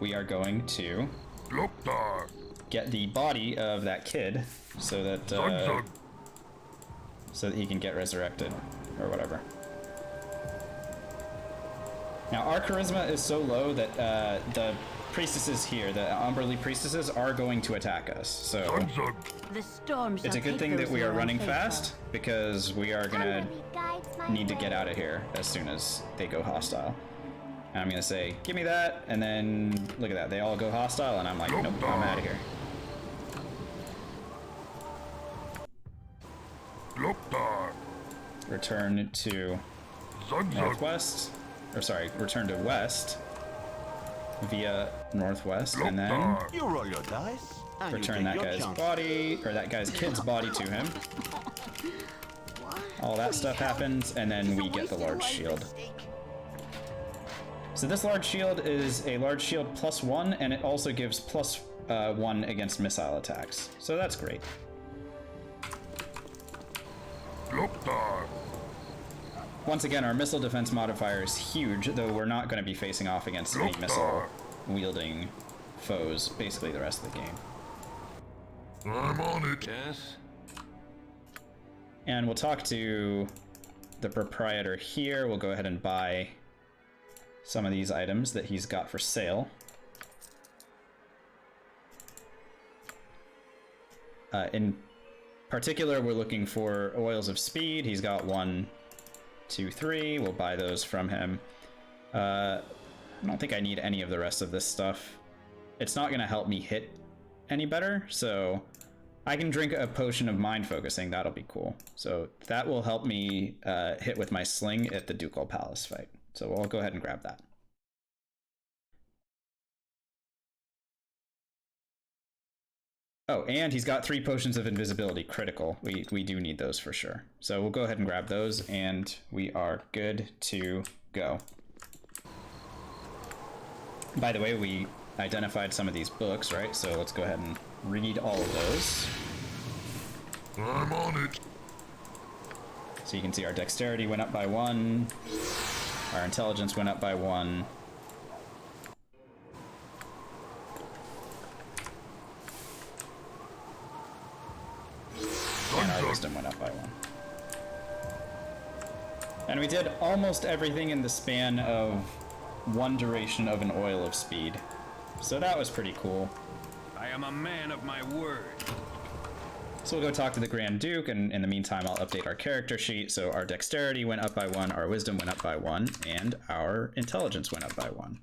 we are going to get the body of that kid so that he can get resurrected or whatever. Now our charisma is so low that the priestesses here, the Umberly priestesses, are going to attack us. So The storm it's a good thing that we are running fast, because we are gonna need to get out of here as soon as they go hostile. And I'm gonna say, give me that, and then look at that, they all go hostile, and I'm like, nope, I'm out of here. Return to northwest, or sorry, return to west via northwest, and then You roll your dice. And return you that take your guy's chance. body, or that guy's kid's body to him. All that stuff happens, and then we get the large shield. So this large shield is a large shield +1, and it also gives +1 against missile attacks. So that's great. Once again, our missile defense modifier is huge, though we're not going to be facing off against any missile-wielding foes basically the rest of the game. I'm on it. Yes? And we'll talk to the proprietor here. We'll go ahead and buy some of these items that he's got for sale. In particular, we're looking for oils of speed. He's got 1, 2, 3. We'll buy those from him. I don't think I need any of the rest of this stuff. It's not going to help me hit any better, so I can drink a potion of mind focusing. That'll be cool. So that will help me hit with my sling at the Ducal Palace fight. So I'll go ahead and grab that. Oh, and he's got 3 potions of invisibility, critical. We do need those for sure. So we'll go ahead and grab those, and we are good to go. By the way, we identified some of these books, right? So let's go ahead and read all of those. I'm on it. So you can see our dexterity went up by 1. Our intelligence went up by 1. And our wisdom went up by 1. And we did almost everything in the span of 1 duration of an oil of speed. So that was pretty cool. I am a man of my word. So we'll go talk to the Grand Duke, and in the meantime I'll update our character sheet. So our dexterity went up by 1, our wisdom went up by 1, and our intelligence went up by 1.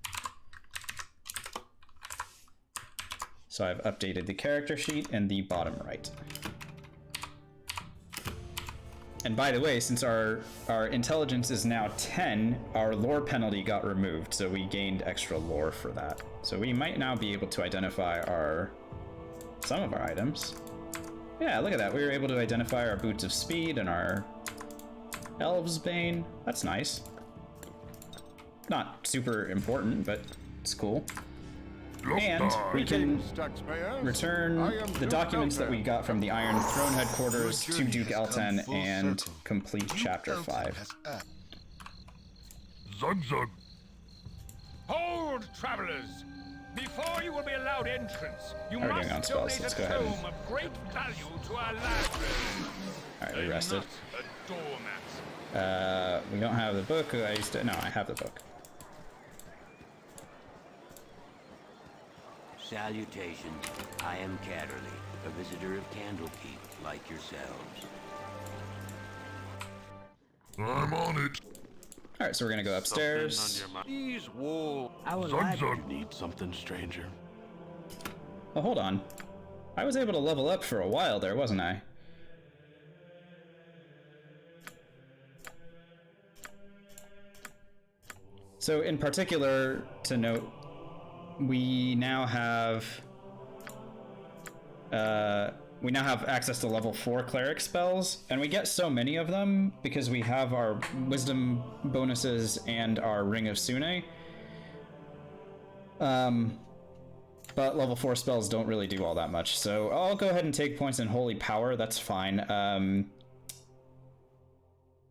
So I've updated the character sheet in the bottom right. And by the way, since our intelligence is now 10, our lore penalty got removed, so we gained extra lore for that. So we might now be able to identify some of our items. Yeah, look at that. We were able to identify our Boots of Speed and our Elves Bane. That's nice. Not super important, but it's cool. And we can return the documents that we got from the Iron Throne headquarters to Duke Elton and complete Chapter 5. Zug zug. Hold, travelers! Before you will be allowed entrance, you How are we doing on must spells? donate Let's a go ahead and- tome of great value to our library. Alright, we rested. A doormat. We don't have the book. No, I have the book. Salutations. I am Catterley, a visitor of Candlekeep, like yourselves. I'm on it. Alright, so we're gonna go upstairs. These walls. Our Zug library. zug. Need something, stranger. Oh, hold on. I was able to level up for a while there, wasn't I? So in particular, to note, we now have access to level 4 cleric spells, and we get so many of them because we have our wisdom bonuses and our Ring of Sune. But level 4 spells don't really do all that much, so I'll go ahead and take points in Holy Power. That's fine.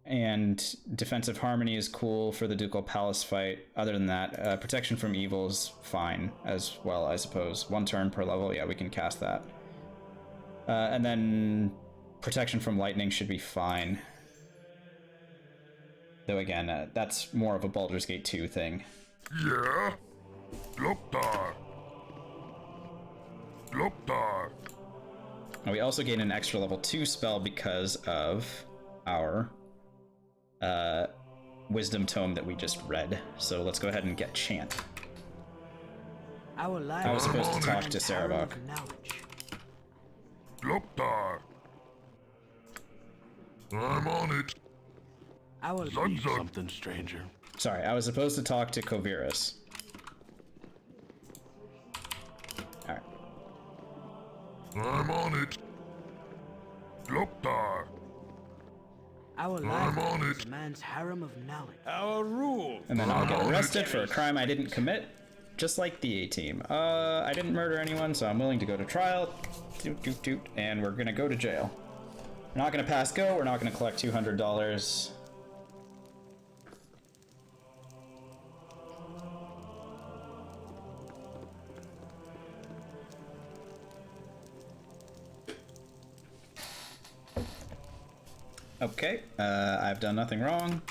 And defensive harmony is cool for the Ducal Palace fight. Other than that, protection from evil is fine as well, I suppose. 1 turn per level, yeah, we can cast that. And then protection from lightning should be fine. Though again, that's more of a Baldur's Gate 2 thing. Yeah? Loktar. Loktar. We also gain an extra level 2 spell because of our wisdom tome that we just read. So let's go ahead and get chant. I was supposed to talk to Sarabok. Loktar. I'm on it. I will need something, stranger. Sorry, I was supposed to talk to Kovirus. Alright. I'm on it. Loktar. Our life is a man's harem of knowledge. Our rule. And then I'll get arrested for a crime I didn't commit, just like the A-Team. I didn't murder anyone, so I'm willing to go to trial. Doot, doot, doot. And we're gonna go to jail. We're not gonna pass go, we're not gonna collect $200. Okay, I've done nothing wrong.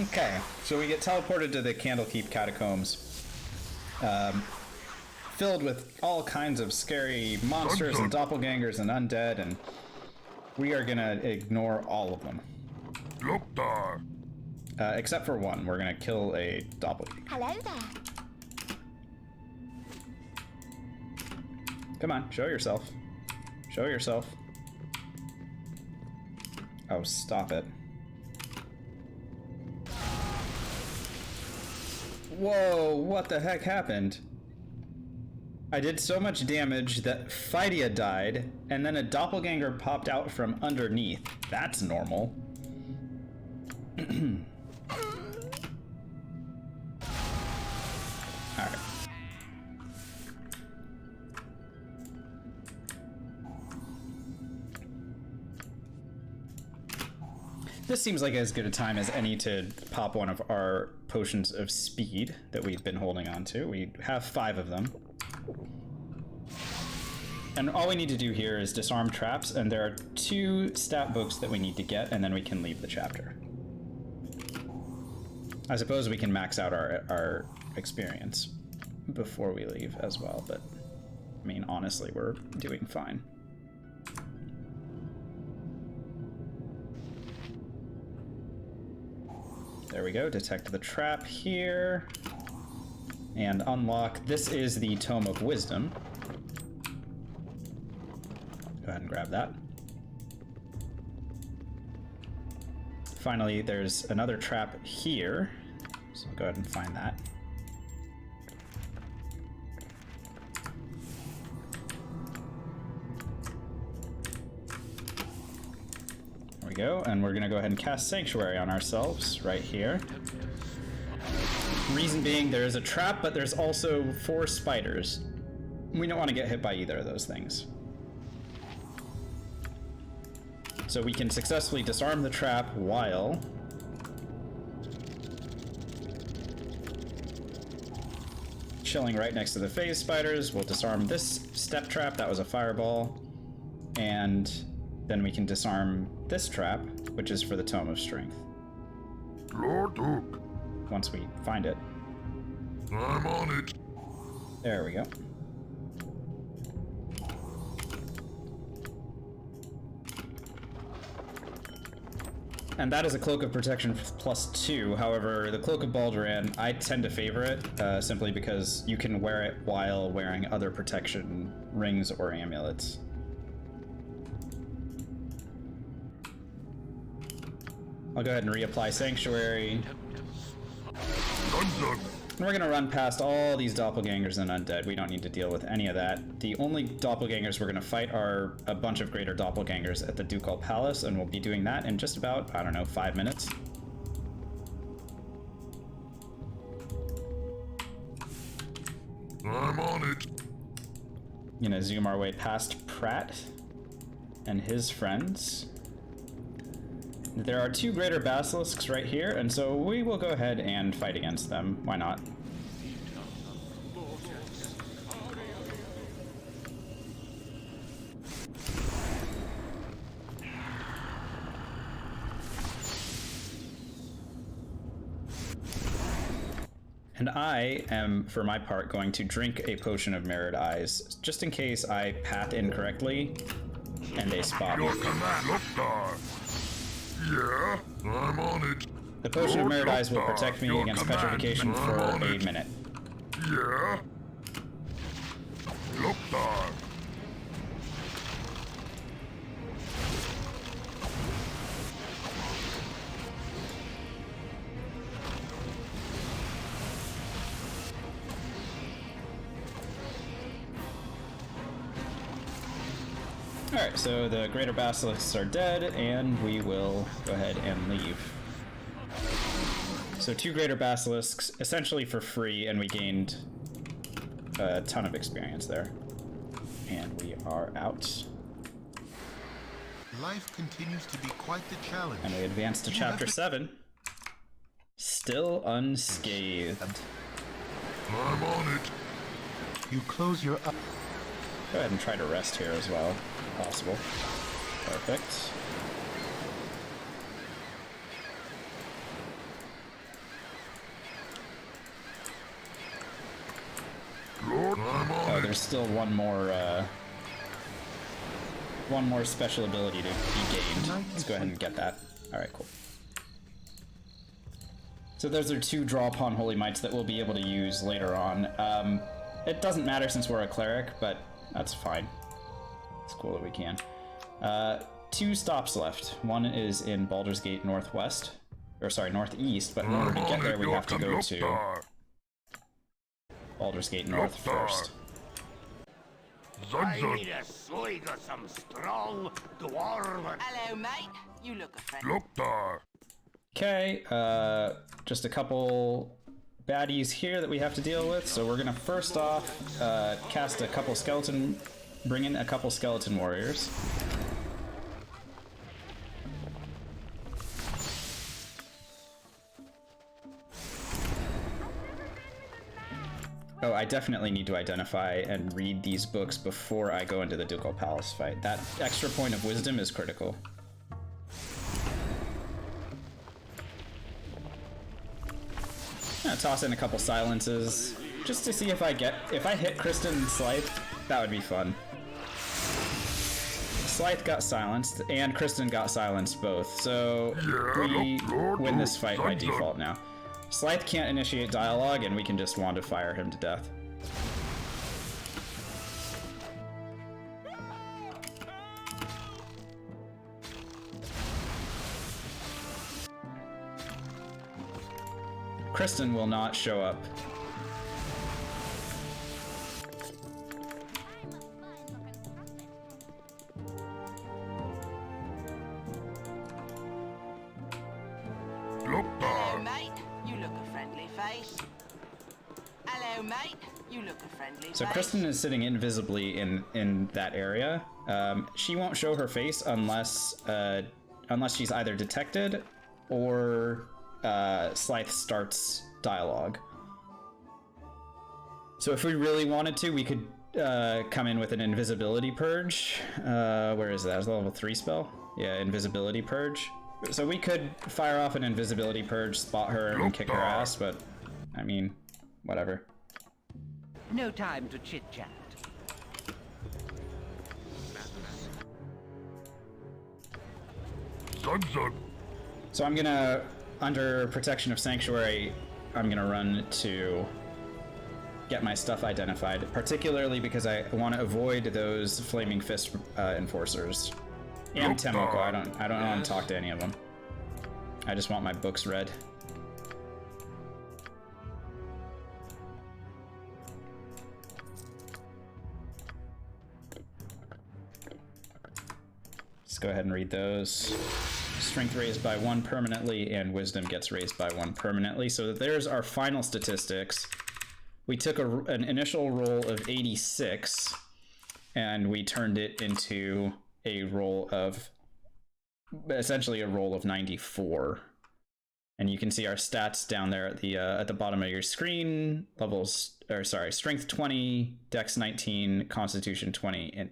Okay, so we get teleported to the Candlekeep Catacombs, filled with all kinds of scary monsters and doppelgangers and undead, and we are gonna ignore all of them. Loktar. Except for one. We're gonna kill a doppelganger. Hello there. Come on, show yourself. Show yourself. Oh, stop it. Whoa, what the heck happened? I did so much damage that Phydia died, and then a doppelganger popped out from underneath. That's normal. Alright. This seems like as good a time as any to pop one of our potions of speed that we've been holding on to. We have 5 of them. And all we need to do here is disarm traps, and there are 2 stat books that we need to get, and then we can leave the chapter. I suppose we can max out our experience before we leave as well, but I mean, honestly, we're doing fine. There we go, detect the trap here. And unlock, this is the Tome of Wisdom. Go ahead and grab that. Finally, there's another trap here, so I'll go ahead and find that. There we go, and we're gonna go ahead and cast Sanctuary on ourselves right here. Reason being, there is a trap, but there's also 4 spiders. We don't want to get hit by either of those things. So we can successfully disarm the trap while chilling right next to the phase spiders. We'll disarm this step trap, that was a fireball, and then we can disarm this trap, which is for the Tome of Strength. Lord Duke. Once we find it. I'm on it. There we go. And that is a Cloak of Protection +2. However, the Cloak of Balduran, I tend to favor it, simply because you can wear it while wearing other protection rings or amulets. I'll go ahead and reapply Sanctuary. We're gonna run past all these doppelgangers and undead. We don't need to deal with any of that. The only doppelgangers we're gonna fight are a bunch of greater doppelgangers at the Ducal Palace, and we'll be doing that in just about, I don't know, 5 minutes. I'm on it. Gonna zoom our way past Pratt and his friends. There are 2 greater basilisks right here, and so we will go ahead and fight against them. Why not? And I am, for my part, going to drink a potion of Mirrored Eyes, just in case I path incorrectly and they spot me. Your command, Loktar. Yeah, I'm on it. The potion of Mirrored Eyes will protect me Your against command, petrification for a I'm on it. minute. Yeah. Loktar. Alright, so the greater basilisks are dead, and we will go ahead and leave. So 2 greater basilisks, essentially for free, and we gained a ton of experience there. And we are out. Life continues to be quite the challenge. And we advance to chapter 7. Still unscathed. I'm on it. You close your eyes. Go ahead and try to rest here as well, if possible. Perfect. Lord, I'm on Oh, there's still one more special ability to be gained. Let's go ahead and get that. Alright, cool. So those are 2 draw upon holy mites that we'll be able to use later on. It doesn't matter since we're a cleric, but that's fine. It's cool that we can. 2 stops left. One is in Baldur's Gate Northwest, or sorry, Northeast, but in order to get there we have to go to Baldur's Gate North first. I need a swig of some strong dwarven. Hello, mate. You look a friend. Loktar. Okay, just a couple baddies here that we have to deal with. So we're gonna first off cast a couple bring in a couple skeleton warriors. Oh, I definitely need to identify and read these books before I go into the Ducal Palace fight. That extra point of wisdom is critical. I'm gonna toss in a couple silences just to see if I hit Kristen and Slythe. That would be fun. Slythe got silenced and Kristen got silenced both, so we win this fight by default now. Slythe can't initiate dialogue, and we can just wand of fire him to death. Kristen will not show up. Hello, mate. You look a friendly face. Hello, mate. You look a friendly face. So Kristen is sitting invisibly in that area. She won't show her face unless she's either detected or Slythe starts dialogue. So if we really wanted to, we could come in with an invisibility purge. Where is that? Is that a level 3 spell? Yeah, invisibility purge. So we could fire off an invisibility purge, spot her, and kick her ass, but I mean, whatever. No time to chit-chat. So I'm gonna, under protection of Sanctuary, I'm gonna run to get my stuff identified, particularly because I want to avoid those Flaming Fist enforcers. And Temoko, I don't want to talk to any of them. I just want my books read. Let's go ahead and read those. Strength raised by 1 permanently, and wisdom gets raised by 1 permanently. So there's our final statistics. We took an initial roll of 86, and we turned it into a roll of, essentially a roll of 94. And you can see our stats down there at the bottom of your screen. Strength 20, Dex 19, Constitution 20, and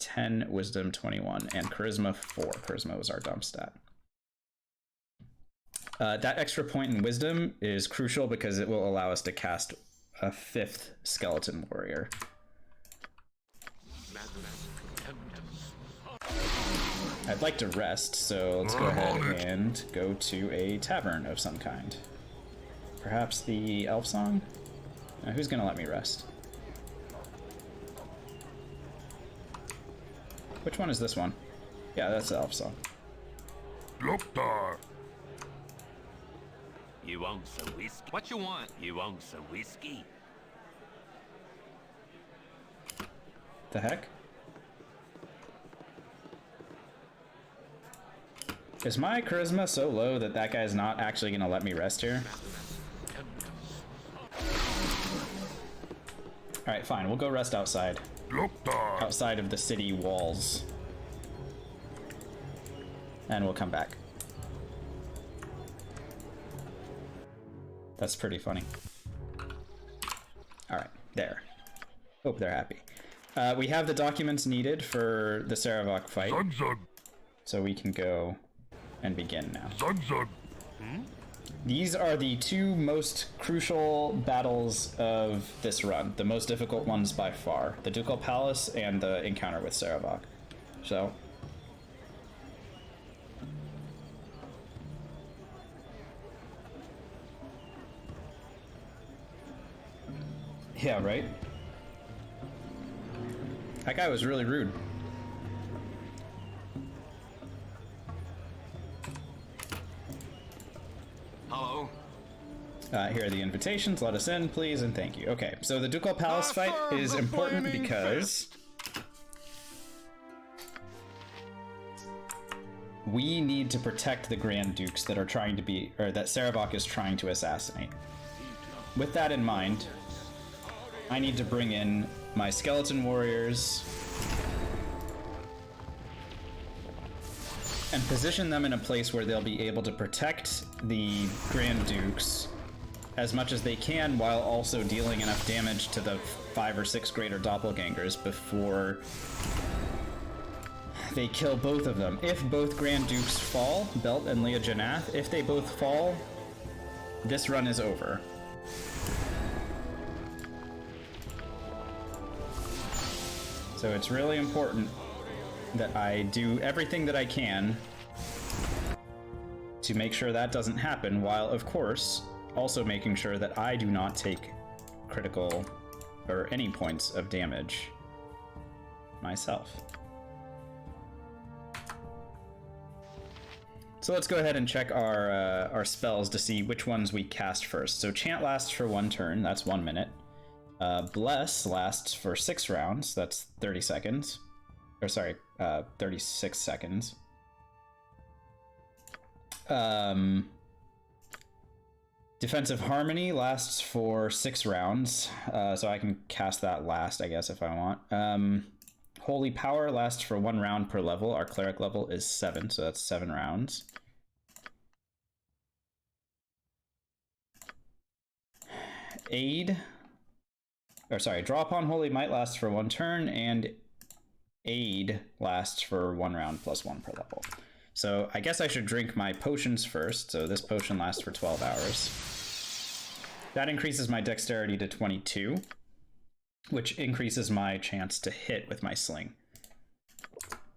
10, Wisdom 21, and Charisma 4. Charisma was our dump stat. That extra point in Wisdom is crucial because it will allow us to cast a 5th Skeleton Warrior. I'd like to rest, so let's go ahead and go to a tavern of some kind. Perhaps the Elf Song? Who's gonna let me rest? Which one is this one? Yeah, that's the Elf Song. Loktar. You want some whiskey? What you want? You want some whiskey? The heck? Is my charisma so low that that guy's not actually gonna let me rest here? Alright, fine, we'll go rest outside. Outside of the city walls. And we'll come back. That's pretty funny. Alright, there. Hope they're happy. We have the documents needed for the Saravok fight. So we can go and begin now. These are the 2 most crucial battles of this run. The most difficult ones by far. The Ducal Palace and the encounter with Saravok. So... yeah, right? That guy was really rude. Hello? Here are the invitations. Let us in, please, and thank you. Okay, so the Ducal Palace fight is important because we need to protect the Grand Dukes that are trying to be, or that Saravok is trying to assassinate. With that in mind, I need to bring in my skeleton warriors and position them in a place where they'll be able to protect the Grand Dukes as much as they can while also dealing enough damage to the 5 or 6 greater doppelgangers before they kill both of them. If both Grand Dukes fall, Belt and Leah Janath, if they both fall, this run is over. So it's really important that I do everything that I can to make sure that doesn't happen, while, of course, also making sure that I do not take critical or any points of damage myself. So let's go ahead and check our spells to see which ones we cast first. So Chant lasts for 1 turn, that's 1 minute. Bless lasts for 6 rounds, that's 30 seconds. Or sorry, 36 seconds. Defensive Harmony lasts for 6 rounds, so I can cast that last, I guess, if I want. Holy Power lasts for 1 round per level. Our cleric level is 7, so that's 7 rounds. Draw upon Holy Might lasts for 1 turn, and Aid lasts for 1 round plus 1 per level. So I guess I should drink my potions first. So this potion lasts for 12 hours. That increases my dexterity to 22, which increases my chance to hit with my sling.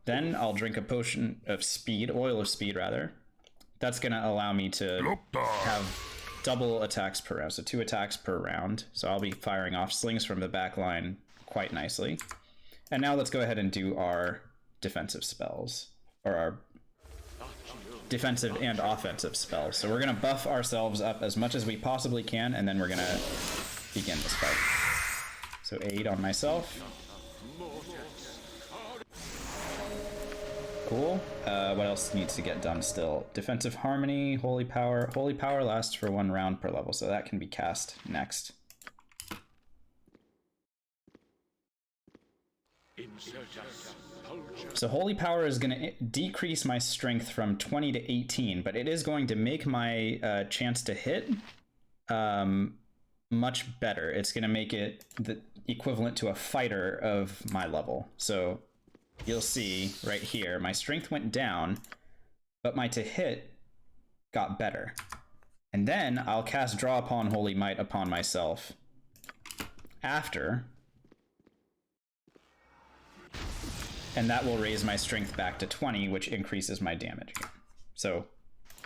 Then I'll drink a potion of speed, oil of speed rather. That's gonna allow me to have double attacks per round, so 2 attacks per round. So I'll be firing off slings from the back line quite nicely. And now let's go ahead and do our defensive spells, or our defensive and offensive spells. So we're gonna buff ourselves up as much as we possibly can, and then we're gonna begin this fight. So Aid on myself. Cool. What else needs to get done still? Defensive Harmony, Holy Power. Holy Power lasts for 1 round per level, so that can be cast next. So Holy Power is going to decrease my strength from 20 to 18, but it is going to make my chance to hit much better. It's going to make it the equivalent to a fighter of my level. So you'll see right here, my strength went down, but my to hit got better. And then I'll cast Draw Upon Holy Might upon myself after, and that will raise my strength back to 20, which increases my damage. So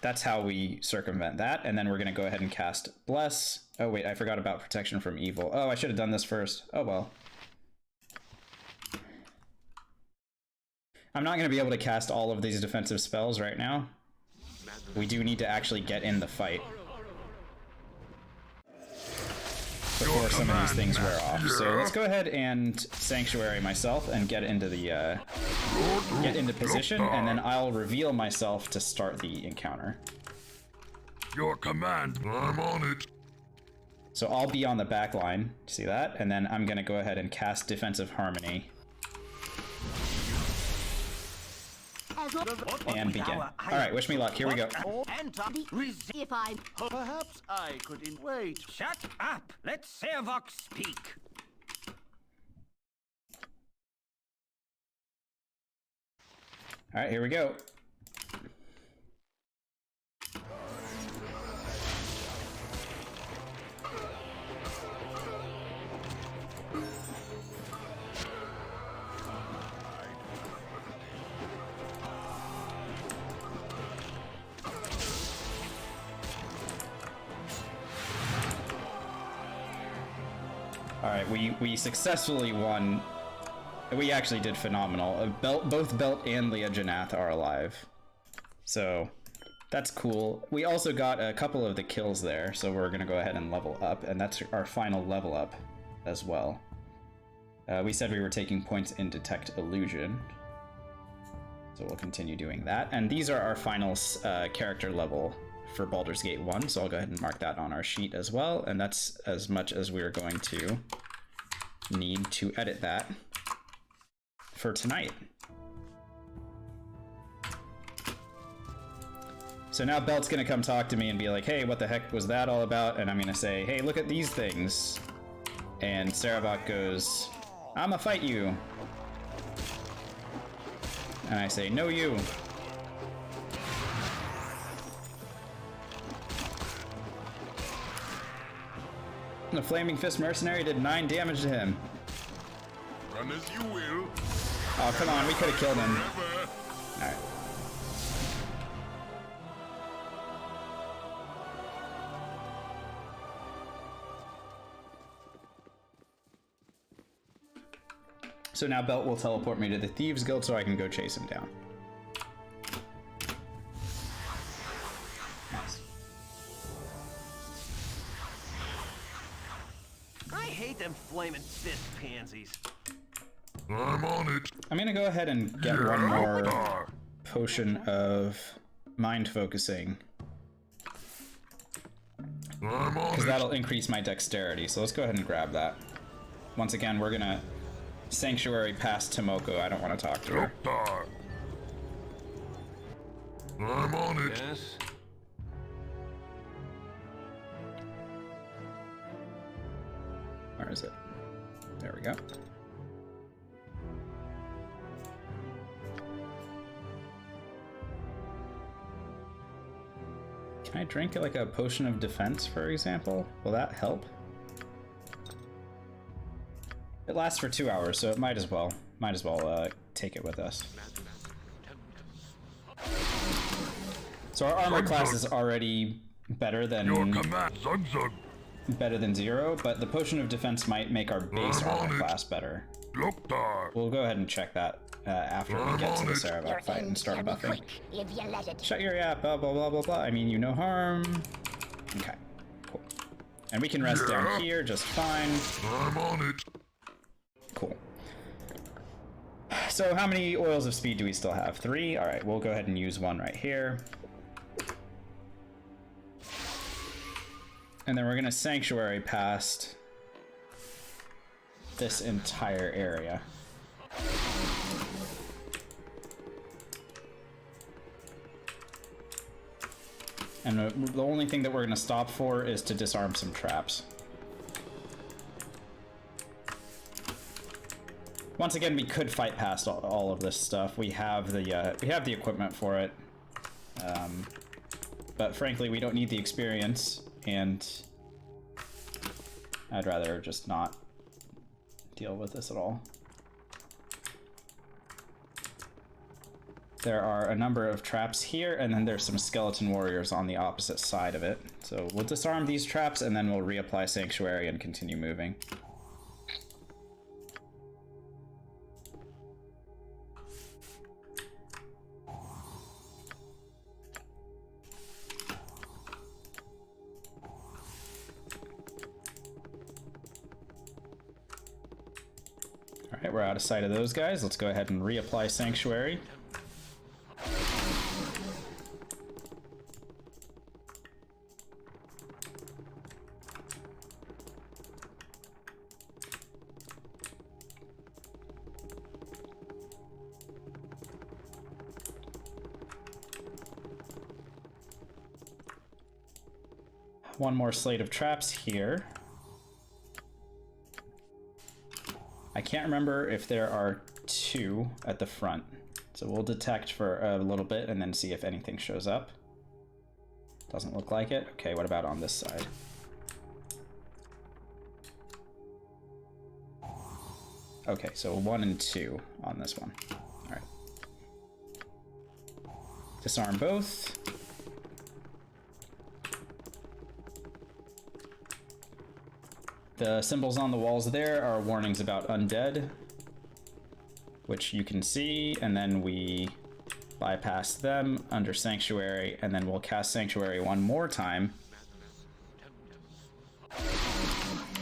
that's how we circumvent that. And then we're going to go ahead and cast Bless. Oh wait, I forgot about Protection from Evil. Oh, I should have done this first. Oh well. I'm not going to be able to cast all of these defensive spells right now. We do need to actually get in the fight before some of these things wear off. So let's go ahead and Sanctuary myself and get into the get into position, and then I'll reveal myself to start the encounter. Your command. I'm on it. So I'll be on the back line. See that? And then I'm going to go ahead and cast Defensive Harmony. And begin. Alright, wish me luck. Here we go. If I... Perhaps I could wait. Shut up! Let Servok speak. Alright, here we go. Alright, we successfully won. We actually did phenomenal. Both Belt and Leah Janath are alive. So, that's cool. We also got a couple of the kills there, so we're going to go ahead and level up, and that's our final level up as well. We said we were taking points in Detect Illusion, so we'll continue doing that. And these are our final character level for Baldur's Gate 1, so I'll go ahead and mark that on our sheet as well, and that's as much as we're going to need to edit that for tonight. So now Belt's gonna come talk to me and be like, hey, what the heck was that all about? And I'm gonna say, hey, look at these things. And Sarabak goes, I'ma fight you. And I say, no you. The Flaming Fist Mercenary did 9 damage to him. Run as you will. Oh, come on, we could have killed him. Alright. So now Belt will teleport me to the Thieves Guild so I can go chase him down. I hate them flaming fist pansies. I'm on it. I'm gonna go ahead and get one more potion of mind focusing, because that'll increase my dexterity. So let's go ahead and grab that. Once again, we're gonna Sanctuary past Tomoko. I don't want to talk to her. I'm on it. Yes. Where is it? There we go. Can I drink like a potion of defense, for example? Will that help? It lasts for 2 hours, so it might as well take it with us. So our armor class is already better than 0, but the potion of defense might make our base armor class better. We'll go ahead and check that after we get to the Sarabak fight and start buffing. Shut your yap, blah blah blah blah blah. I mean you no harm. Okay, cool. And we can rest down here just fine. I'm on it. Cool. so how many oils of speed do we still have? 3? All right, we'll go ahead and use 1 right here. And then we're gonna sanctuary past this entire area. And the only thing that we're gonna stop for is to disarm some traps. Once again, we could fight past all of this stuff. We have the equipment for it, but frankly, we don't need the experience, and I'd rather just not deal with this at all. There are a number of traps here, and then there's some skeleton warriors on the opposite side of it. So we'll disarm these traps, and then we'll reapply Sanctuary and continue moving. Alright, we're out of sight of those guys. Let's go ahead and reapply Sanctuary. One more slate of traps here. I can't remember if there are 2 at the front, so we'll detect for a little bit and then see if anything shows up. Doesn't look like it. Okay, what about on this side? Okay, so 1 and 2 on this one. All right. Disarm both. The symbols on the walls there are warnings about undead, which you can see, and then we bypass them under Sanctuary, and then we'll cast Sanctuary one more time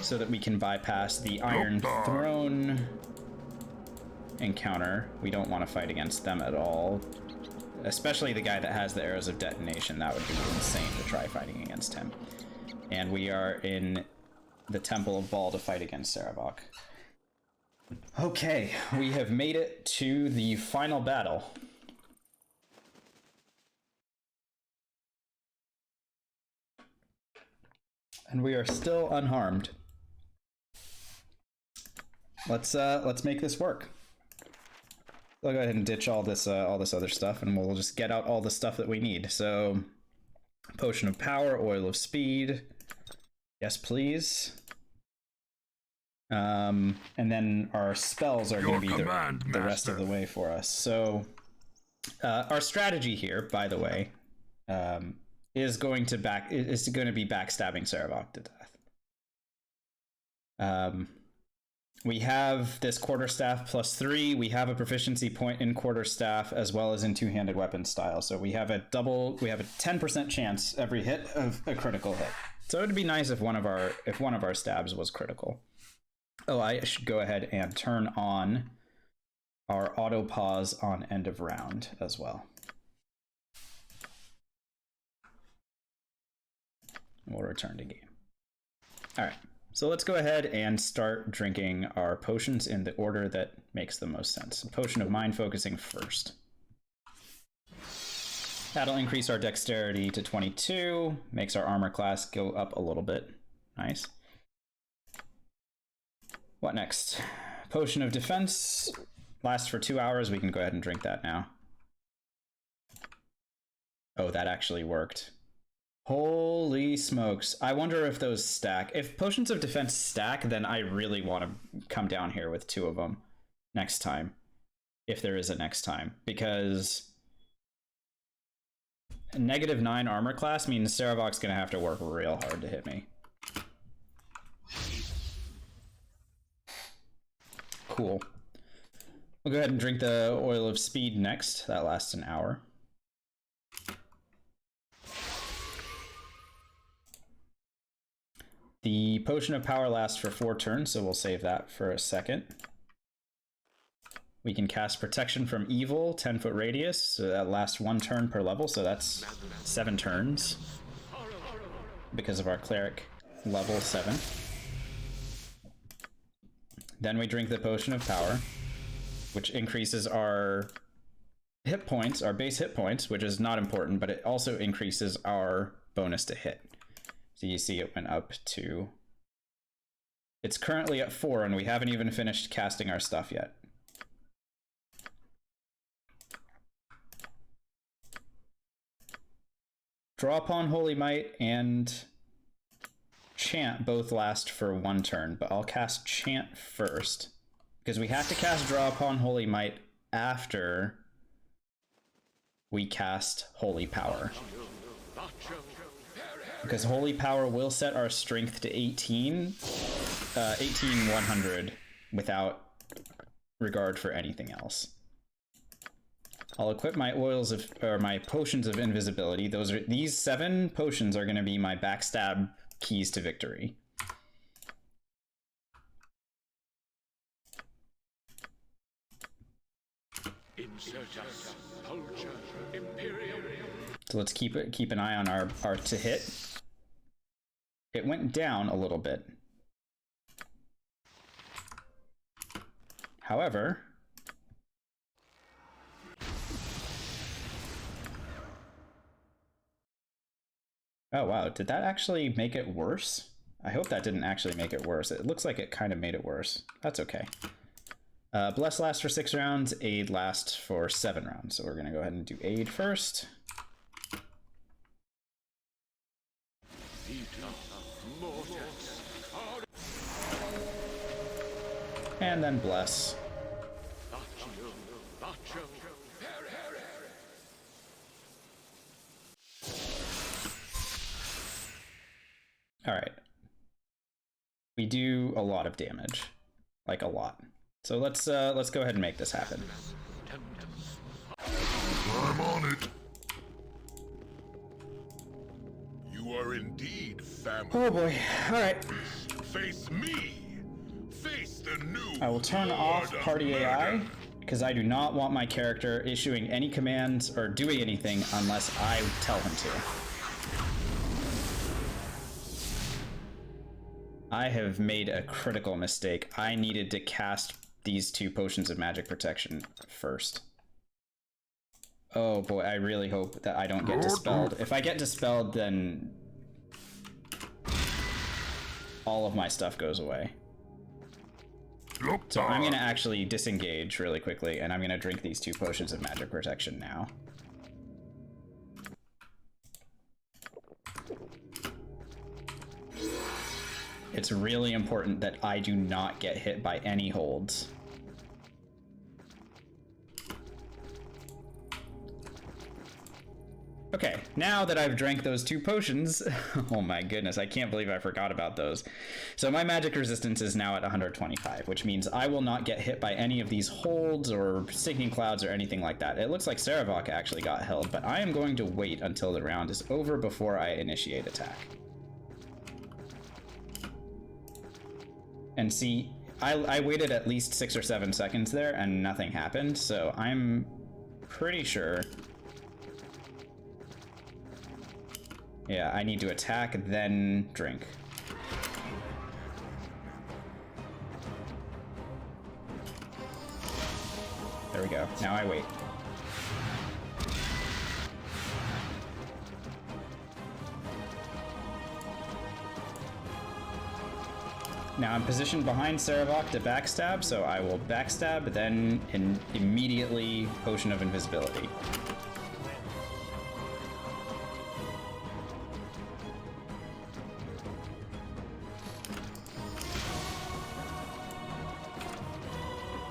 so that we can bypass the Iron Throne encounter. We don't want to fight against them at all, especially the guy that has the arrows of detonation. That would be insane to try fighting against him. And we are in the Temple of Baal to fight against Sarevok. Okay, we have made it to the final battle. And we are still unharmed. Let's make this work. I'll go ahead and ditch all this other stuff, and we'll just get out all the stuff that we need. So, Potion of Power, Oil of Speed. Yes, please. And then our spells are going to be the rest of the way for us. So, our strategy here, by the way, is going to be backstabbing Sarevok to death. We have this quarterstaff +3. We have a proficiency point in quarterstaff as well as in two-handed weapon style. So we have a 10% chance every hit of a critical hit. So it'd be nice if one of our stabs was critical. Oh, I should go ahead and turn on our auto pause on end of round as well. We'll return to game. All right. So let's go ahead and start drinking our potions in the order that makes the most sense. Potion of Mind Focusing first. That'll increase our dexterity to 22, makes our armor class go up a little bit. Nice. What next? Potion of Defense lasts for 2 hours. We can go ahead and drink that now. Oh, that actually worked. Holy smokes. I wonder if those stack. If Potions of Defense stack, then I really want to come down here with 2 of them next time. If there is a next time. Because -9 armor class means Sarevok's going to have to work real hard to hit me. Cool. We'll go ahead and drink the Oil of Speed next. That lasts an hour. The Potion of Power lasts for 4 turns, so we'll save that for a second. We can cast Protection from Evil, 10-foot radius, so that lasts 1 turn per level, so that's 7 turns. Because of our cleric level 7. Then we drink the Potion of Power, which increases our hit points, our base hit points, which is not important, but it also increases our bonus to hit. So you see it went up to... It's currently at 4, and we haven't even finished casting our stuff yet. Draw upon Holy Might and Chant both last for 1 turn, but I'll cast Chant first, because we have to cast Draw upon Holy Might after we cast Holy Power. Because Holy Power will set our strength to 100 without regard for anything else. I'll equip my my potions of invisibility. These 7 potions are going to be my backstab keys to victory. So let's keep an eye on our to hit. It went down a little bit. However, oh wow, did that actually make it worse? I hope that didn't actually make it worse. It looks like it kind of made it worse. That's okay. Bless lasts for 6 rounds, Aid lasts for 7 rounds. So we're going to go ahead and do Aid first. And then Bless. All right. We do a lot of damage, like a lot. So let's go ahead and make this happen. I'm on it. You are indeed family. Oh boy. All right. Face me. Face the new. I will turn off party AI because I do not want my character issuing any commands or doing anything unless I tell him to. I have made a critical mistake. I needed to cast these 2 potions of magic protection first. Oh boy, I really hope that I don't get dispelled. If I get dispelled, then all of my stuff goes away. So I'm gonna actually disengage really quickly, and I'm gonna drink these 2 potions of magic protection now. It's really important that I do not get hit by any holds. Okay, now that I've drank those 2 potions, oh my goodness, I can't believe I forgot about those. So my magic resistance is now at 125, which means I will not get hit by any of these holds or sinking clouds or anything like that. It looks like Sarevok actually got held, but I am going to wait until the round is over before I initiate attack. And see, I waited at least 6 or 7 seconds there and nothing happened, so I'm pretty sure... Yeah, I need to attack, then drink. There we go. Now I wait. Now I'm positioned behind Sarevok to backstab, so I will backstab, then immediately Potion of Invisibility.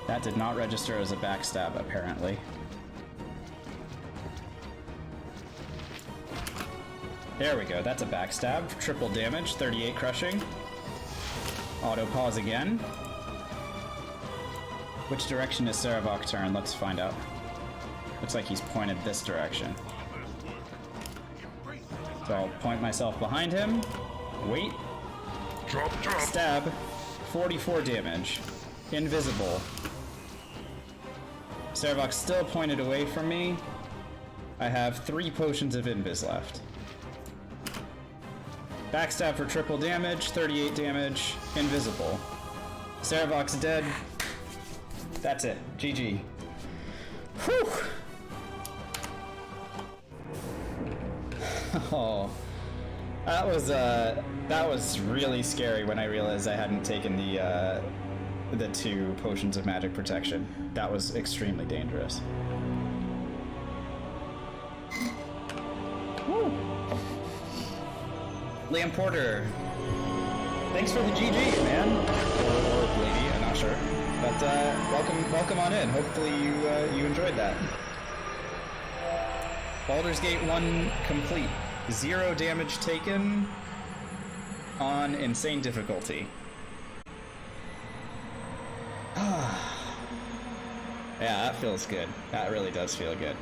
That did not register as a backstab, apparently. There we go, that's a backstab. Triple damage, 38 crushing. Auto pause again. Which direction is Sarevok's turn? Let's find out. Looks like he's pointed this direction. So I'll point myself behind him. Wait. Stab. 44 damage. Invisible. Servok's still pointed away from me. I have 3 potions of invis left. Backstab for triple damage, 38 damage, invisible. Servok's dead. That's it. GG. Whew! Oh, that was really scary when I realized I hadn't taken the 2 potions of magic protection. That was extremely dangerous. Woo! Liam Porter, thanks for the GG, man, or lady, I'm not sure, but welcome on in. Hopefully you enjoyed that. Baldur's Gate 1 complete. 0 damage taken on insane difficulty. Yeah, that feels good. That really does feel good.